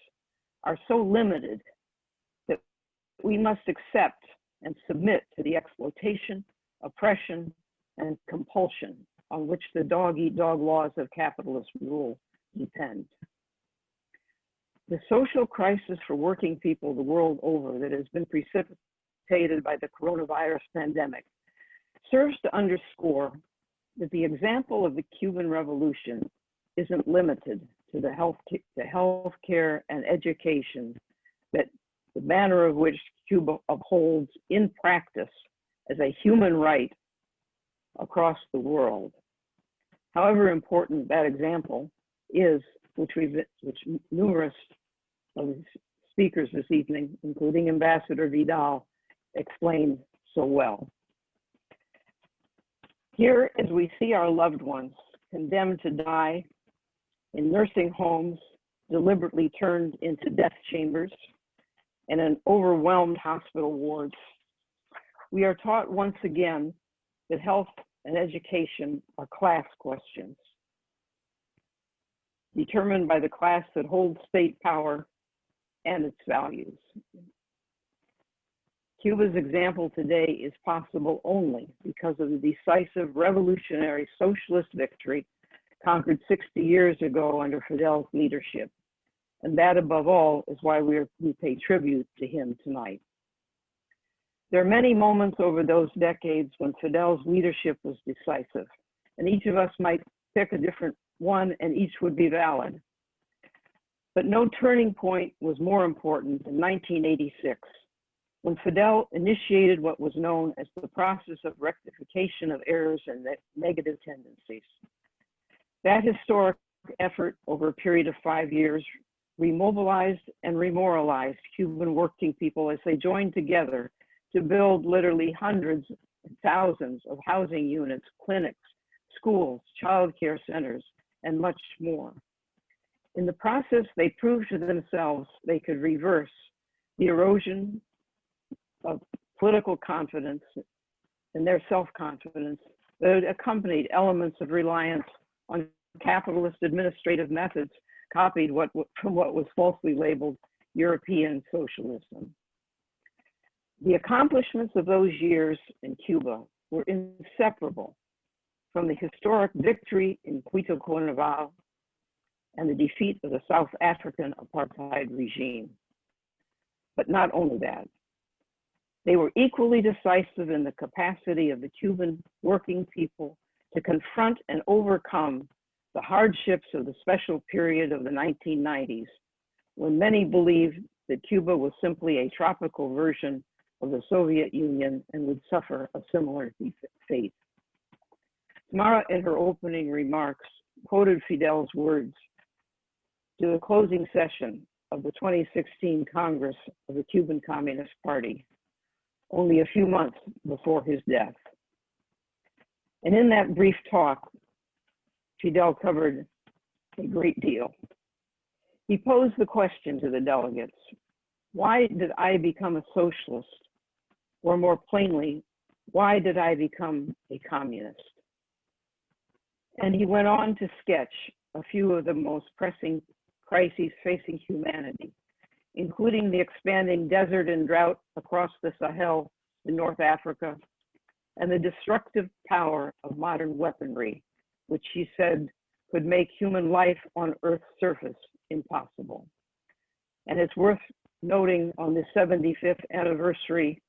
are so limited that we must accept and submit to the exploitation, oppression, and compulsion on which the dog-eat-dog laws of capitalist rule depend. The social crisis for working people the world over that has been precipitated by the coronavirus pandemic serves to underscore that the example of the Cuban Revolution isn't limited to the health care and education that the manner of which Cuba upholds in practice as a human right across the world. However important that example is, which numerous of the speakers this evening, including Ambassador Vidal, explained so well. Here, as we see our loved ones condemned to die in nursing homes, deliberately turned into death chambers, and in overwhelmed hospital wards, we are taught once again that health and education are class questions, determined by the class that holds state power and its values. Cuba's example today is possible only because of the decisive revolutionary socialist victory conquered 60 years ago under Fidel's leadership. And that, above all, is why we pay tribute to him tonight. There are many moments over those decades when Fidel's leadership was decisive, and each of us might pick a different one, and each would be valid. But no turning point was more important than 1986, when Fidel initiated what was known as the process of rectification of errors and negative tendencies. That historic effort over a period of 5 years remobilized and remoralized Cuban working people as they joined together to build literally hundreds and thousands of housing units, clinics, schools, child care centers, and much more. In the process, they proved to themselves they could reverse the erosion of political confidence and their self-confidence that had accompanied elements of reliance on capitalist administrative methods copied from what was falsely labeled European socialism. The accomplishments of those years in Cuba were inseparable from the historic victory in Quito Carnaval and the defeat of the South African apartheid regime. But not only that, they were equally decisive in the capacity of the Cuban working people to confront and overcome the hardships of the special period of the 1990s, when many believed that Cuba was simply a tropical version of the Soviet Union and would suffer a similar fate. Tamara, in her opening remarks, quoted Fidel's words to the closing session of the 2016 Congress of the Cuban Communist Party, only a few months before his death. And in that brief talk, Fidel covered a great deal. He posed the question to the delegates, why did I become a socialist? Or more plainly, why did I become a communist? And he went on to sketch a few of the most pressing crises facing humanity, including the expanding desert and drought across the Sahel in North Africa, and the destructive power of modern weaponry, which he said could make human life on Earth's surface impossible. And it's worth noting on the 75th anniversary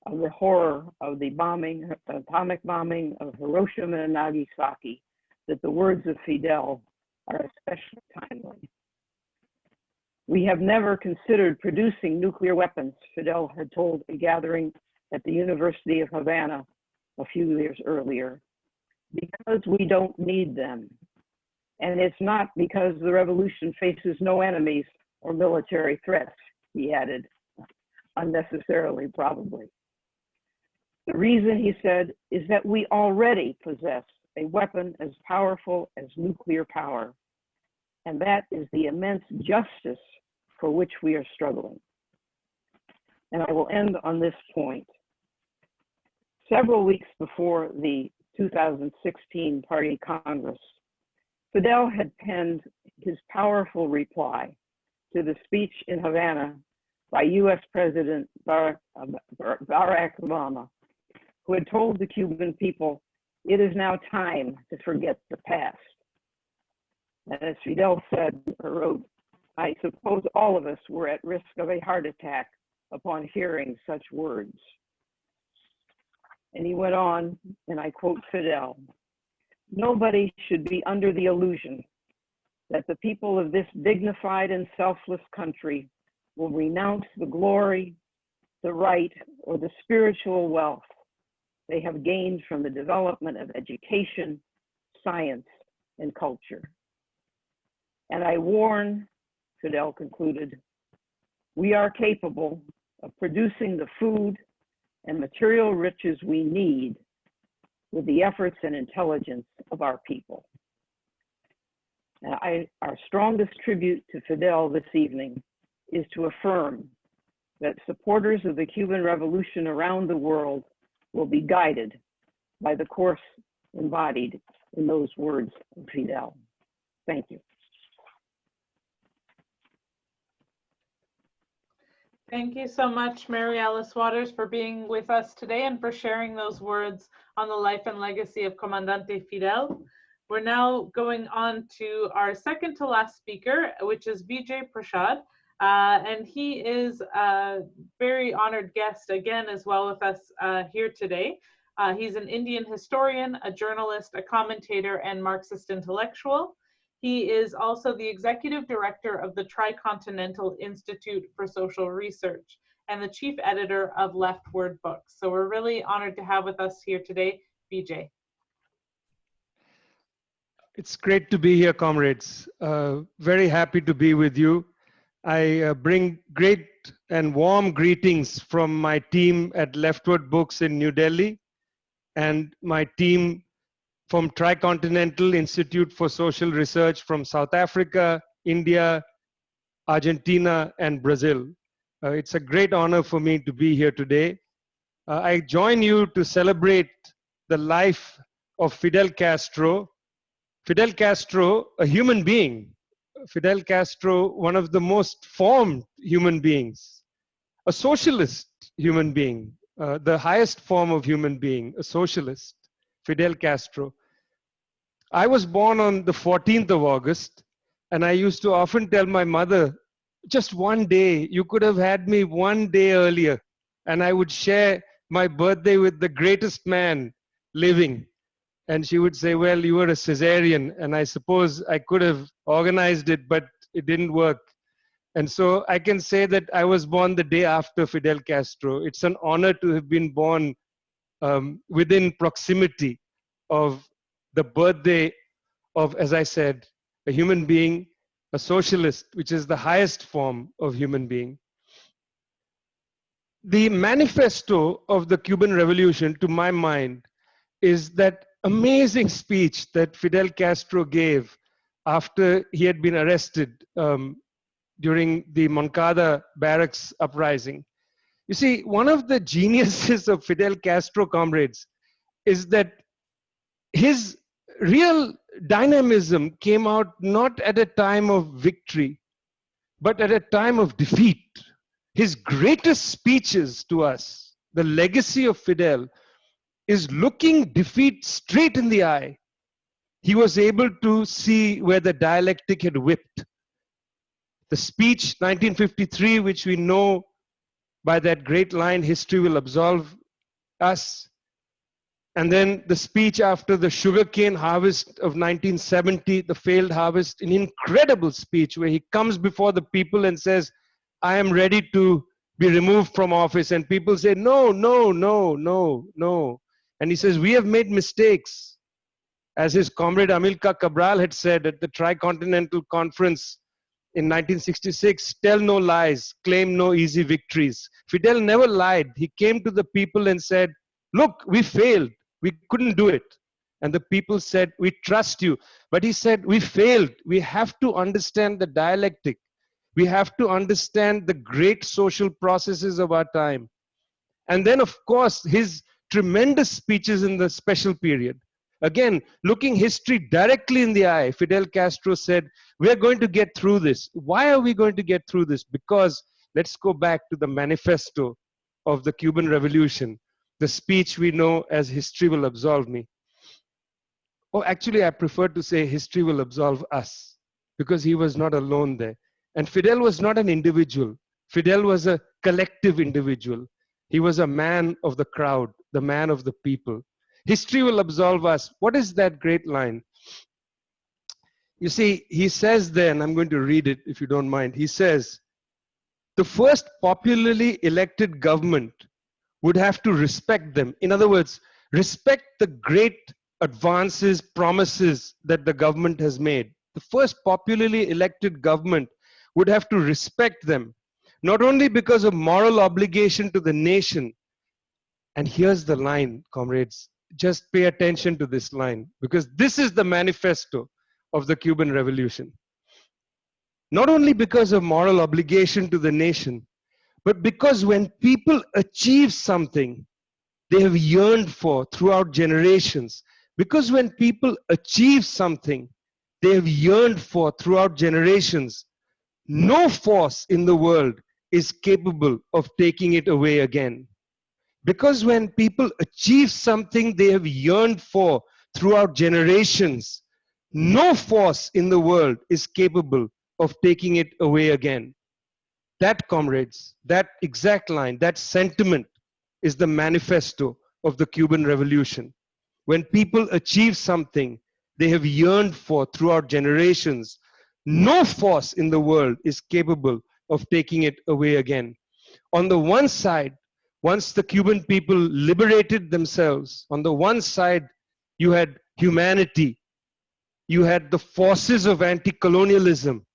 of the horror of the bombing, atomic bombing of Hiroshima and Nagasaki, that the words of Fidel are especially timely. We have never considered producing nuclear weapons, Fidel had told a gathering at the University of Havana a few years earlier, because we don't need them. And it's not because the revolution faces no enemies or military threats, he added, unnecessarily probably. The reason, he said, is that we already possess a weapon as powerful as nuclear power, and that is the immense justice for which we are struggling. And I will end on this point. Several weeks before the 2016 Party Congress, Fidel had penned his powerful reply to the speech in Havana by US President Barack Obama, who had told the Cuban people, it is now time to forget the past. And as Fidel said or wrote, I suppose all of us were at risk of a heart attack upon hearing such words. And he went on, and I quote Fidel, nobody should be under the illusion that the people of this dignified and selfless country will renounce the glory, the right, or the spiritual wealth they have gained from the development of education, science, and culture. And I warn, Fidel concluded, we are capable of producing the food and material riches we need with the efforts and intelligence of our people. And our strongest tribute to Fidel this evening is to affirm that supporters of the Cuban Revolution around the world will be guided by the course embodied in those words of Fidel. Thank you. Thank you so much, Mary Alice Waters, for being with us today and for sharing those words on the life and legacy of Comandante Fidel. We're now going on to our second to last speaker, which is Vijay Prashad. And he is a very honored guest again as well with us here today. He's an Indian historian, a journalist, a commentator, and Marxist intellectual. He is also the executive director of the Tricontinental Institute for Social Research and the chief editor of Leftward Books. So we're really honored to have with us here today, Vijay. It's great to be here, comrades. Very happy to be with you. I bring great and warm greetings from my team at Leftward Books in New Delhi and my team from Tricontinental Institute for Social Research from South Africa, India, Argentina, and Brazil. It's a great honor for me to be here today. I join you to celebrate the life of Fidel Castro. Fidel Castro, a human being. Fidel Castro, one of the most formed human beings. A socialist human being, the highest form of human being, a socialist. Fidel Castro. I was born on the 14th of August, and I used to often tell my mother, just one day, you could have had me one day earlier, and I would share my birthday with the greatest man living. And she would say, well, you were a cesarean, and I suppose I could have organized it, but it didn't work. And so I can say that I was born the day after Fidel Castro. It's an honor to have been born within proximity of the birthday of, as I said, a human being, a socialist, which is the highest form of human being. The manifesto of the Cuban Revolution, to my mind, is that amazing speech that Fidel Castro gave after he had been arrested during the Moncada barracks uprising. You see, one of the geniuses of Fidel Castro, comrades, is that his real dynamism came out not at a time of victory, but at a time of defeat. His greatest speeches to us, the legacy of Fidel, is looking defeat straight in the eye. He was able to see where the dialectic had whipped. The speech, 1953, which we know by that great line, history will absolve us. And then the speech after the sugarcane harvest of 1970, the failed harvest, an incredible speech where he comes before the people and says, I am ready to be removed from office. And people say, no, no, no, no, no. And he says, we have made mistakes. As his comrade Amilcar Cabral had said at the Tricontinental Conference in 1966, tell no lies, claim no easy victories. Fidel never lied. He came to the people and said, look, we failed. We couldn't do it. And the people said, we trust you. But he said, we failed. We have to understand the dialectic. We have to understand the great social processes of our time. And then, of course, his tremendous speeches in the special period. Again, looking history directly in the eye, Fidel Castro said, we're going to get through this. Why are we going to get through this? Because let's go back to the manifesto of the Cuban Revolution, the speech we know as history will absolve me. Oh, actually, I prefer to say history will absolve us, because he was not alone there. And Fidel was not an individual. Fidel was a collective individual. He was a man of the crowd, the man of the people. History will absolve us. What is that great line? You see, he says there, and I'm going to read it if you don't mind. He says, the first popularly elected government would have to respect them. In other words, respect the great advances, promises that the government has made. The first popularly elected government would have to respect them, not only because of moral obligation to the nation. And here's the line, comrades. Just pay attention to this line, because this is the manifesto of the Cuban Revolution. Not only because of moral obligation to the nation, but because when people achieve something they have yearned for throughout generations, because when people achieve something they have yearned for throughout generations, no force in the world is capable of taking it away again. Because when people achieve something they have yearned for throughout generations, no force in the world is capable of taking it away again. That, comrades, that exact line, that sentiment is the manifesto of the Cuban Revolution. When people achieve something they have yearned for throughout generations, no force in the world is capable of taking it away again. On the one side, once the Cuban people liberated themselves, on the one side, you had humanity, you had the forces of anti-colonialism,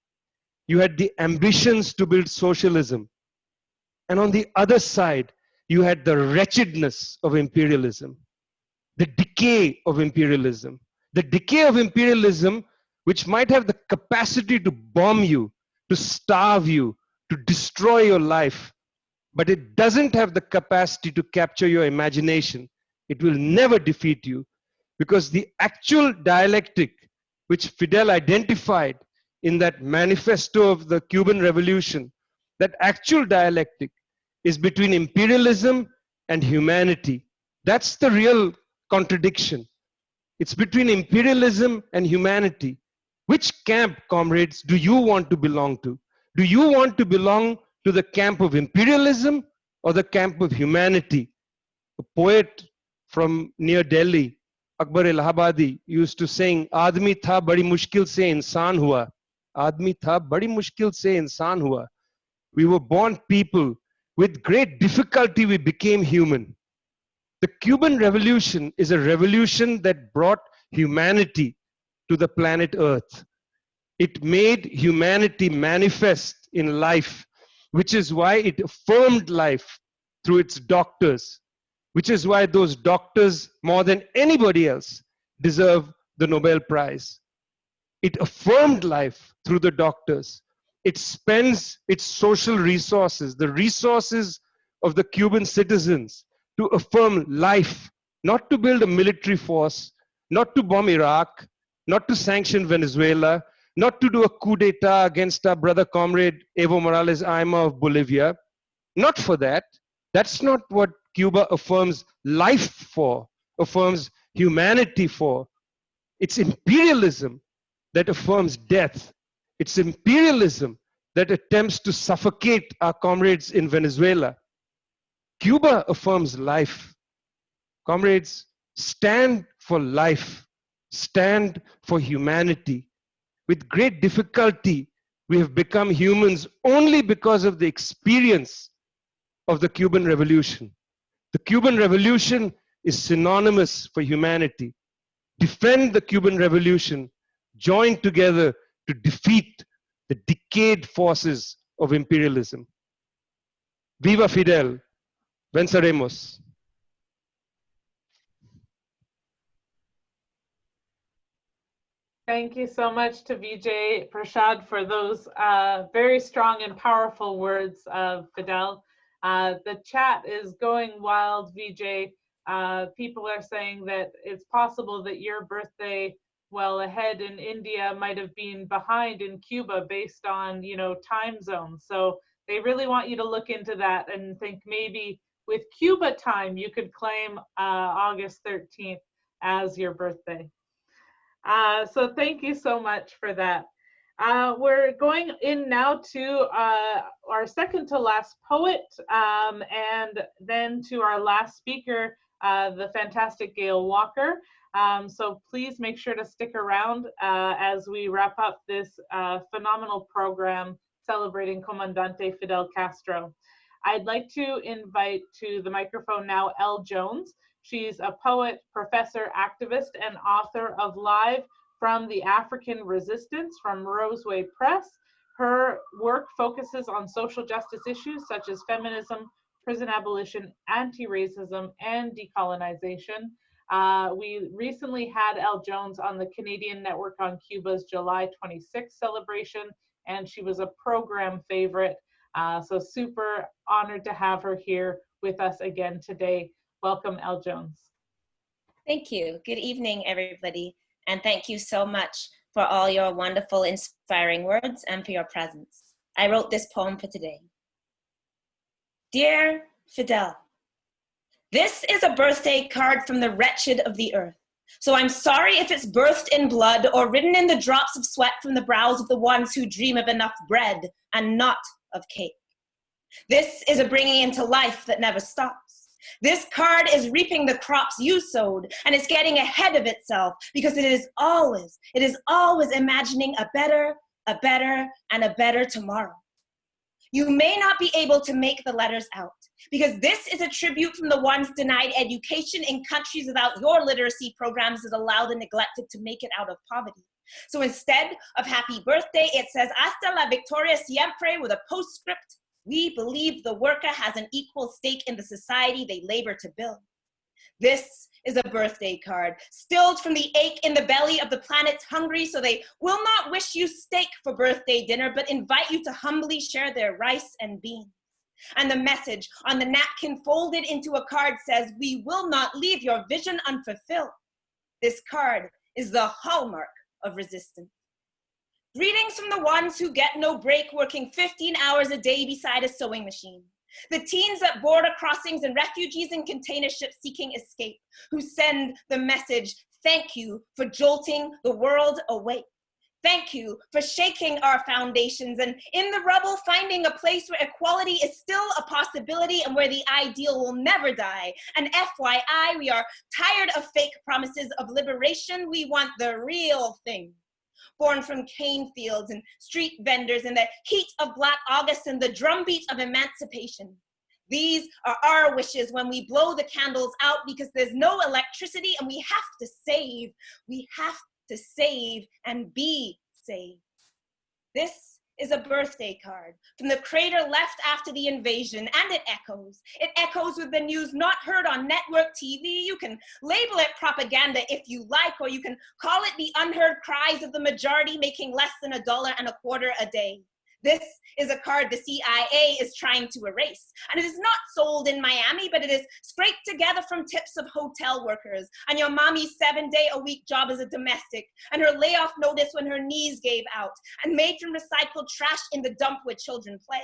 you had the ambitions to build socialism. And on the other side, you had the wretchedness of imperialism, the decay of imperialism. The decay of imperialism, which might have the capacity to bomb you, to starve you, to destroy your life, but it doesn't have the capacity to capture your imagination. It will never defeat you, because the actual dialectic which Fidel identified in that manifesto of the Cuban Revolution, that actual dialectic is between imperialism and humanity. That's the real contradiction. It's between imperialism and humanity. Which camp, comrades, do you want to belong to? Do you want to belong to the camp of imperialism or the camp of humanity? A poet from near Delhi, Akbar Allahabadi, used to sing, Aadmi tha badi mushkil se insaan hua. Aadmi tha badi mushkil se insaan hua. We were born people. With great difficulty we became human. The Cuban Revolution is a revolution that brought humanity to the planet Earth. It made humanity manifest in life, which is why it affirmed life through its doctors, which is why those doctors, more than anybody else, deserve the Nobel Prize. It affirmed life through the doctors. It spends its social resources, the resources of the Cuban citizens, to affirm life, not to build a military force, not to bomb Iraq, not to sanction Venezuela, not to do a coup d'etat against our brother comrade Evo Morales Ayma of Bolivia. Not for that. That's not what Cuba affirms life for, affirms humanity for. It's imperialism that affirms death. It's imperialism that attempts to suffocate our comrades in Venezuela. Cuba affirms life. Comrades, stand for life. Stand for humanity. With great difficulty, we have become humans only because of the experience of the Cuban Revolution. The Cuban Revolution is synonymous for humanity. Defend the Cuban Revolution. Join together to defeat the decayed forces of imperialism. Viva Fidel. Venceremos. Thank you so much to Vijay Prashad for those very strong and powerful words of Fidel. The chat is going wild, Vijay. People are saying that it's possible that your birthday, well ahead in India, might have been behind in Cuba based on, time zones. So they really want you to look into that and think maybe with Cuba time, you could claim August 13th as your birthday. So thank you so much for that. We're going in now to our second to last poet, and then to our last speaker, the fantastic Gail Walker. So please make sure to stick around as we wrap up this phenomenal program celebrating Comandante Fidel Castro. I'd like to invite to the microphone now Elle Jones. She's a poet, professor, activist, and author of Live from the African Resistance from Roseway Press. Her work focuses on social justice issues such as feminism, prison abolition, anti-racism, and decolonization. We recently had Elle Jones on the Canadian Network on Cuba's July 26th celebration, and she was a program favorite. So super honored to have her here with us again today. Welcome, Elle Jones. Thank you. Good evening, everybody. And thank you so much for all your wonderful, inspiring words and for your presence. I wrote this poem for today. Dear Fidel, this is a birthday card from the wretched of the earth. So I'm sorry if it's birthed in blood or written in the drops of sweat from the brows of the ones who dream of enough bread and not of cake. This is a bringing into life that never stops. This card is reaping the crops you sowed, and it's getting ahead of itself because it is always imagining a better, and a better tomorrow. You may not be able to make the letters out because this is a tribute from the ones denied education in countries without your literacy programs that allow the neglected to make it out of poverty. So instead of happy birthday, it says hasta la victoria siempre with a postscript. We believe the worker has an equal stake in the society they labor to build. This is a birthday card, stilled from the ache in the belly of the planet's hungry, so they will not wish you steak for birthday dinner, but invite you to humbly share their rice and beans. And the message on the napkin folded into a card says, we will not leave your vision unfulfilled. This card is the hallmark of resistance. Greetings from the ones who get no break, working 15 hours a day beside a sewing machine. The teens at border crossings and refugees in container ships seeking escape, who send the message, thank you for jolting the world awake. Thank you for shaking our foundations and in the rubble finding a place where equality is still a possibility and where the ideal will never die. And FYI, we are tired of fake promises of liberation. We want the real thing. Born from cane fields and street vendors in the heat of Black August and the drumbeat of emancipation. These are our wishes when we blow the candles out because there's no electricity and we have to save. We have to save and be saved. This is a birthday card from the crater left after the invasion, and it echoes. It echoes with the news not heard on network TV. You can label it propaganda if you like, or you can call it the unheard cries of the majority making less than $1.25 a day. This is a card the CIA is trying to erase. And it is not sold in Miami, but it is scraped together from tips of hotel workers, and your mommy's 7-day-a-week job as a domestic, and her layoff notice when her knees gave out, and made from recycled trash in the dump where children play.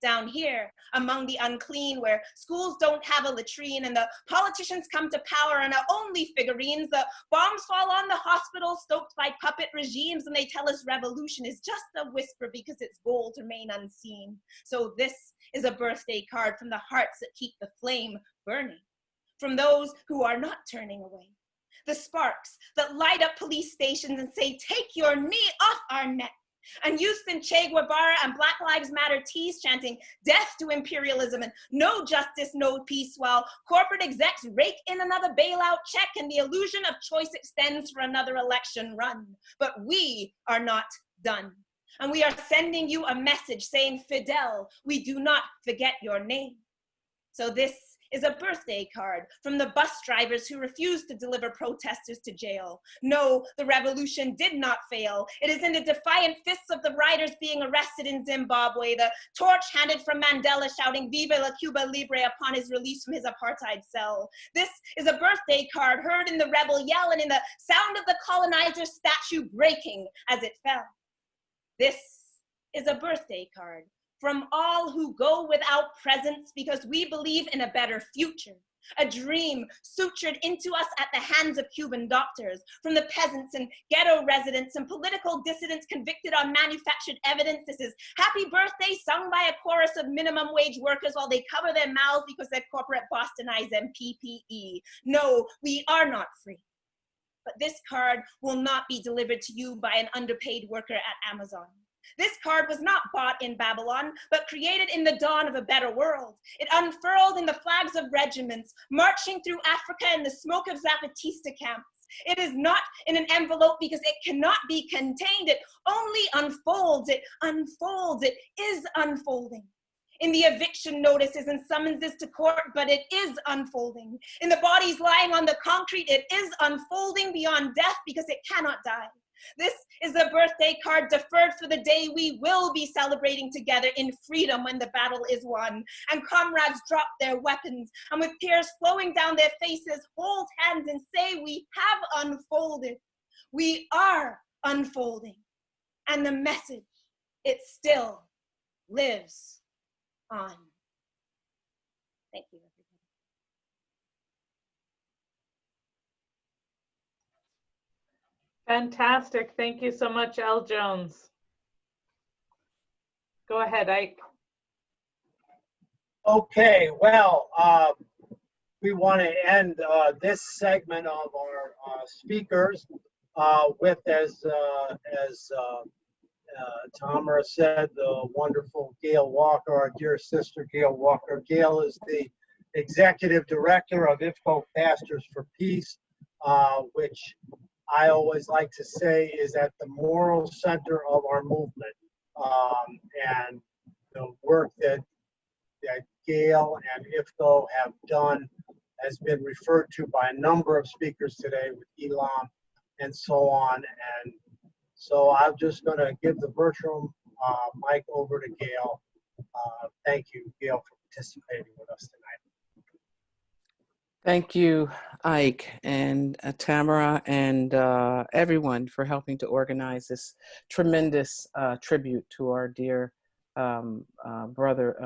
Down here, among the unclean, where schools don't have a latrine and the politicians come to power and are only figurines, the bombs fall on the hospitals stoked by puppet regimes, and they tell us revolution is just a whisper because its goals remain unseen. So this is a birthday card from the hearts that keep the flame burning, from those who are not turning away. The sparks that light up police stations and say, take your knee off our neck. And Houston, Che Guevara, and Black Lives Matter tees chanting death to imperialism and no justice, no peace, while corporate execs rake in another bailout check and the illusion of choice extends for another election run. But we are not done. And we are sending you a message saying, Fidel, we do not forget your name. So this is a birthday card from the bus drivers who refused to deliver protesters to jail. No, the revolution did not fail. It is in the defiant fists of the riders being arrested in Zimbabwe, the torch handed from Mandela shouting Viva la Cuba Libre upon his release from his apartheid cell. This is a birthday card heard in the rebel yell and in the sound of the colonizer's statue breaking as it fell. This is a birthday card from all who go without presents because we believe in a better future, a dream sutured into us at the hands of Cuban doctors, from the peasants and ghetto residents and political dissidents convicted on manufactured evidence. This is happy birthday sung by a chorus of minimum wage workers while they cover their mouths because their corporate boss denies them PPE. No, we are not free. But this card will not be delivered to you by an underpaid worker at Amazon. This card was not bought in Babylon, but created in the dawn of a better world. It unfurled in the flags of regiments, marching through Africa in the smoke of Zapatista camps. It is not in an envelope because it cannot be contained. It only unfolds. It unfolds. It is unfolding. In the eviction notices and summonses to court, but it is unfolding. In the bodies lying on the concrete, it is unfolding beyond death because it cannot die. This is a birthday card deferred for the day we will be celebrating together in freedom when the battle is won. And comrades drop their weapons and with tears flowing down their faces, hold hands and say, we have unfolded. We are unfolding. And the message, it still lives on. Thank you. Fantastic. Thank you so much, Elle Jones. Go ahead, Ike. Okay, well, we want to end this segment of our speakers with, as Tamara said, the wonderful Gail Walker, our dear sister Gail Walker. Gail is the executive director of IFCO Pastors for Peace, which I always like to say is at the moral center of our movement. And the work that Gail and IFCO have done has been referred to by a number of speakers today with Elam and so on. And so I'm just going to give the virtual mic over to Gail. Thank you, Gail, for participating with us tonight. Thank you, Ike and Tamara and everyone for helping to organize this tremendous tribute to our dear brother,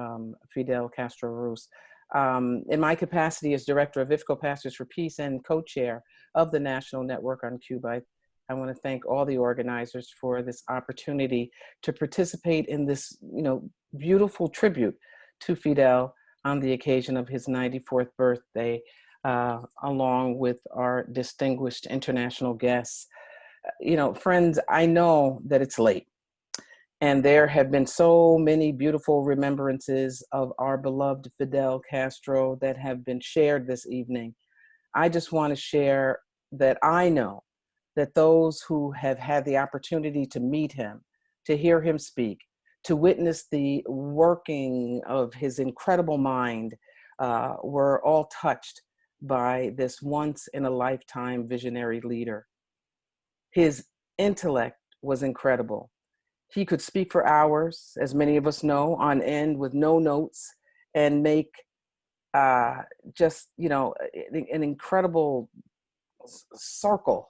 Fidel Castro Ruz. In my capacity as director of IFCO Pastors for Peace and co-chair of the National Network on Cuba, I want to thank all the organizers for this opportunity to participate in this, beautiful tribute to Fidel on the occasion of his 94th birthday, along with our distinguished international guests. Friends, I know that it's late, and there have been so many beautiful remembrances of our beloved Fidel Castro that have been shared this evening. I just want to share that I know that those who have had the opportunity to meet him, to hear him speak, to witness the working of his incredible mind, were all touched by this once-in-a-lifetime visionary leader. His intellect was incredible. He could speak for hours, as many of us know, on end with no notes, and make just, you know, an incredible circle,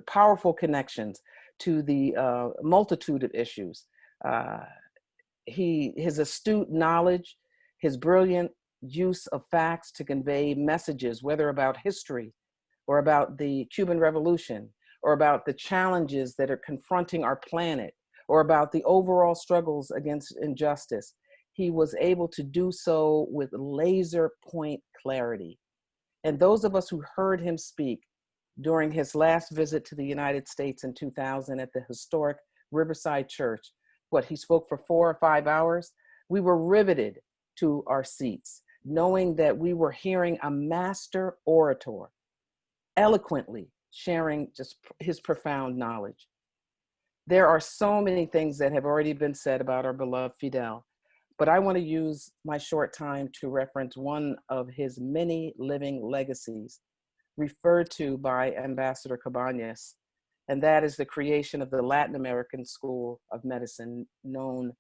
powerful connections to the multitude of issues. His astute knowledge, his brilliant use of facts to convey messages, whether about history or about the Cuban Revolution, or about the challenges that are confronting our planet, or about the overall struggles against injustice. He was able to do so with laser point clarity. And those of us who heard him speak during his last visit to the United States in 2000 at the historic Riverside Church, he spoke for 4 or 5 hours, we were riveted to our seats, knowing that we were hearing a master orator eloquently sharing just his profound knowledge. There are so many things that have already been said about our beloved Fidel, but I want to use my short time to reference one of his many living legacies referred to by Ambassador Cabañas, and that is the creation of the Latin American School of Medicine, known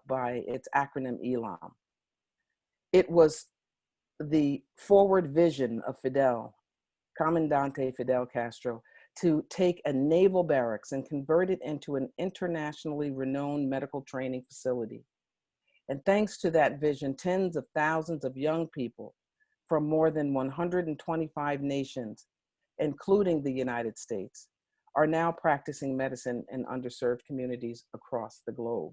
by its acronym ELAM. It was the forward vision of Fidel, Comandante Fidel Castro, to take a naval barracks and convert it into an internationally renowned medical training facility. And thanks to that vision, tens of thousands of young people from more than 125 nations, including the United States, are now practicing medicine in underserved communities across the globe.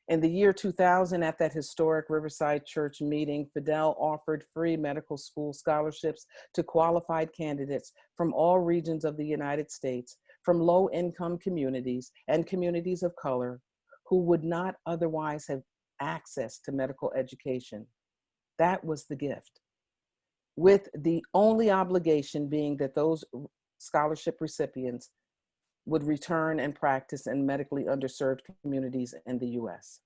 In the year 2000, at that historic Riverside Church meeting, Fidel offered free medical school scholarships to qualified candidates from all regions of the United States, from low-income communities and communities of color who would not otherwise have access to medical education. That was the gift, with the only obligation being that those scholarship recipients would return and practice in medically underserved communities in the US.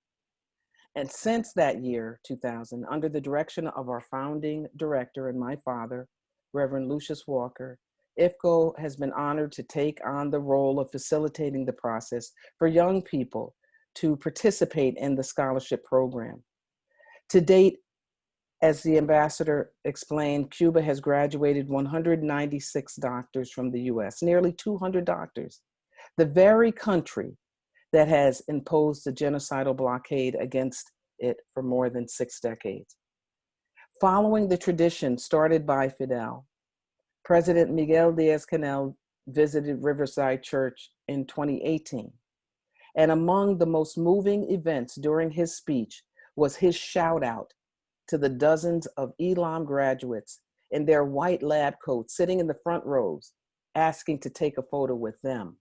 And since that year, 2000, under the direction of our founding director and my father, Reverend Lucius Walker, IFCO has been honored to take on the role of facilitating the process for young people to participate in the scholarship program. To date, as the ambassador explained, Cuba has graduated 196 doctors from the US, nearly 200 doctors. The very country that has imposed a genocidal blockade against it for more than 6 decades. Following the tradition started by Fidel, President Miguel Díaz-Canel visited Riverside Church in 2018. And among the most moving events during his speech was his shout out to the dozens of ELAM graduates in their white lab coats sitting in the front rows, asking to take a photo with them.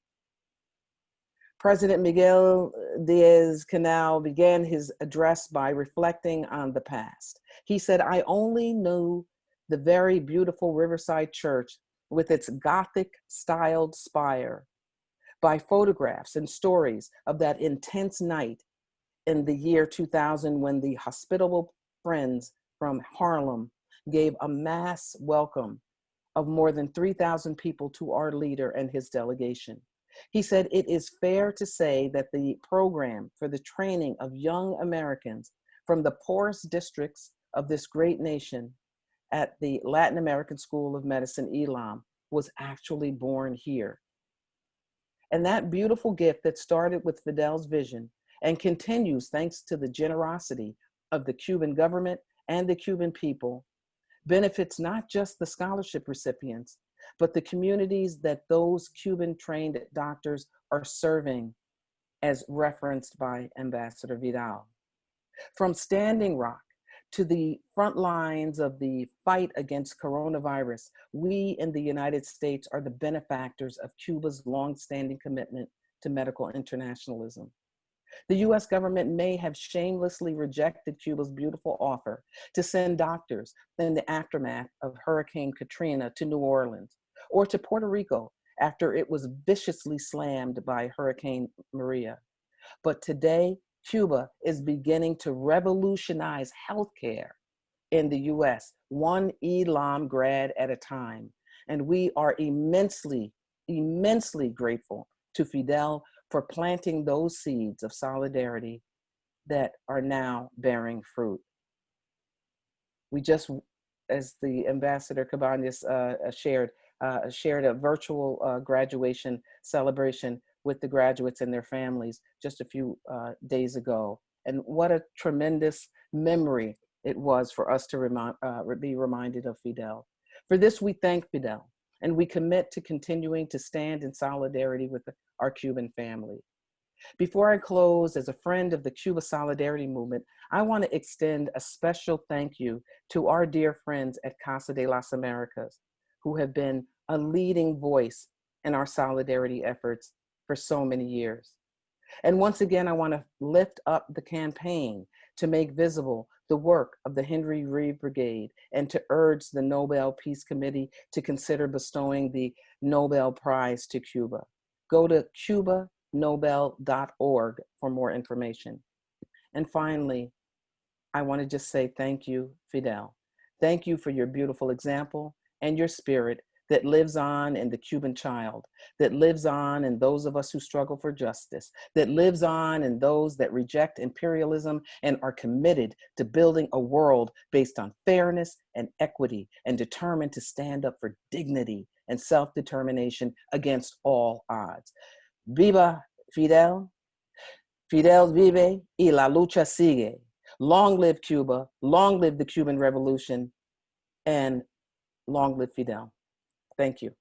President Miguel Díaz-Canel began his address by reflecting on the past. He said, "I only knew the very beautiful Riverside Church with its Gothic-styled spire by photographs and stories of that intense night in the year 2000 when the hospitable friends from Harlem gave a mass welcome of more than 3,000 people to our leader and his delegation." He said, "It is fair to say that the program for the training of young Americans from the poorest districts of this great nation at the Latin American School of Medicine, ELAM, was actually born here." And that beautiful gift that started with Fidel's vision and continues thanks to the generosity of the Cuban government and the Cuban people benefits not just the scholarship recipients, but the communities that those Cuban-trained doctors are serving, as referenced by Ambassador Vidal. From Standing Rock to the front lines of the fight against coronavirus, we in the United States are the benefactors of Cuba's longstanding commitment to medical internationalism. The US government may have shamelessly rejected Cuba's beautiful offer to send doctors in the aftermath of Hurricane Katrina to New Orleans, or to Puerto Rico after it was viciously slammed by Hurricane Maria. But today, Cuba is beginning to revolutionize healthcare in the US, one ELAM grad at a time. And we are immensely, immensely grateful to Fidel for planting those seeds of solidarity that are now bearing fruit. We just, as the Ambassador Cabañas shared a virtual graduation celebration with the graduates and their families just a few days ago. And what a tremendous memory it was for us to be reminded of Fidel. For this, we thank Fidel, and we commit to continuing to stand in solidarity with our Cuban family. Before I close, as a friend of the Cuba Solidarity Movement, I want to extend a special thank you to our dear friends at Casa de las Americas, who have been a leading voice in our solidarity efforts for so many years. And once again, I want to lift up the campaign to make visible the work of the Henry Reef Brigade and to urge the Nobel Peace Committee to consider bestowing the Nobel Prize to Cuba. Go to cubanobel.org for more information. And finally, I want to just say thank you, Fidel. Thank you for your beautiful example and your spirit that lives on in the Cuban child, that lives on in those of us who struggle for justice, that lives on in those that reject imperialism and are committed to building a world based on fairness and equity and determined to stand up for dignity and self-determination against all odds. Viva Fidel, Fidel vive y la lucha sigue. Long live Cuba, long live the Cuban Revolution, and long live Fidel. Thank you.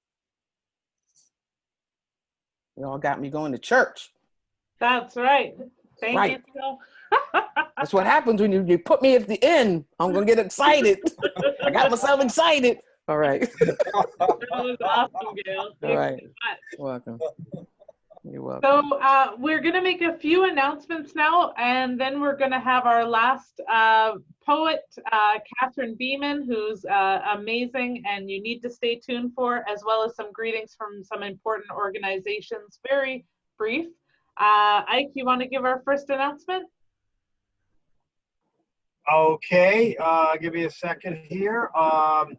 You all got me going to church. That's right. Thank you, Phil. That's what happens when you put me at the end. I'm going to get excited. I got myself excited. All right. That was awesome, Gail. All right. So Welcome. You're welcome. So we're going to make a few announcements now, and then we're going to have our last poet, Catherine Beeman, who's amazing, and you need to stay tuned for, as well as some greetings from some important organizations. Very brief. Ike, you want to give our first announcement? Okay, give me a second here. The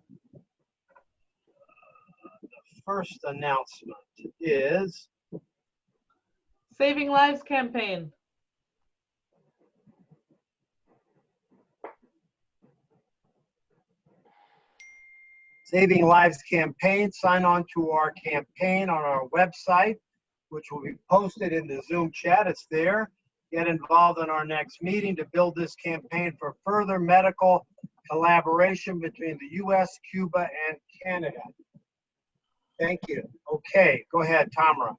first announcement is Saving Lives campaign. Saving Lives campaign. Sign on to our campaign on our website, which will be posted in the Zoom chat. It's there. Get involved in our next meeting to build this campaign for further medical collaboration between the U.S., Cuba, and Canada. Thank you. Okay, go ahead, Tamara.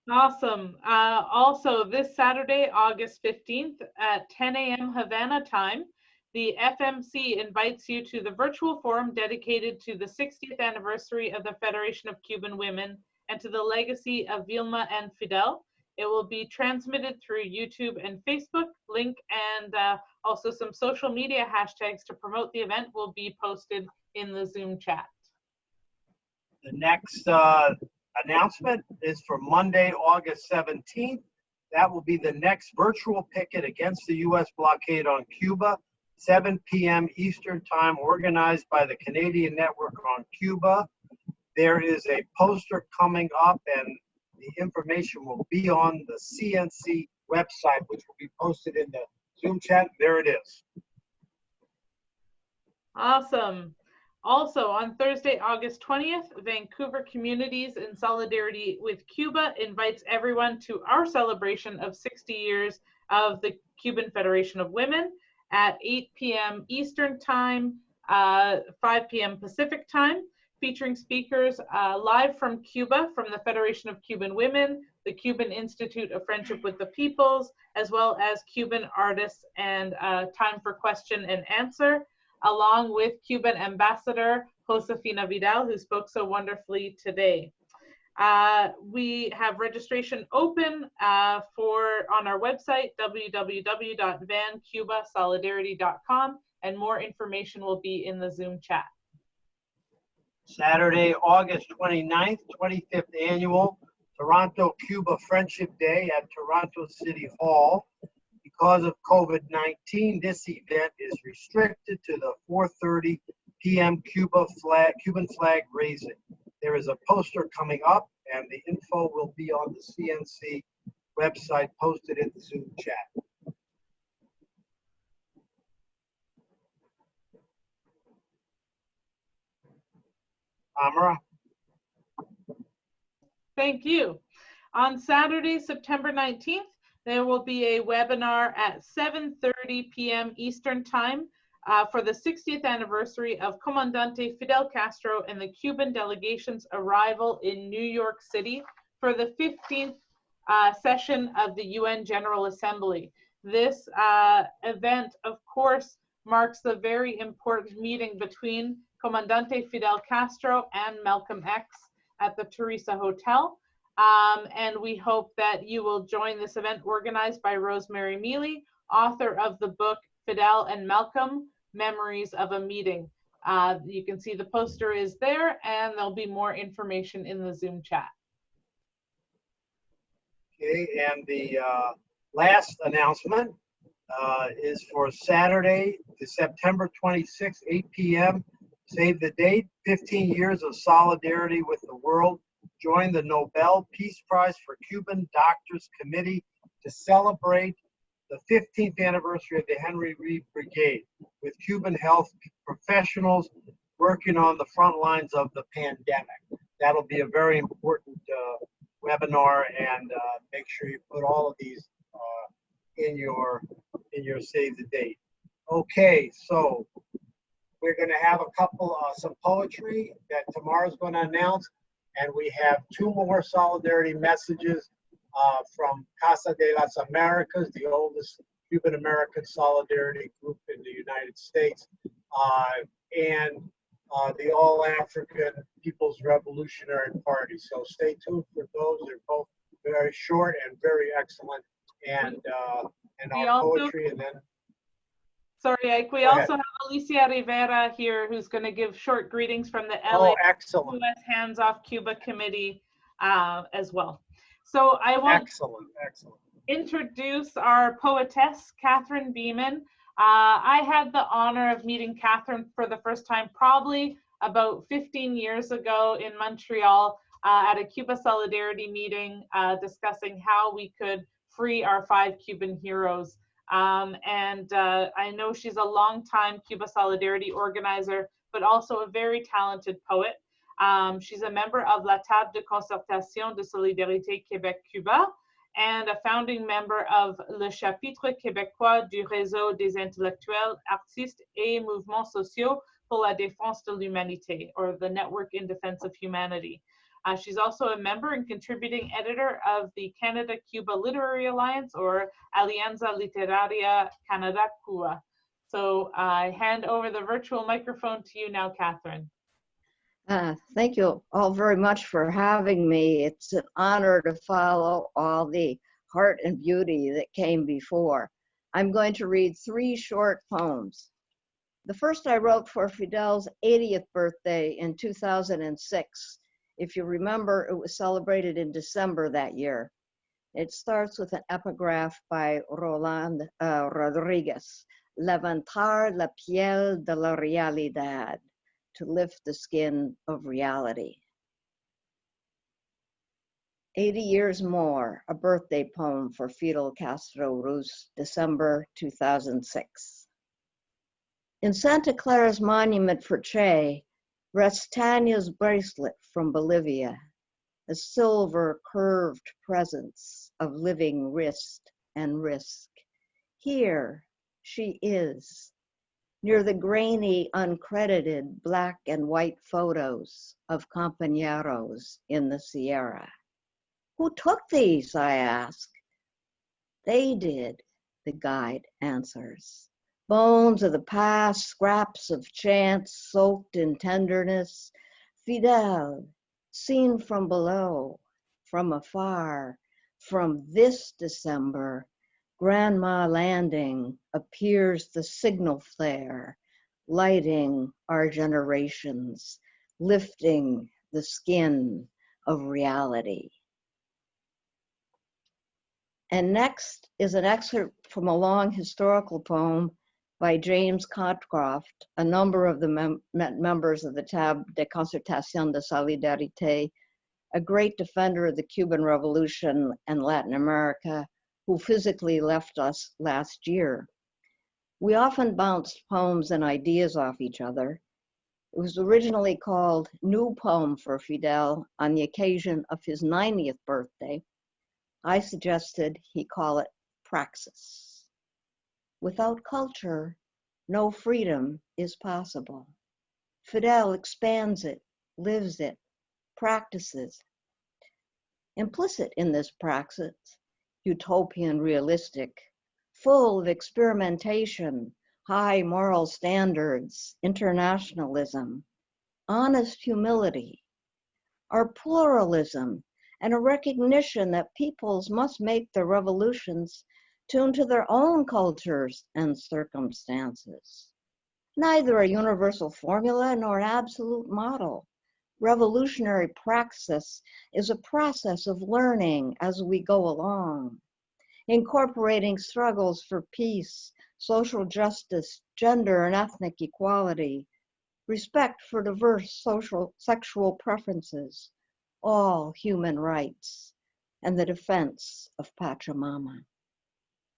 Awesome. Also, this Saturday, August 15th at 10 a.m. Havana time, the FMC invites you to the virtual forum dedicated to the 60th anniversary of the Federation of Cuban Women and to the legacy of Vilma and Fidel. It will be transmitted through YouTube and Facebook. Link and also some social media hashtags to promote the event will be posted in the Zoom chat. The next announcement is for Monday, August 17th. That will be the next virtual picket against the U.S. blockade on Cuba, 7 p.m. Eastern Time, organized by the Canadian Network on Cuba. There is a poster coming up, and the information will be on the CNC website, which will be posted in the Zoom chat. There it is. Awesome. Also, on Thursday, August 20th, Vancouver Communities in Solidarity with Cuba invites everyone to our celebration of 60 years of the Cuban Federation of Women at 8 p.m. Eastern Time, 5 p.m. Pacific Time, featuring speakers live from Cuba, from the Federation of Cuban Women, the Cuban Institute of Friendship with the Peoples, as well as Cuban artists, and time for question and answer, along with Cuban Ambassador Josefina Vidal, who spoke so wonderfully today. We have registration open on our website, www.vancubasolidarity.com, and more information will be in the Zoom chat. Saturday, August 29th, 25th annual Toronto Cuba Friendship Day at Toronto City Hall. Because of COVID-19, this event is restricted to the 4:30 p.m. Cuban flag raising. There is a poster coming up, and the info will be on the CNC website posted in the Zoom chat. Tamara? Thank you. On Saturday, September 19th, there will be a webinar at 7:30 p.m. Eastern Time for the 60th anniversary of Comandante Fidel Castro and the Cuban delegation's arrival in New York City for the 15th session of the UN General Assembly. This event, of course, marks the very important meeting between Comandante Fidel Castro and Malcolm X at the Teresa Hotel. And we hope that you will join this event organized by Rosemary Mealy, author of the book Fidel and Malcolm, Memories of a Meeting. You can see the poster is there, and there'll be more information in the Zoom chat. Okay, and the last announcement is for Saturday, September 26th, 8 p.m. Save the date, 15 years of solidarity with the world. Join the Nobel Peace Prize for Cuban Doctors Committee to celebrate the 15th anniversary of the Henry Reef Brigade with Cuban health professionals working on the front lines of the pandemic. That'll be a very important webinar, and make sure you put all of these in your save the date. Okay, so we're going to have a couple some poetry that Tamara's going to announce. And we have two more solidarity messages from Casa de las Americas, the oldest Cuban American solidarity group in the United States, and the All African People's Revolutionary Party. So stay tuned for those. They're both very short and very excellent. And our poetry, and then. Sorry, Ike. We also have Alicia Rivera here, who's going to give short greetings from the LA US Hands Off Cuba Committee as well. So I want to introduce our poetess, Catherine Beeman. I had the honor of meeting Catherine for the first time probably about 15 years ago in Montreal at a Cuba Solidarity meeting discussing how we could free our 5 Cuban heroes. I know she's a longtime Cuba Solidarity organizer, but also a very talented poet. She's a member of La Table de Concertation de Solidarité Québec-Cuba and a founding member of Le Chapitre Québécois du Réseau des Intellectuels, Artistes et Mouvements Sociaux pour la Défense de l'Humanité, or the Network in Defense of Humanity. She's also a member and contributing editor of the Canada-Cuba Literary Alliance, or Alianza Literaria Canada-Cuba. So I hand over the virtual microphone to you now, Catherine. Thank you all very much for having me. It's an honor to follow all the heart and beauty that came before. I'm going to read 3 short poems. The first I wrote for Fidel's 80th birthday in 2006. If you remember, it was celebrated in December that year. It starts with an epigraph by Roland Rodriguez, Levantar la piel de la realidad, to lift the skin of reality. 80 years more, a birthday poem for Fidel Castro Ruz, December 2006. In Santa Clara's monument for Che, rests Tanya's bracelet from Bolivia, a silver curved presence of living wrist and risk. Here she is, near the grainy, uncredited black and white photos of compañeros in the Sierra. Who took these, I ask? They did, the guide answers. Bones of the past, scraps of chance soaked in tenderness. Fidel, seen from below, from afar, from this December, Grandma Landing appears the signal flare, lighting our generations, lifting the skin of reality. And next is an excerpt from a long historical poem by James Cotcroft, a number of the members of the Table de Concertation de Solidarité, a great defender of the Cuban Revolution and Latin America, who physically left us last year. We often bounced poems and ideas off each other. It was originally called New Poem for Fidel on the occasion of his 90th birthday. I suggested he call it Praxis. Without culture, no freedom is possible. Fidel expands it, lives it, practices. Implicit in this praxis, utopian realistic, full of experimentation, high moral standards, internationalism, honest humility, are pluralism and a recognition that peoples must make their revolutions tuned to their own cultures and circumstances. Neither a universal formula nor an absolute model. Revolutionary praxis is a process of learning as we go along, incorporating struggles for peace, social justice, gender and ethnic equality, respect for diverse sexual preferences, all human rights, and the defense of Pachamama.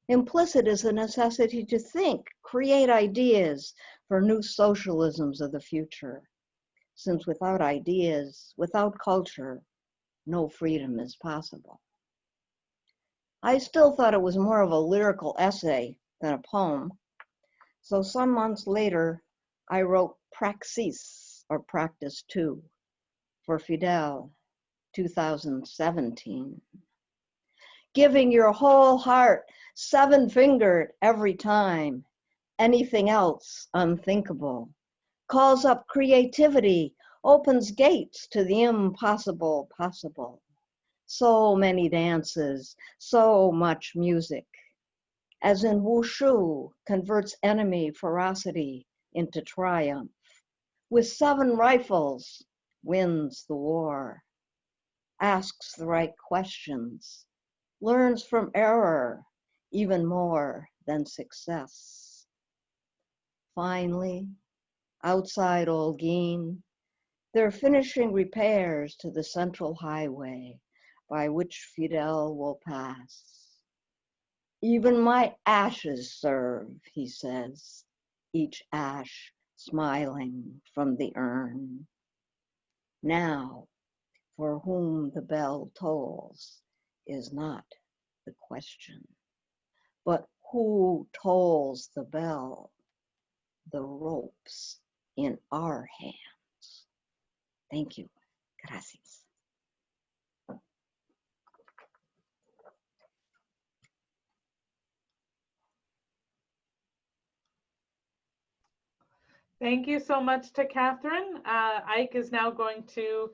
Implicit is the necessity to think, create ideas for new socialisms of the future, since without ideas, without culture, no freedom is possible. I still thought it was more of a lyrical essay than a poem, so some months later, I wrote Praxis, or Practice 2, for Fidel, 2017. Giving your whole heart, 7-fingered every time, anything else unthinkable, calls up creativity, opens gates to the impossible possible. So many dances, so much music. As in Wushu, converts enemy ferocity into triumph. With 7 rifles, wins the war. Asks the right questions, learns from error, even more than success. Finally, outside Holguin, they're finishing repairs to the central highway by which Fidel will pass. Even my ashes serve, he says, each ash smiling from the urn. Now, for whom the bell tolls is not the question, but who tolls the bell, the ropes in our hands. Thank you. Gracias. Thank you so much to Catherine. Ike is now going to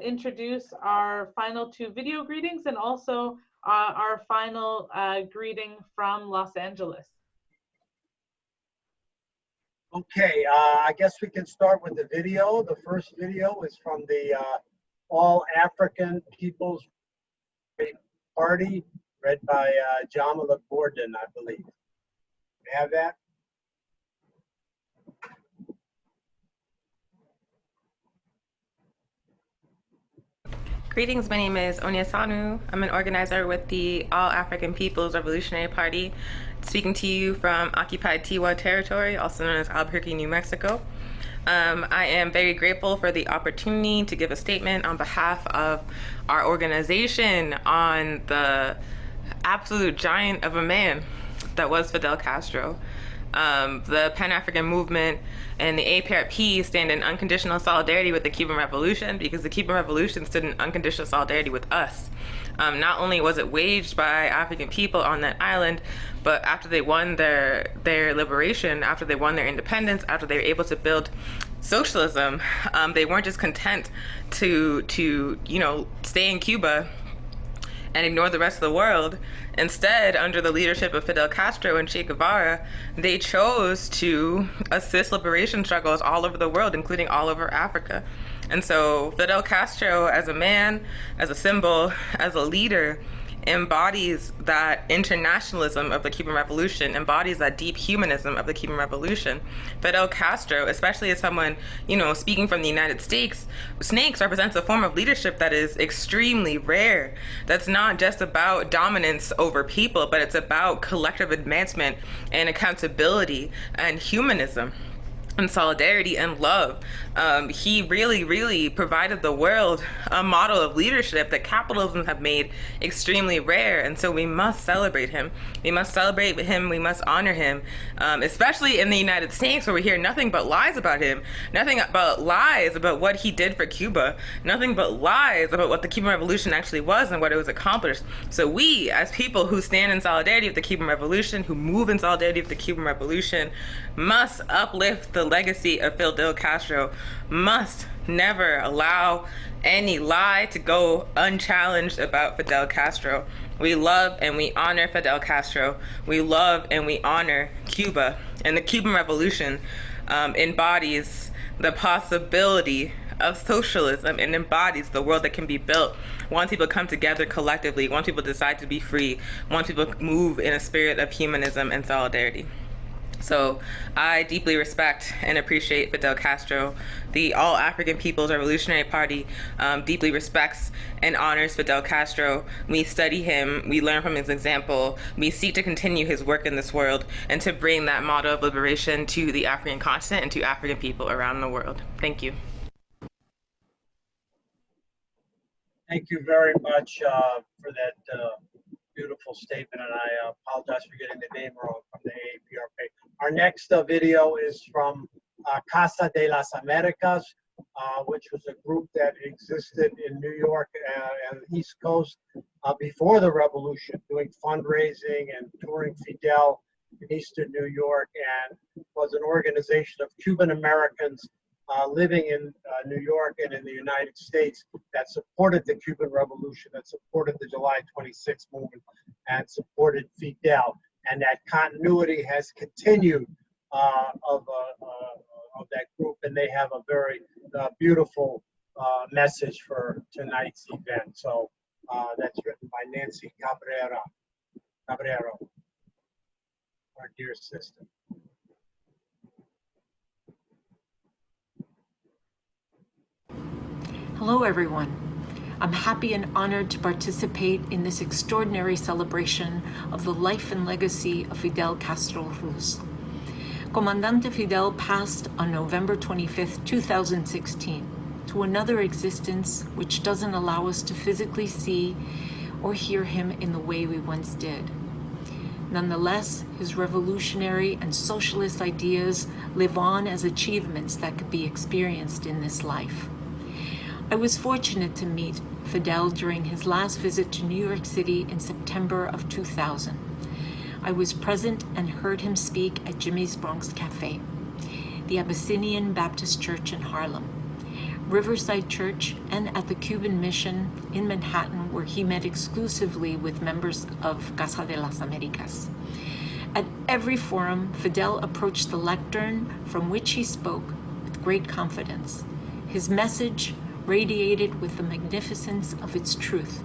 introduce our final 2 video greetings and also our final greeting from Los Angeles. Okay, I guess we can start with the video. The first video is from the All African People's Party, read by Jamila Gordon, I believe. We have that? Greetings, my name is Onya Sanu. I'm an organizer with the All African People's Revolutionary Party, speaking to you from occupied Tiwa territory, also known as Albuquerque, New Mexico. I am very grateful for the opportunity to give a statement on behalf of our organization on the absolute giant of a man that was Fidel Castro. The Pan-African movement and the APRP stand in unconditional solidarity with the Cuban Revolution because the Cuban Revolution stood in unconditional solidarity with us. Not only was it waged by African people on that island, but after they won their liberation, after they won their independence, after they were able to build socialism, they weren't just content to stay in Cuba and ignore the rest of the world. Instead, under the leadership of Fidel Castro and Che Guevara, they chose to assist liberation struggles all over the world, including all over Africa. And so Fidel Castro, as a man, as a symbol, as a leader, embodies that internationalism of the Cuban Revolution, embodies that deep humanism of the Cuban Revolution. Fidel Castro, especially as someone, speaking from the United States, snakes represents a form of leadership that is extremely rare. That's not just about dominance over people, but it's about collective advancement and accountability and humanism and solidarity and love. He really, really provided the world a model of leadership that capitalism have made extremely rare. And so we must celebrate him. We must celebrate him. We must honor him, especially in the United States, where we hear nothing but lies about him, nothing but lies about what he did for Cuba, nothing but lies about what the Cuban Revolution actually was and what it was accomplished. So we, as people who stand in solidarity with the Cuban Revolution, who move in solidarity with the Cuban Revolution, must uplift the legacy of Fidel Castro, must never allow any lie to go unchallenged about Fidel Castro. We love and we honor Fidel Castro. We love and we honor Cuba. And the Cuban Revolution embodies the possibility of socialism and embodies the world that can be built once people come together collectively, once people decide to be free, once people move in a spirit of humanism and solidarity. So I deeply respect and appreciate Fidel Castro. The All African People's Revolutionary Party deeply respects and honors Fidel Castro. We study him, we learn from his example, we seek to continue his work in this world and to bring that model of liberation to the African continent and to African people around the world. Thank you. Thank you very much for that beautiful statement, and I apologize for getting the name wrong from the AAPRP. Our next video is from Casa de las Americas, which was a group that existed in New York and the East Coast before the revolution, doing fundraising and touring Fidel in Eastern New York, and was an organization of Cuban Americans living in New York and in the United States that supported the Cuban Revolution, that supported the July 26th movement, and supported Fidel. And that continuity has continued of that group, and they have a very beautiful message for tonight's event. So that's written by Nancy Cabrero, our dear sister. Hello, everyone. I'm happy and honored to participate in this extraordinary celebration of the life and legacy of Fidel Castro Ruz. Comandante Fidel passed on November 25th, 2016, to another existence which doesn't allow us to physically see or hear him in the way we once did. Nonetheless, his revolutionary and socialist ideas live on as achievements that could be experienced in this life. I was fortunate to meet Fidel during his last visit to New York City in September of 2000. I was present and heard him speak at Jimmy's Bronx Cafe, the Abyssinian Baptist Church in Harlem, Riverside Church, and at the Cuban Mission in Manhattan, where he met exclusively with members of Casa de las Americas. At every forum, Fidel approached the lectern from which he spoke with great confidence. His message radiated with the magnificence of its truth.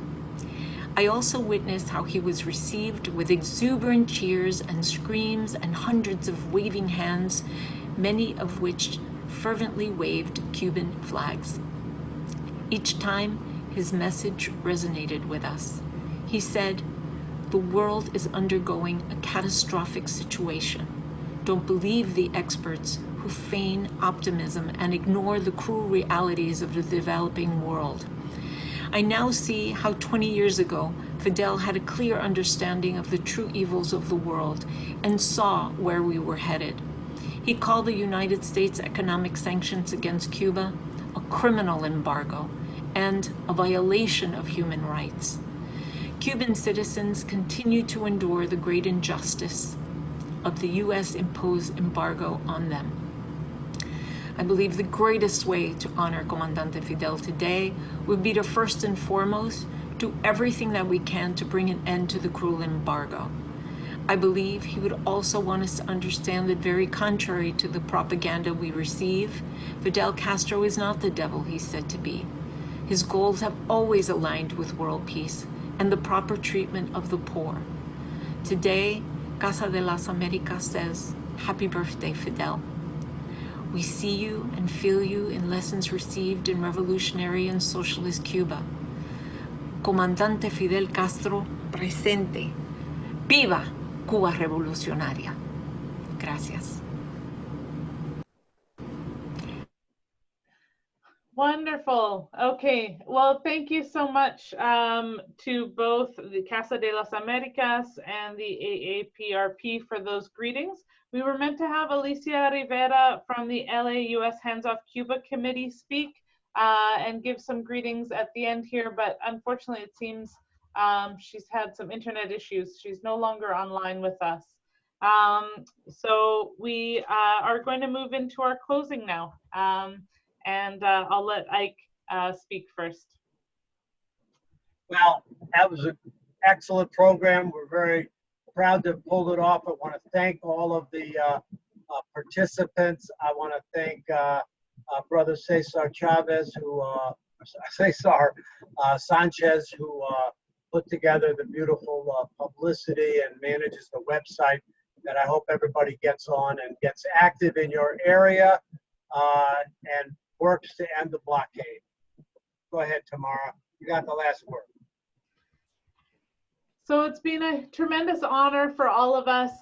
I also witnessed how he was received with exuberant cheers and screams and hundreds of waving hands, many of which fervently waved Cuban flags. Each time, his message resonated with us. He said, "The world is undergoing a catastrophic situation. Don't believe the experts who feign optimism and ignore the cruel realities of the developing world." I now see how 20 years ago, Fidel had a clear understanding of the true evils of the world and saw where we were headed. He called the United States economic sanctions against Cuba a criminal embargo and a violation of human rights. Cuban citizens continue to endure the great injustice of the U.S. imposed embargo on them. I believe the greatest way to honor Comandante Fidel today would be to first and foremost do everything that we can to bring an end to the cruel embargo. I believe he would also want us to understand that, very contrary to the propaganda we receive, Fidel Castro is not the devil he's said to be. His goals have always aligned with world peace, and the proper treatment of the poor. Today, Casa de las Americas says, happy birthday, Fidel. We see you and feel you in lessons received in revolutionary and socialist Cuba. Comandante Fidel Castro, presente. Viva Cuba revolucionaria. Gracias. Wonderful. Okay. Well, thank you so much to both the Casa de las Americas and the AAPRP for those greetings. We were meant to have Alicia Rivera from the LA US Hands Off Cuba Committee speak and give some greetings at the end here, but unfortunately it seems she's had some internet issues. She's no longer online with us. So we are going to move into our closing now. And I'll let Ike speak first. Well, that was an excellent program. We're very proud to have pulled it off. I want to thank all of the participants. I want to thank Brother Cesar Chavez, Cesar Sanchez, who put together the beautiful publicity and manages the website that I hope everybody gets on and gets active in your area and works to end the blockade. Go ahead, Tamara. You got the last word. So it's been a tremendous honor for all of us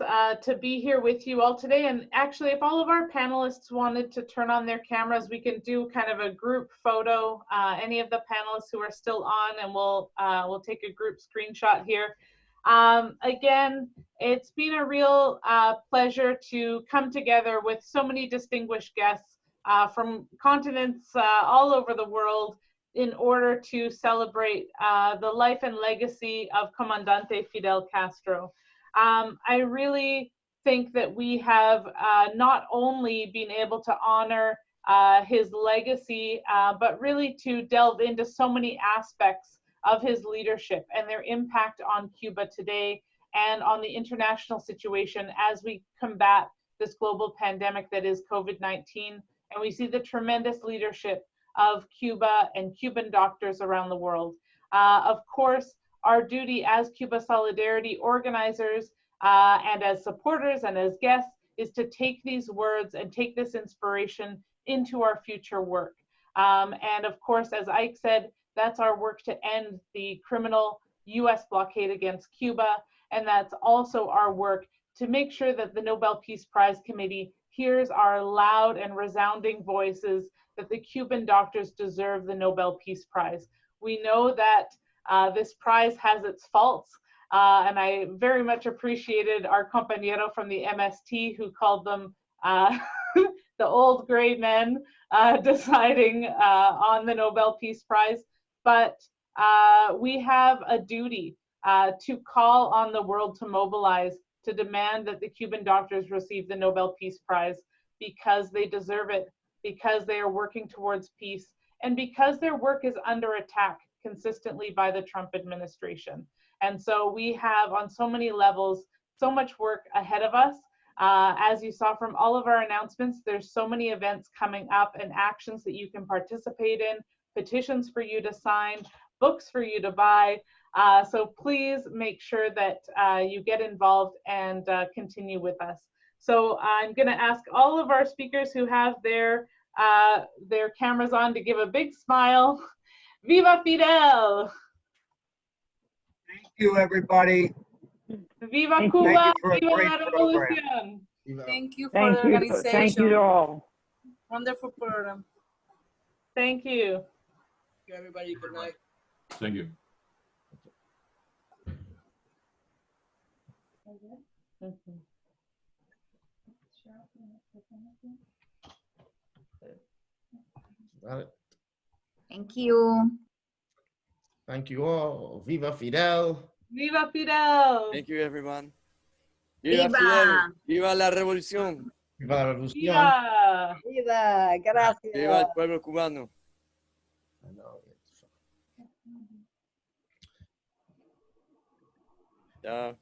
to be here with you all today. And actually, if all of our panelists wanted to turn on their cameras, we can do kind of a group photo, any of the panelists who are still on, and we'll take a group screenshot here. Again, it's been a real pleasure to come together with so many distinguished guests from continents all over the world in order to celebrate the life and legacy of Comandante Fidel Castro. I really think that we have not only been able to honor his legacy, but really to delve into so many aspects of his leadership and their impact on Cuba today and on the international situation as we combat this global pandemic that is COVID-19. And we see the tremendous leadership of Cuba and Cuban doctors around the world. Of course, our duty as Cuba Solidarity organizers and as supporters and as guests is to take these words and take this inspiration into our future work. And of course, as Ike said, that's our work to end the criminal US blockade against Cuba. And that's also our work to make sure that the Nobel Peace Prize Committee hears our loud and resounding voices that the Cuban doctors deserve the Nobel Peace Prize. We know that this prize has its faults, and I very much appreciated our compañero from the MST who called them the old gray men deciding on the Nobel Peace Prize. But we have a duty to call on the world to mobilize to demand that the Cuban doctors receive the Nobel Peace Prize because they deserve it, because they are working towards peace, and because their work is under attack consistently by the Trump administration. And so we have on so many levels, so much work ahead of us. As you saw from all of our announcements, there's so many events coming up and actions that you can participate in, petitions for you to sign, books for you to buy. So please make sure that you get involved and continue with us. So I'm going to ask all of our speakers who have their cameras on to give a big smile. Viva Fidel! Thank you, everybody. Viva Cuba! Viva la Revolución! Thank you for the organization. Thank you to all. Wonderful program. Thank you. Thank you, everybody. Good night. Thank you. Thank you. Thank you all. Viva Fidel. Viva Fidel. Thank you, everyone. Viva. Fidel. Viva la revolución. Viva la revolución. Viva. Viva, gracias. Viva el pueblo cubano. Ya.